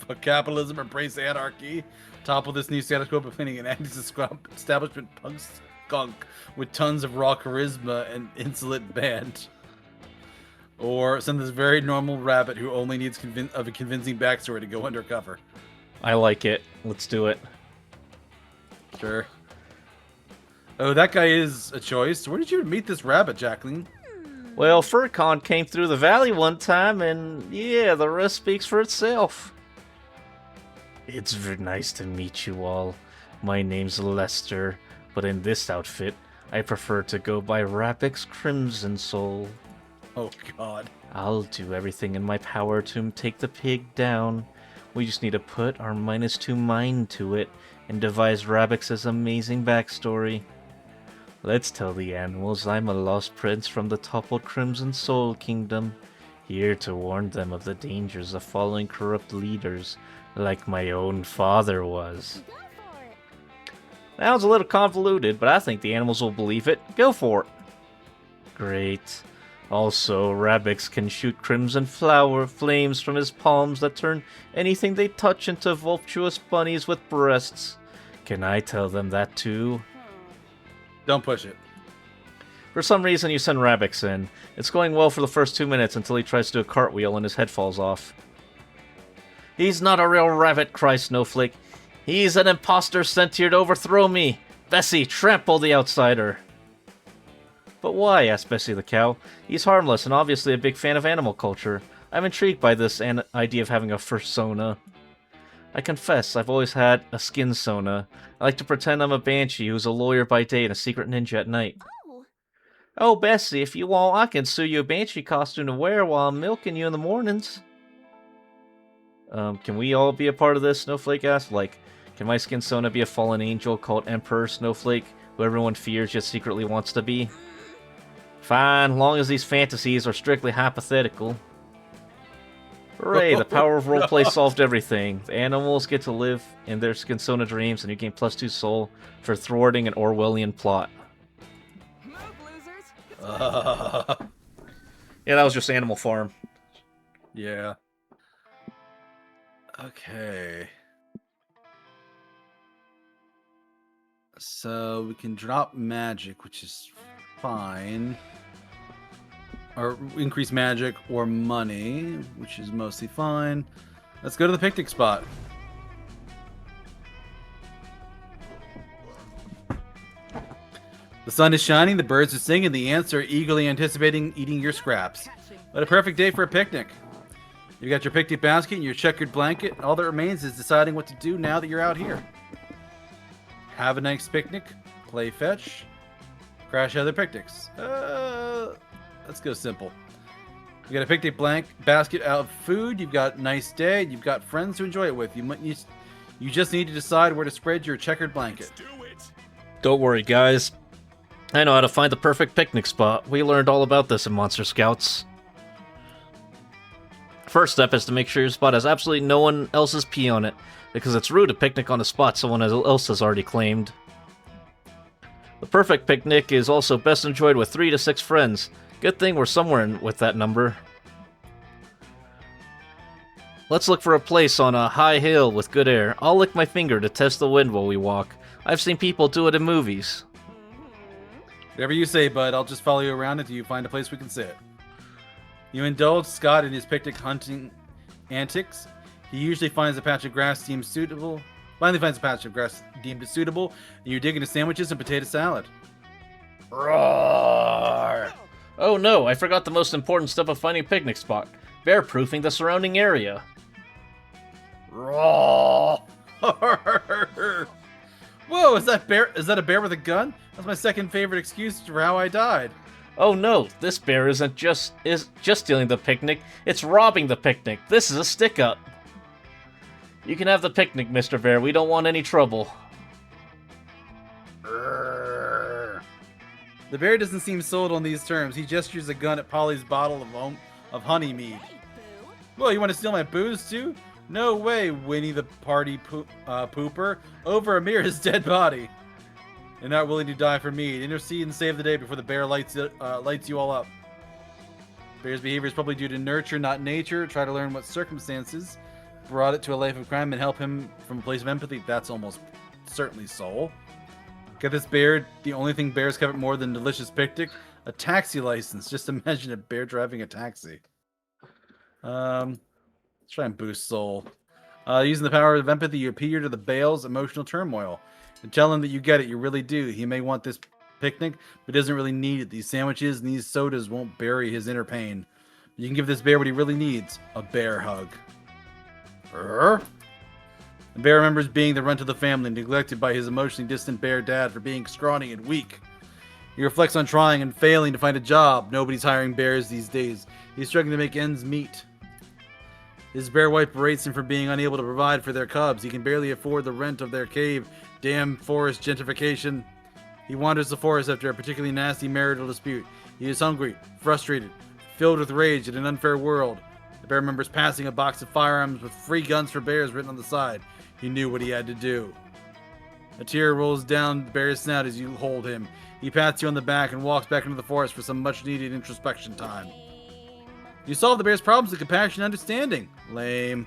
Fuck capitalism, embrace anarchy. Topple this new status quo by planning an anti-establishment punk skunk with tons of raw charisma and insolent band. Or send this very normal rabbit who only needs a convincing backstory to go undercover. I like it. Let's do it. Sure. Oh, that guy is a choice. Where did you meet this rabbit, Jacqueline? Well, FurCon came through the valley one time, and yeah, the rest speaks for itself. It's very nice to meet you all. My name's Lester, but in this outfit, I prefer to go by Rapix Crimson Soul. Oh, God. I'll do everything in my power to take the pig down. We just need to put our -2 mind to it and devise Rabix's amazing backstory. Let's tell the animals I'm a lost prince from the toppled Crimson Soul Kingdom, here to warn them of the dangers of following corrupt leaders like my own father was. Go for it. That was a little convoluted, but I think the animals will believe it. Go for it. Great. Also, Rabix can shoot crimson flower flames from his palms that turn anything they touch into voluptuous bunnies with breasts. Can I tell them that too? Don't push it. For some reason, you send Rabix in. It's going well for the first 2 minutes until he tries to do a cartwheel and his head falls off. He's not a real rabbit, cries Snowflake. He's an imposter sent here to overthrow me. Bessie, trample the outsider. But why? Asked Bessie the cow. He's harmless and obviously a big fan of animal culture. I'm intrigued by this idea of having a fursona. I confess, I've always had a skin sona. I like to pretend I'm a banshee who's a lawyer by day and a secret ninja at night. Oh, Oh, Bessie, if you want, I can sew you a banshee costume to wear while I'm milking you in the mornings. Can we all be a part of this? Snowflake asked. Like, can my skin sona be a fallen angel called Emperor Snowflake, who everyone fears yet secretly wants to be? Fine, long as these fantasies are strictly hypothetical. Hooray, the power of roleplay solved everything. The animals get to live in their Skinsona dreams, and you gain +2 soul for thwarting an Orwellian plot. Move, losers. Yeah, that was just Animal Farm. Yeah. Okay. So we can drop magic, which is fine. Or increase magic or money, which is mostly fine. Let's go to the picnic spot. The sun is shining, the birds are singing, the ants are eagerly anticipating eating your scraps. What a perfect day for a picnic. You got your picnic basket and your checkered blanket. All that remains is deciding what to do now that you're out here. Have a nice picnic, play fetch, crash other picnics. Let's go simple. You got a picnic basket out of food. You've got a nice day. You've got friends to enjoy it with. You just need to decide where to spread your checkered blanket. Don't worry, guys. I know how to find the perfect picnic spot. We learned all about this in Monster Scouts. First step is to make sure your spot has absolutely no one else's pee on it, because it's rude to picnic on a spot someone else has already claimed. The perfect picnic is also best enjoyed with 3 to 6 friends. Good thing we're somewhere with that number. Let's look for a place on a high hill with good air. I'll lick my finger to test the wind while we walk. I've seen people do it in movies. Whatever you say, bud. I'll just follow you around until you find a place we can sit. You indulge Scott in his picnic hunting antics. He usually finds a patch of grass deemed suitable. Finally finds a patch of grass deemed suitable, and you dig into sandwiches and potato salad. Roar! Oh no, I forgot the most important step of finding a picnic spot. Bear-proofing the surrounding area. Roar! Whoa, is that a bear with a gun? That's my second favorite excuse for how I died. Oh no, this bear isn't just stealing the picnic, it's robbing the picnic. This is a stick-up. You can have the picnic, Mr. Bear. We don't want any trouble. The bear doesn't seem sold on these terms. He gestures a gun at Polly's bottle of honey mead. Hey, boo. Well, you want to steal my booze too? No way, Winnie the party pooper. Over Amira's dead body. You're not willing to die for mead. Intercede and save the day before the bear lights you all up. Bear's behavior is probably due to nurture, not nature. Try to learn what circumstances brought it to a life of crime and help him from a place of empathy. That's almost certainly soul. Get this bear. The only thing bears covet more than delicious picnic, a taxi license. Just imagine a bear driving a taxi. Let's try and boost soul. Using the power of empathy, you appear to the bear's emotional turmoil and tell him that you get it. You really do. He may want this picnic, but doesn't really need it. These sandwiches and these sodas won't bury his inner pain. You can give this bear what he really needs: a bear hug. The bear remembers being the runt of the family, neglected by his emotionally distant bear dad for being scrawny and weak. He reflects on trying and failing to find a job. Nobody's hiring bears these days. He's struggling to make ends meet. His bear wife berates him for being unable to provide for their cubs. He can barely afford the rent of their cave. Damn forest gentrification. He wanders the forest after a particularly nasty marital dispute. He is hungry, frustrated, filled with rage at an unfair world. The bear remembers passing a box of firearms with free guns for bears written on the side. He knew what he had to do. A tear rolls down the bear's snout as you hold him. He pats you on the back and walks back into the forest for some much-needed introspection time. You solve the bear's problems with compassion and understanding. Lame.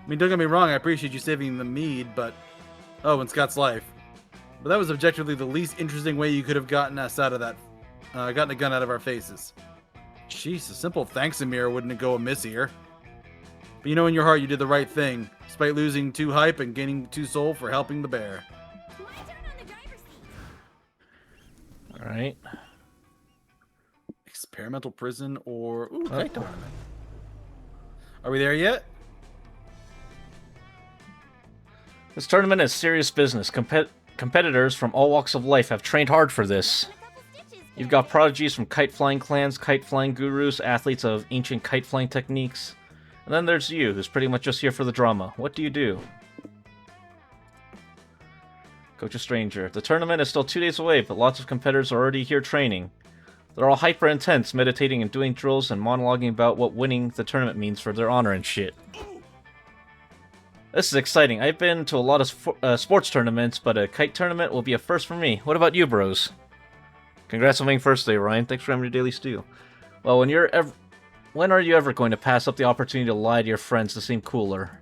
I mean, don't get me wrong, I appreciate you saving the mead, but... Oh, and Scott's life. But that was objectively the least interesting way you could have gotten us out of that... gotten a gun out of our faces. Jeez, a simple thanks, Amir, wouldn't go amiss here. But you know in your heart you did the right thing, despite losing 2 hype and gaining 2 soul for helping the bear. My turn on the driver's seat. Alright. Experimental prison or... Ooh, kite tournament. Are we there yet? This tournament is serious business. Competitors from all walks of life have trained hard for this. A couple stitches. You've got prodigies from kite-flying clans, kite-flying gurus, athletes of ancient kite-flying techniques. And then there's you, who's pretty much just here for the drama. What do you do? Coach a stranger. The tournament is still 2 days away, but lots of competitors are already here training. They're all hyper-intense, meditating and doing drills and monologuing about what winning the tournament means for their honor and shit. This is exciting. I've been to a lot of sports tournaments, but a kite tournament will be a first for me. What about you, bros? Congrats on winning first day, Ryan. Thanks for having your daily stew. Well, when are you ever going to pass up the opportunity to lie to your friends to seem cooler?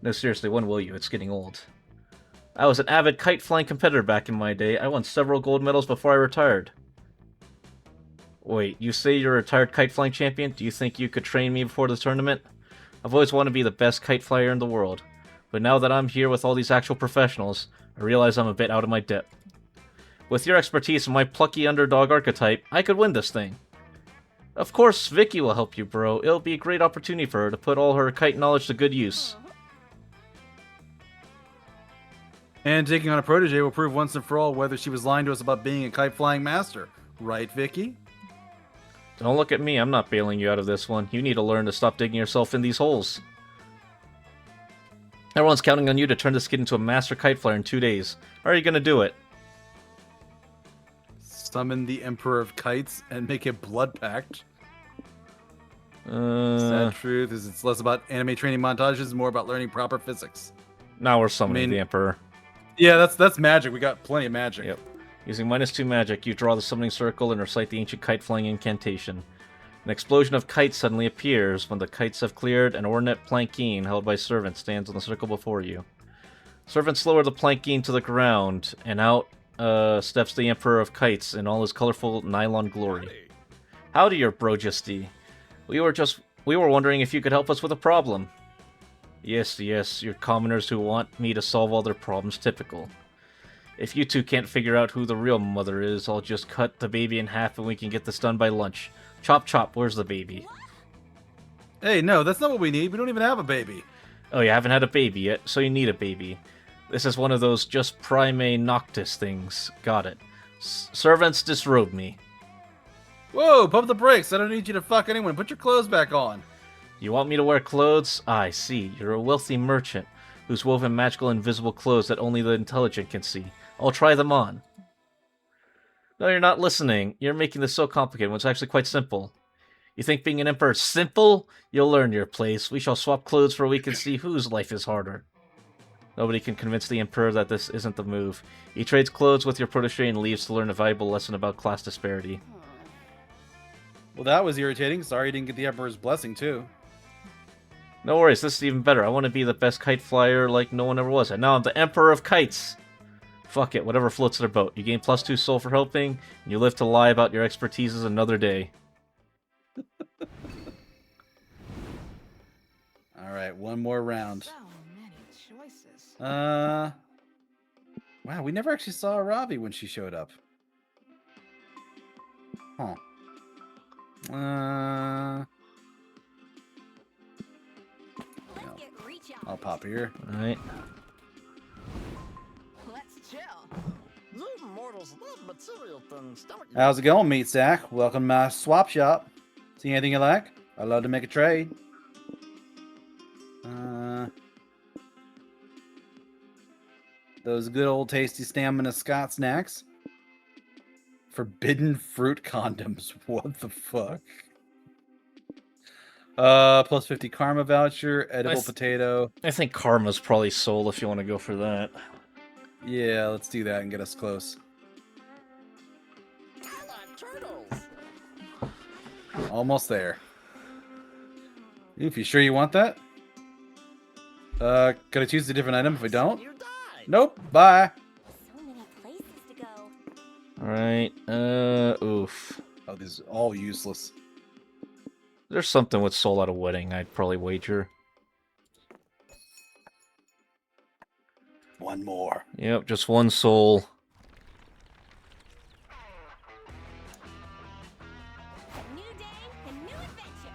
No, seriously, when will you? It's getting old. I was an avid kite-flying competitor back in my day. I won several gold medals before I retired. Wait, you say you're a retired kite-flying champion? Do you think you could train me before the tournament? I've always wanted to be the best kite flyer in the world, but now that I'm here with all these actual professionals, I realize I'm a bit out of my depth. With your expertise and my plucky underdog archetype, I could win this thing. Of course, Vicky will help you, bro. It'll be a great opportunity for her to put all her kite knowledge to good use. And taking on a protege will prove once and for all whether she was lying to us about being a kite-flying master. Right, Vicky? Don't look at me, I'm not bailing you out of this one. You need to learn to stop digging yourself in these holes. Everyone's counting on you to turn this kid into a master kite flyer in 2 days. How are you gonna do it? Summon the Emperor of Kites and make a blood pact. Uh, Sad truth is it's less about anime training montages and more about learning proper physics. Now we're summoning the Emperor. Yeah, that's magic. We got plenty of magic. Yep. Using -2 magic, you draw the summoning circle and recite the ancient kite-flying incantation. An explosion of kites suddenly appears. When the kites have cleared, an ornate planking held by servants stands on the circle before you. Servants lower the planking to the ground, and out steps the Emperor of Kites in all his colorful nylon glory. Howdy, your brojesty. We were wondering if you could help us with a problem. Yes, you're commoners who want me to solve all their problems, typical. If you two can't figure out who the real mother is, I'll just cut the baby in half and we can get this done by lunch. Chop chop, where's the baby? Hey, no, that's not what we need. We don't even have a baby. Oh, you haven't had a baby yet, so you need a baby. This is one of those just prime noctis things. Got it. Servants, disrobe me. Whoa, pump the brakes. I don't need you to fuck anyone. Put your clothes back on. You want me to wear clothes? I see. You're a wealthy merchant who's woven magical invisible clothes that only the intelligent can see. I'll try them on. No, you're not listening. You're making this so complicated when it's actually quite simple. You think being an emperor is simple? You'll learn your place. We shall swap clothes for a week and see whose life is harder. Nobody can convince the emperor that this isn't the move. He trades clothes with your protege and leaves to learn a valuable lesson about class disparity. Well, that was irritating. Sorry you didn't get the Emperor's blessing, too. No worries, this is even better. I want to be the best kite flyer like no one ever was. And now I'm the Emperor of Kites. Fuck it, whatever floats their boat. You gain +2 soul for helping, and you live to lie about your expertises another day. Alright, one more round. So many choices. Wow, we never actually saw Ravi when she showed up. Huh. Let's get reach out. I'll pop here. Alright. Let's chill. You mortals love material things, don't you? How's it going, Meat Sack? Welcome to my swap shop. See anything you like? I'd love to make a trade. Those good old tasty stamina Scott snacks. Forbidden fruit condoms. What the fuck? Plus 50 karma voucher, edible potato. I think Karma's probably soul if you want to go for that. Yeah, let's do that and get us close. I like turtles. Almost there. If you sure you want that? Could I choose a different item if we don't? You die. Nope. Bye. So many places to go. Alright, oof. Oh, this is all useless. There's something with soul at a wedding, I'd probably wager. One more. Yep, just one soul. New day and new adventure.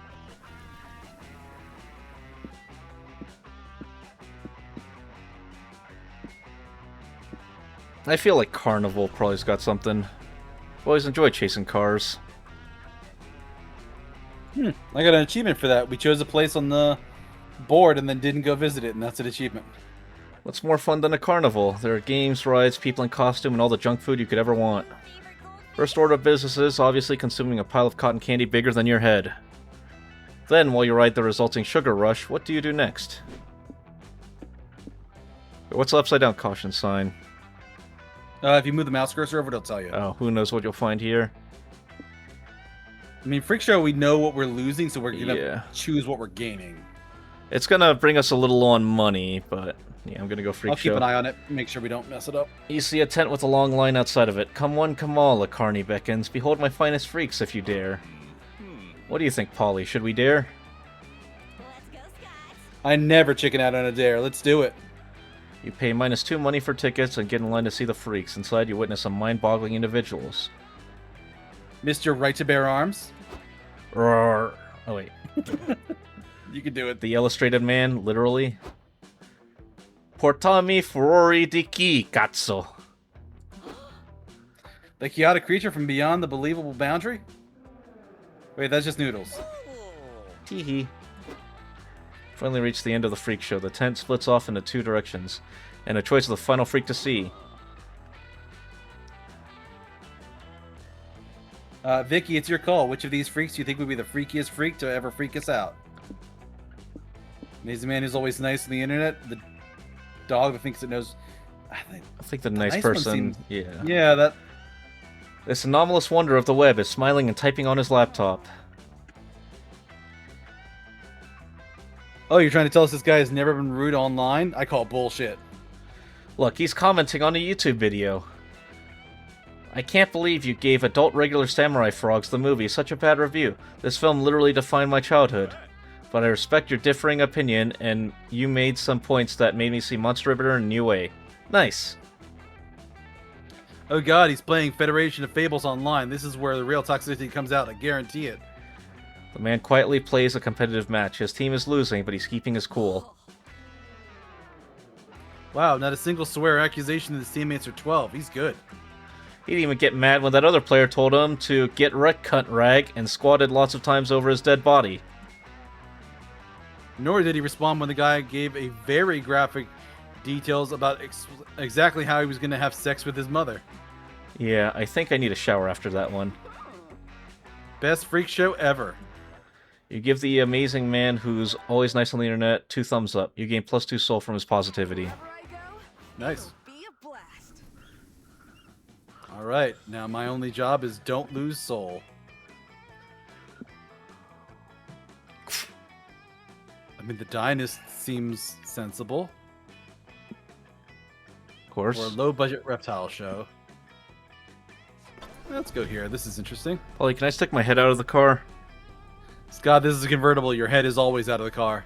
I feel like Carnival probably's got something. I've always enjoyed chasing cars. I got an achievement for that. We chose a place on the board and then didn't go visit it, and that's an achievement. What's more fun than a carnival? There are games, rides, people in costume, and all the junk food you could ever want. Favorite gold First order of business is obviously consuming a pile of cotton candy bigger than your head. Then, while you ride the resulting sugar rush, what do you do next? What's the upside down caution sign? If you move the mouse cursor over, it'll tell you. Oh, who knows what you'll find here? I mean, Freak Show, we know what we're losing, so we're gonna Yeah. choose what we're gaining. It's gonna bring us a little on money, but yeah, I'm gonna go Freak I'll keep Show. an eye on it, make sure we don't mess it up. You see a tent with a long line outside of it. Come one, come all, a carny beckons. Behold my finest freaks if you dare. What do you think, Polly? Should we dare? Let's go, Scott. I never chicken out on a dare. Let's do it. You pay -2 money for tickets and get in line to see the freaks. Inside, you witness some mind-boggling individuals. Mr. Right to Bear Arms. Roar. Oh wait, You can do it. the illustrated man, literally. Portami furori di chi, cazzo. The chaotic creature from beyond the believable boundary? Wait, that's just Noodles. Teehee. Finally reached the end of the freak show. The tent splits off into 2 directions, and a choice of the final freak to see. Vicky, it's your call. Which of these freaks do you think would be the freakiest freak to ever freak us out? He's the man who's always nice on the internet. The dog that thinks it knows. I think the nice nice one person, seems- yeah. Yeah, that. This anomalous wonder of the web is smiling and typing on his laptop. Oh, you're trying to tell us this guy has never been rude online? I call bullshit. Look, he's commenting on a YouTube video. I can't believe you gave Adult Regular Samurai Frogs the movie such a bad review. This film literally defined my childhood. But I respect your differing opinion, and you made some points that made me see Monster Ribber in a new way. Nice. Oh god, he's playing Federation of Fables online. This is where the real toxicity comes out, I guarantee it. The man quietly plays a competitive match. His team is losing, but he's keeping his cool. Wow, not a single swear accusation that his teammates are 12. He's good. He didn't even get mad when that other player told him to get wrecked, cunt rag, and squatted lots of times over his dead body. Nor did he respond when the guy gave a very graphic details about exactly how he was going to have sex with his mother. Yeah, I think I need a shower after that one. Best freak show ever. You give the amazing man who's always nice on the internet 2 thumbs up. You gain +2 soul from his positivity. Wherever I go, Nice. it'll be a blast. All right, now my only job is don't lose soul. I mean, the Dynast seems sensible Of course. for a low-budget reptile show. Let's go here. This is interesting. Polly, can I stick my head out of the car? Scott, this is a convertible. Your head is always out of the car.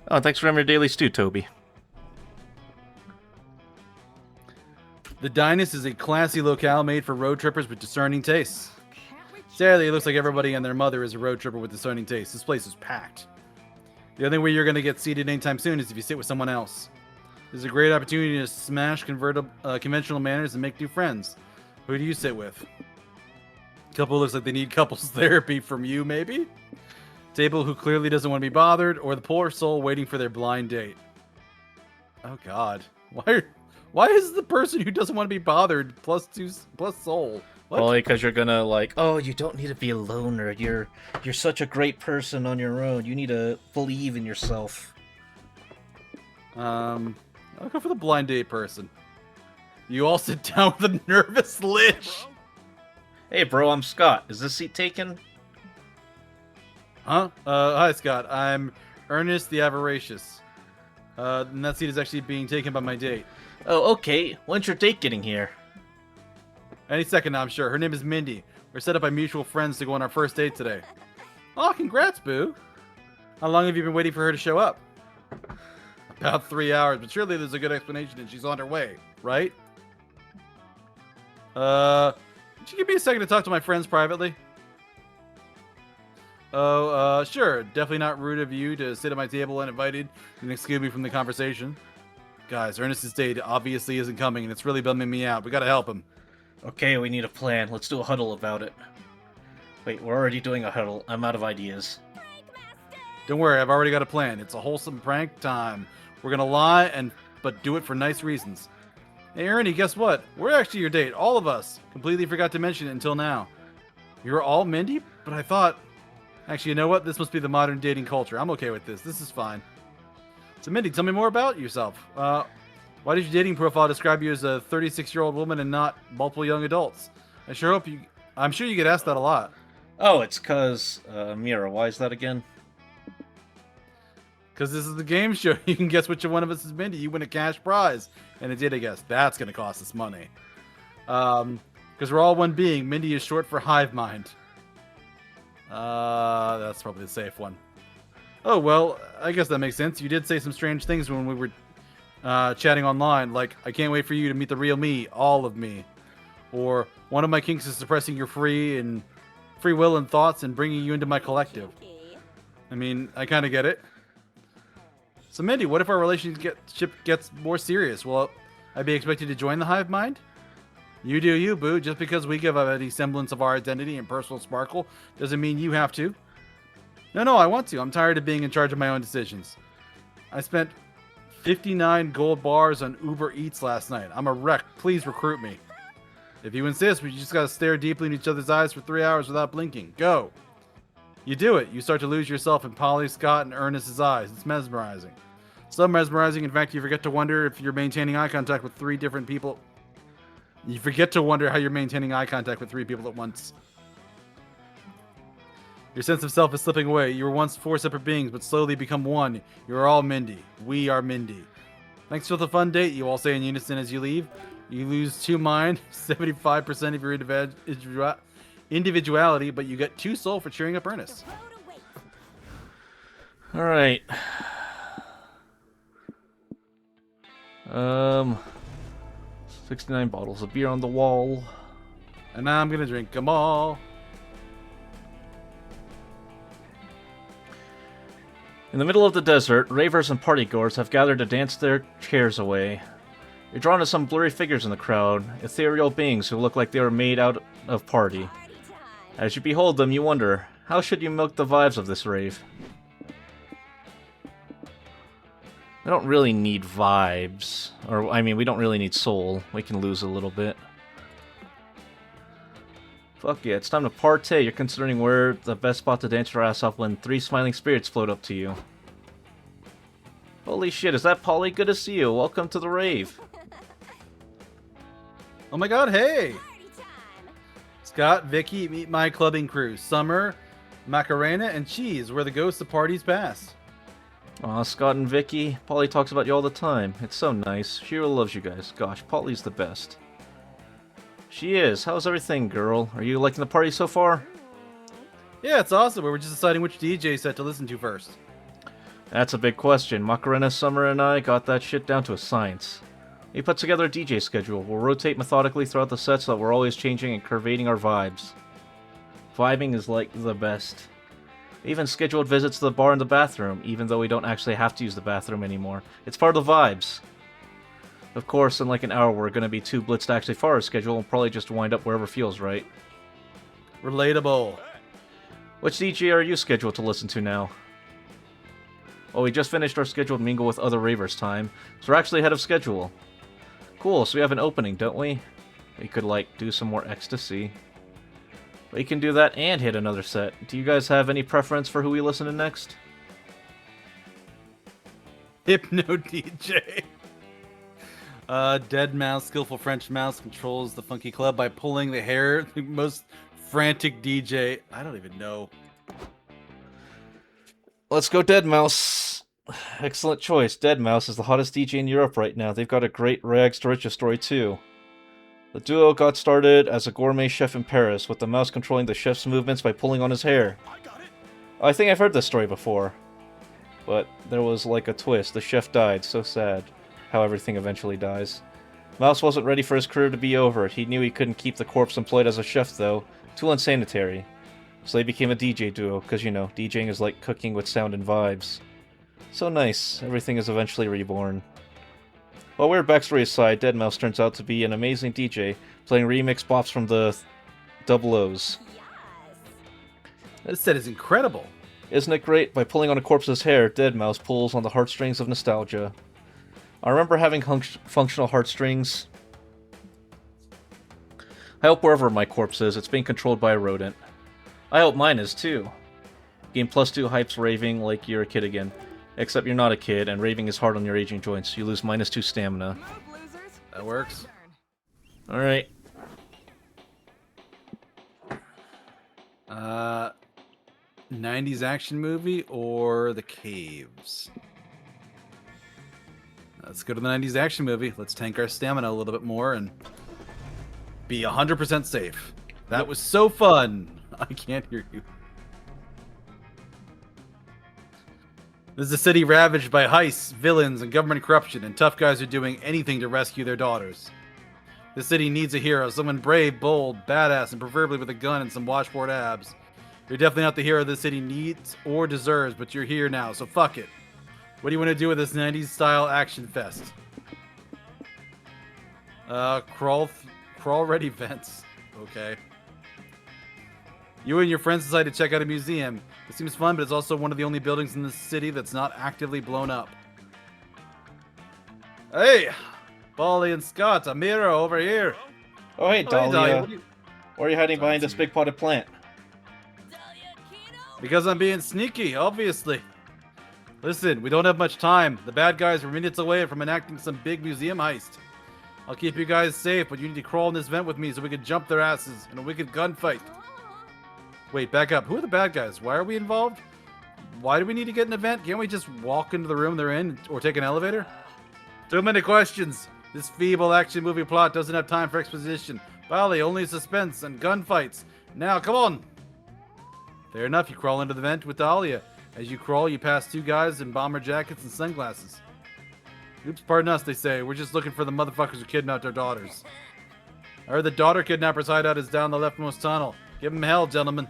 Oh, thanks for having your daily stew, Toby. The Dynast is a classy locale made for road trippers with discerning tastes. Can't wait. Sadly, it looks like everybody and their mother is a road tripper with discerning tastes. This place is packed. The only way you're going to get seated anytime soon is if you sit with someone else. This is a great opportunity to smash conventional manners and make new friends. Who do you sit with? Couple looks like they need couples therapy from you, maybe? Table who clearly doesn't want to be bothered, or the poor soul waiting for their blind date. Oh God, why is the person who doesn't want to be bothered plus soul? What? Polly, because you're gonna like, oh, you don't need to be a loner. You're such a great person on your own. You need to believe in yourself. I'll go for the blind date person. You all sit down with a nervous lich. Hey, bro, I'm Scott. Is this seat taken? Huh? Hi, Scott. I'm Ernest the Avaricious. And that seat is actually being taken by my date. Oh, okay. When's your date getting here? Any second now, I'm sure. Her name is Mindy. We're set up by mutual friends to go on our first date today. Oh, congrats, Boo. How long have you been waiting for her to show up? About 3 hours, but surely there's a good explanation and she's on her way, right? Could you give me a second to talk to my friends privately? Oh, sure. Definitely not rude of you to sit at my table uninvited and exclude me from the conversation. Guys, Ernest's date obviously isn't coming and it's really bumming me out. We gotta help him. Okay, we need a plan. Let's do a huddle about it. Wait, we're already doing a huddle. I'm out of ideas. Don't worry, I've already got a plan. It's a wholesome prank time. We're gonna lie but do it for nice reasons. Hey, Ernie, guess what? We're actually your date, all of us. Completely forgot to mention it until now. You're all Mindy? But I thought... Actually, you know what? This must be the modern dating culture. I'm okay with this. This is fine. So, Mindy, tell me more about yourself. Why did your dating profile describe you as a 36-year-old woman and not multiple young adults? I'm sure you get asked that a lot. Oh, it's cause, Mira, why is that again? Because this is the game show. You can guess which one of us is Mindy. You win a cash prize. And a data guess. That's going to cost us money. Because we're all one being. Mindy is short for hive mind. That's probably the safe one. Oh, well, I guess that makes sense. You did say some strange things when we were chatting online. Like, I can't wait for you to meet the real me. All of me. Or, one of my kinks is suppressing your free will and thoughts and bringing you into my collective. I mean, I kind of get it. So, Mindy, what if our relationship gets more serious? Will I be expected to join the hive mind? You do you, Boo. Just because we give up any semblance of our identity and personal sparkle doesn't mean you have to. No, I want to. I'm tired of being in charge of my own decisions. I spent 59 gold bars on Uber Eats last night. I'm a wreck. Please recruit me. If you insist, we just gotta stare deeply in each other's eyes for 3 hours without blinking. Go. You do it. You start to lose yourself in Polly, Scott, and Ernest's eyes. It's mesmerizing. So mesmerizing, in fact, you forget to wonder if you're maintaining eye contact with 3 different people. You forget to wonder how you're maintaining eye contact with 3 people at once. Your sense of self is slipping away. You were once 4 separate beings, but slowly become one. You're all Mindy. We are Mindy. Thanks for the fun date, you all say in unison as you leave. You lose 2 mind, 75% of your individuality, but you get 2 soul for cheering up Ernest. Alright. 69 bottles of beer on the wall. And now I'm gonna drink them all. In the middle of the desert, ravers and partygoers have gathered to dance their cares away. You're drawn to some blurry figures in the crowd, ethereal beings who look like they were made out of party. Party time. As you behold them, you wonder, how should you milk the vibes of this rave? We don't really need vibes. Or, I mean, we don't really need soul. We can lose a little bit. Fuck yeah, it's time to partay. You're considering where the best spot to dance your ass off when 3 smiling spirits float up to you. Holy shit, is that Polly? Good to see you. Welcome to the rave. Oh my god, hey! Party time. Scott, Vicky, meet my clubbing crew. Summer, Macarena, and Cheese, where the ghosts of parties pass. Aw, Scott and Vicky. Polly talks about you all the time. It's so nice. She really loves you guys. Gosh, Polly's the best. She is. How's everything, girl? Are you liking the party so far? Yeah, it's awesome. We were just deciding which DJ set to listen to first. That's a big question. Macarena, Summer, and I got that shit down to a science. We put together a DJ schedule. We'll rotate methodically throughout the set so that we're always changing and curvating our vibes. Vibing is like the best. We even scheduled visits to the bar and the bathroom, even though we don't actually have to use the bathroom anymore. It's part of the vibes. Of course, in like an hour, we're gonna be too blitzed to actually follow our schedule and probably just wind up wherever feels right. Relatable. Which DJ are you scheduled to listen to now? Well, we just finished our scheduled mingle with other ravers time, so we're actually ahead of schedule. Cool, so we have an opening, don't we? We could, like, do some more ecstasy. We can do that and hit another set. Do you guys have any preference for who we listen to next? Hypno DJ. Dead Mouse, skillful French mouse, controls the funky club by pulling the hair. The most frantic DJ. I don't even know. Let's go Deadmau5. Excellent choice. Deadmau5 is the hottest DJ in Europe right now. They've got a great rags to riches story too. The duo got started as a gourmet chef in Paris, with the mouse controlling the chef's movements by pulling on his hair. I think I've heard this story before. But there was like a twist. The chef died. So sad. How everything eventually dies. Mouse wasn't ready for his career to be over. He knew he couldn't keep the corpse employed as a chef though. Too unsanitary. So they became a DJ duo, because you know, DJing is like cooking with sound and vibes. So nice. Everything is eventually reborn. While weird backstory aside, Deadmau5 turns out to be an amazing DJ, playing remix bops from the Double O's. This set is incredible. Isn't it great? By pulling on a corpse's hair, Deadmau5 pulls on the heartstrings of nostalgia. I remember having functional heartstrings. I hope wherever my corpse is, it's being controlled by a rodent. I hope mine is too. Gain +2 hypes raving like you're a kid again. Except you're not a kid, and raving is hard on your aging joints. You lose -2 stamina. Move, losers. That works. Alright. 90s action movie or The Caves? Let's go to the 90s action movie. Let's tank our stamina a little bit more and be 100% safe. That was so fun. I can't hear you. This is a city ravaged by heists, villains, and government corruption, and tough guys are doing anything to rescue their daughters. This city needs a hero, someone brave, bold, badass, and preferably with a gun and some washboard abs. You're definitely not the hero the city needs or deserves, but you're here now, so fuck it. What do you want to do with this 90s style action fest? Crawl ready vents. Okay. You and your friends decided to check out a museum. It seems fun, but it's also one of the only buildings in the city that's not actively blown up. Hey! Polly and Scott, Amira over here. Oh hey, Dahlia. what do you- Why are you hiding behind this big potted plant? Because I'm being sneaky, obviously. Listen, we don't have much time. The bad guys are minutes away from enacting some big museum heist. I'll keep you guys safe, but you need to crawl in this vent with me so we can jump their asses in a wicked gunfight. Wait, back up. Who are the bad guys? Why are we involved? Why do we need to get an event? Can't we just walk into the room they're in or take an elevator? Too many questions. This feeble action movie plot doesn't have time for exposition. Bali, only suspense and gunfights. Now, come on. Fair enough, you crawl into the vent with Dahlia. As you crawl, you pass 2 guys in bomber jackets and sunglasses. Oops, pardon us, they say. We're just looking for the motherfuckers who kidnapped our daughters. I heard the daughter kidnapper's hideout is down the leftmost tunnel. Give them hell, gentlemen.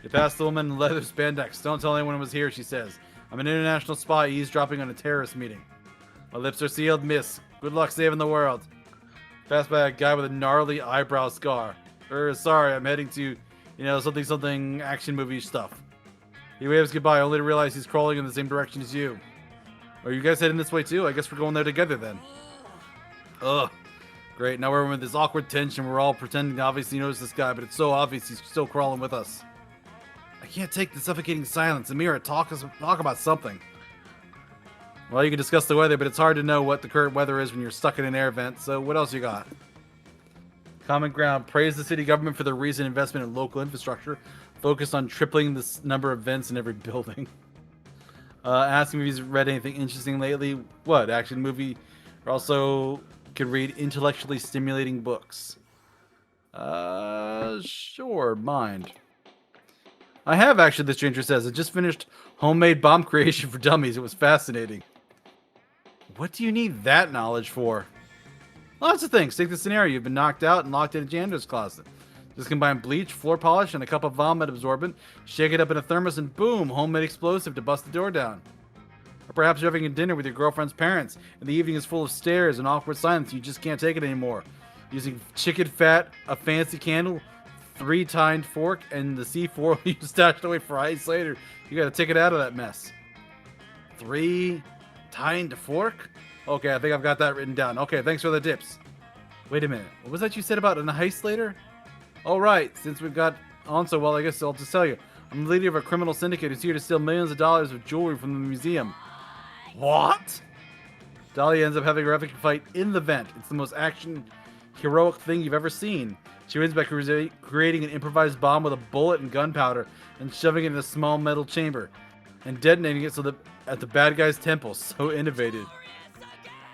You pass the woman in leather spandex. Don't tell anyone I was here, she says. I'm an international spy eavesdropping on a terrorist meeting. My lips are sealed, miss. Good luck saving the world. Passed by a guy with a gnarly eyebrow scar. Sorry, I'm heading to, something action movie stuff. He waves goodbye, only to realize he's crawling in the same direction as you. Are you guys heading this way too? I guess we're going there together then. Ugh. Great, now we're in this awkward tension. We're all pretending to obviously notice this guy, but it's so obvious he's still crawling with us. I can't take the suffocating silence. Amira, talk about something. Well, you can discuss the weather, but it's hard to know what the current weather is when you're stuck in an air vent. So what else you got? Common ground. Praise the city government for their recent investment in local infrastructure, focused on tripling the number of vents in every building. Asking if he's read anything interesting lately. What? Action movie? Or also could read intellectually stimulating books. Sure. Mind. I have actually, the stranger says. I just finished Homemade Bomb Creation for Dummies. It was fascinating. What do you need that knowledge for? Lots of things. Take the scenario. You've been knocked out and locked in a janitor's closet. Just combine bleach, floor polish, and a cup of vomit absorbent. Shake it up in a thermos and boom, homemade explosive to bust the door down. Or perhaps you're having a dinner with your girlfriend's parents, and the evening is full of stares and awkward silence. You just can't take it anymore. Using chicken fat, a fancy candle, 3-tined fork, and the C4 you stashed away for ice later. You gotta take it out of that mess. 3-tined fork? Okay, I think I've got that written down. Okay, thanks for the tips. Wait a minute. What was that you said about an heist later? Oh, right. Since we've got on so well, I guess I'll just tell you. I'm the leader of a criminal syndicate who's here to steal millions of dollars of jewelry from the museum. What? Dahlia ends up having a epic fight in the vent. It's the most heroic thing you've ever seen. She wins by creating an improvised bomb with a bullet and gunpowder and shoving it in a small metal chamber and detonating it at the bad guy's temple. So innovative.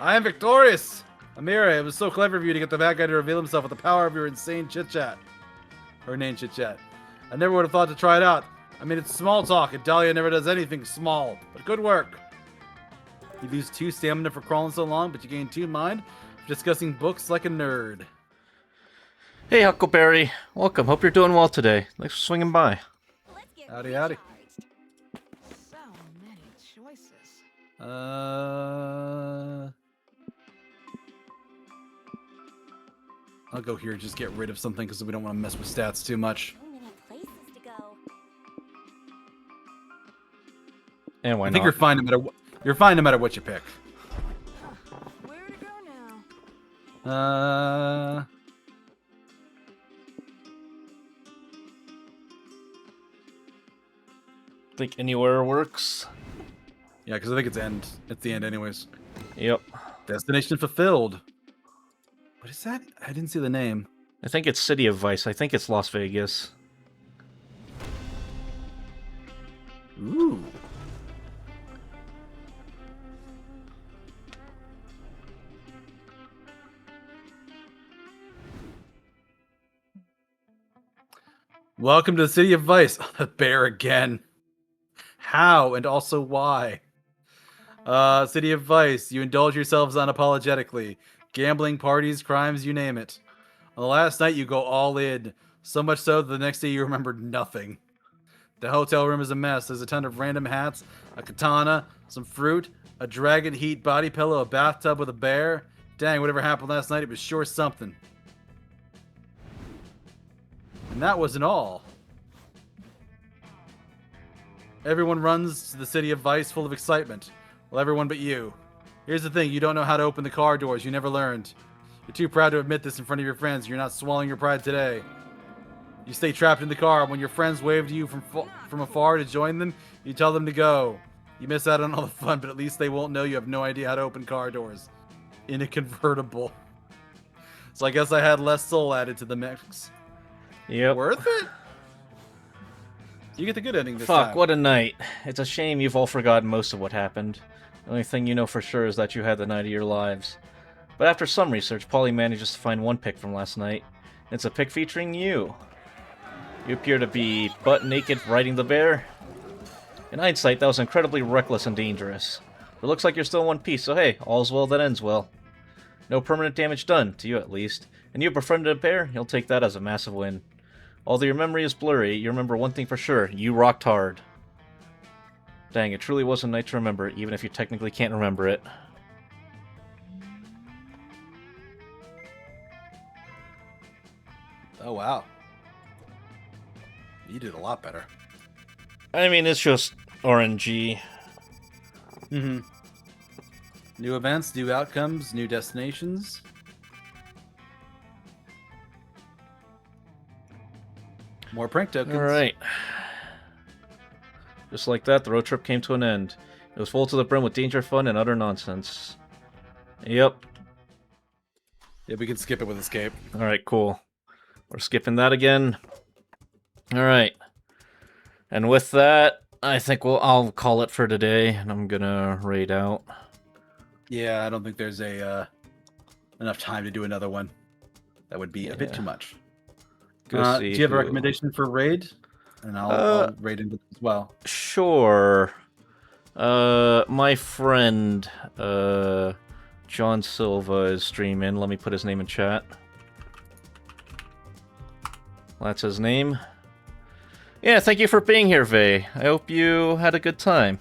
I am victorious! Amira, it was so clever of you to get the bad guy to reveal himself with the power of your insane chit-chat. Or inane chit-chat. I never would have thought to try it out. I mean, it's small talk, and Dahlia never does anything small. But good work. You lose 2 stamina for crawling so long, but you gain 2 mind for discussing books like a nerd. Hey, Huckleberry. Welcome. Hope you're doing well today. Thanks for swinging by. Let's get Howdy, howdy. recharged. So many choices. I'll go here and just get rid of something because we don't want to mess with stats too much. So many places to go. And why I not? think you're fine no matter what you pick. Where to go now? Think anywhere works. Yeah, because I think it's the end anyways. Yep. Destination fulfilled. What is that? I didn't see the name. I think it's City of Vice. I think it's Las Vegas. Ooh. Welcome to the City of Vice. The bear again. How and also why? City of Vice. You indulge yourselves unapologetically. Gambling, parties, crimes, you name it. On the last night, you go all in. So much so that the next day you remember nothing. The hotel room is a mess. There's a ton of random hats, a katana, some fruit, a dragon heat body pillow, a bathtub with a bear. Dang, whatever happened last night, it was sure something. And that wasn't all. Everyone runs to the City of Vice full of excitement. Well, everyone but you. Here's the thing, you don't know how to open the car doors. You never learned. You're too proud to admit this in front of your friends. You're not swallowing your pride today. You stay trapped in the car. When your friends wave to you from afar to join them, you tell them to go. You miss out on all the fun, but at least they won't know you have no idea how to open car doors. In a convertible. So I guess I had less soul added to the mix. Yep. Worth it? You get the good ending this time. Fuck, what a night. It's a shame you've all forgotten most of what happened. The only thing you know for sure is that you had the night of your lives. But after some research, Polly manages to find one pic from last night. It's a pic featuring you. You appear to be butt naked riding the bear. In hindsight, that was incredibly reckless and dangerous. But it looks like you're still in one piece, so hey, all's well that ends well. No permanent damage done, to you at least. And you befriended a bear, you'll take that as a massive win. Although your memory is blurry, you remember one thing for sure, you rocked hard. Dang, it truly was a night to remember, even if you technically can't remember it. Oh, wow. You did a lot better. I mean, it's just RNG. Mm-hmm. New events, new outcomes, new destinations. More prank tokens. All right. Just like that, the road trip came to an end. It was full to the brim with danger, fun, and utter nonsense. Yep. Yeah, we can skip it with escape. All right, cool. We're skipping that again. All right. And with that, I think I'll call it for today, and I'm gonna raid out. Yeah, I don't think there's enough time to do another one. That would be a bit Yeah. too much. Go Do see you have a who- recommendation for raid? And I'll raid into this as well. Sure. My friend, John Silva is streaming. Let me put his name in chat. That's his name. Yeah, thank you for being here, Vey. I hope you had a good time.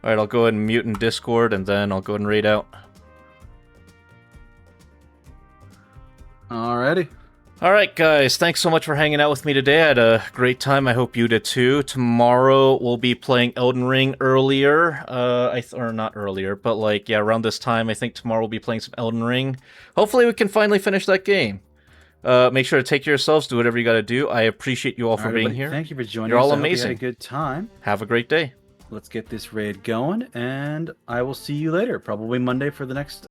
Alright, I'll go ahead and mute in Discord, and then I'll go ahead and raid out. Alrighty. Alright, guys, thanks so much for hanging out with me today. I had a great time. I hope you did too. Tomorrow we'll be playing Elden Ring earlier. Or not earlier, but like, yeah, around this time. I think tomorrow we'll be playing some Elden Ring. Hopefully we can finally finish that game. Make sure to take care of yourselves, do whatever you gotta do. I appreciate you all for being Everybody, here. Thank you for joining You're us. all I hope you amazing. had a good time. Have a great day. Let's get this raid going, and I will see you later. Probably Monday for the next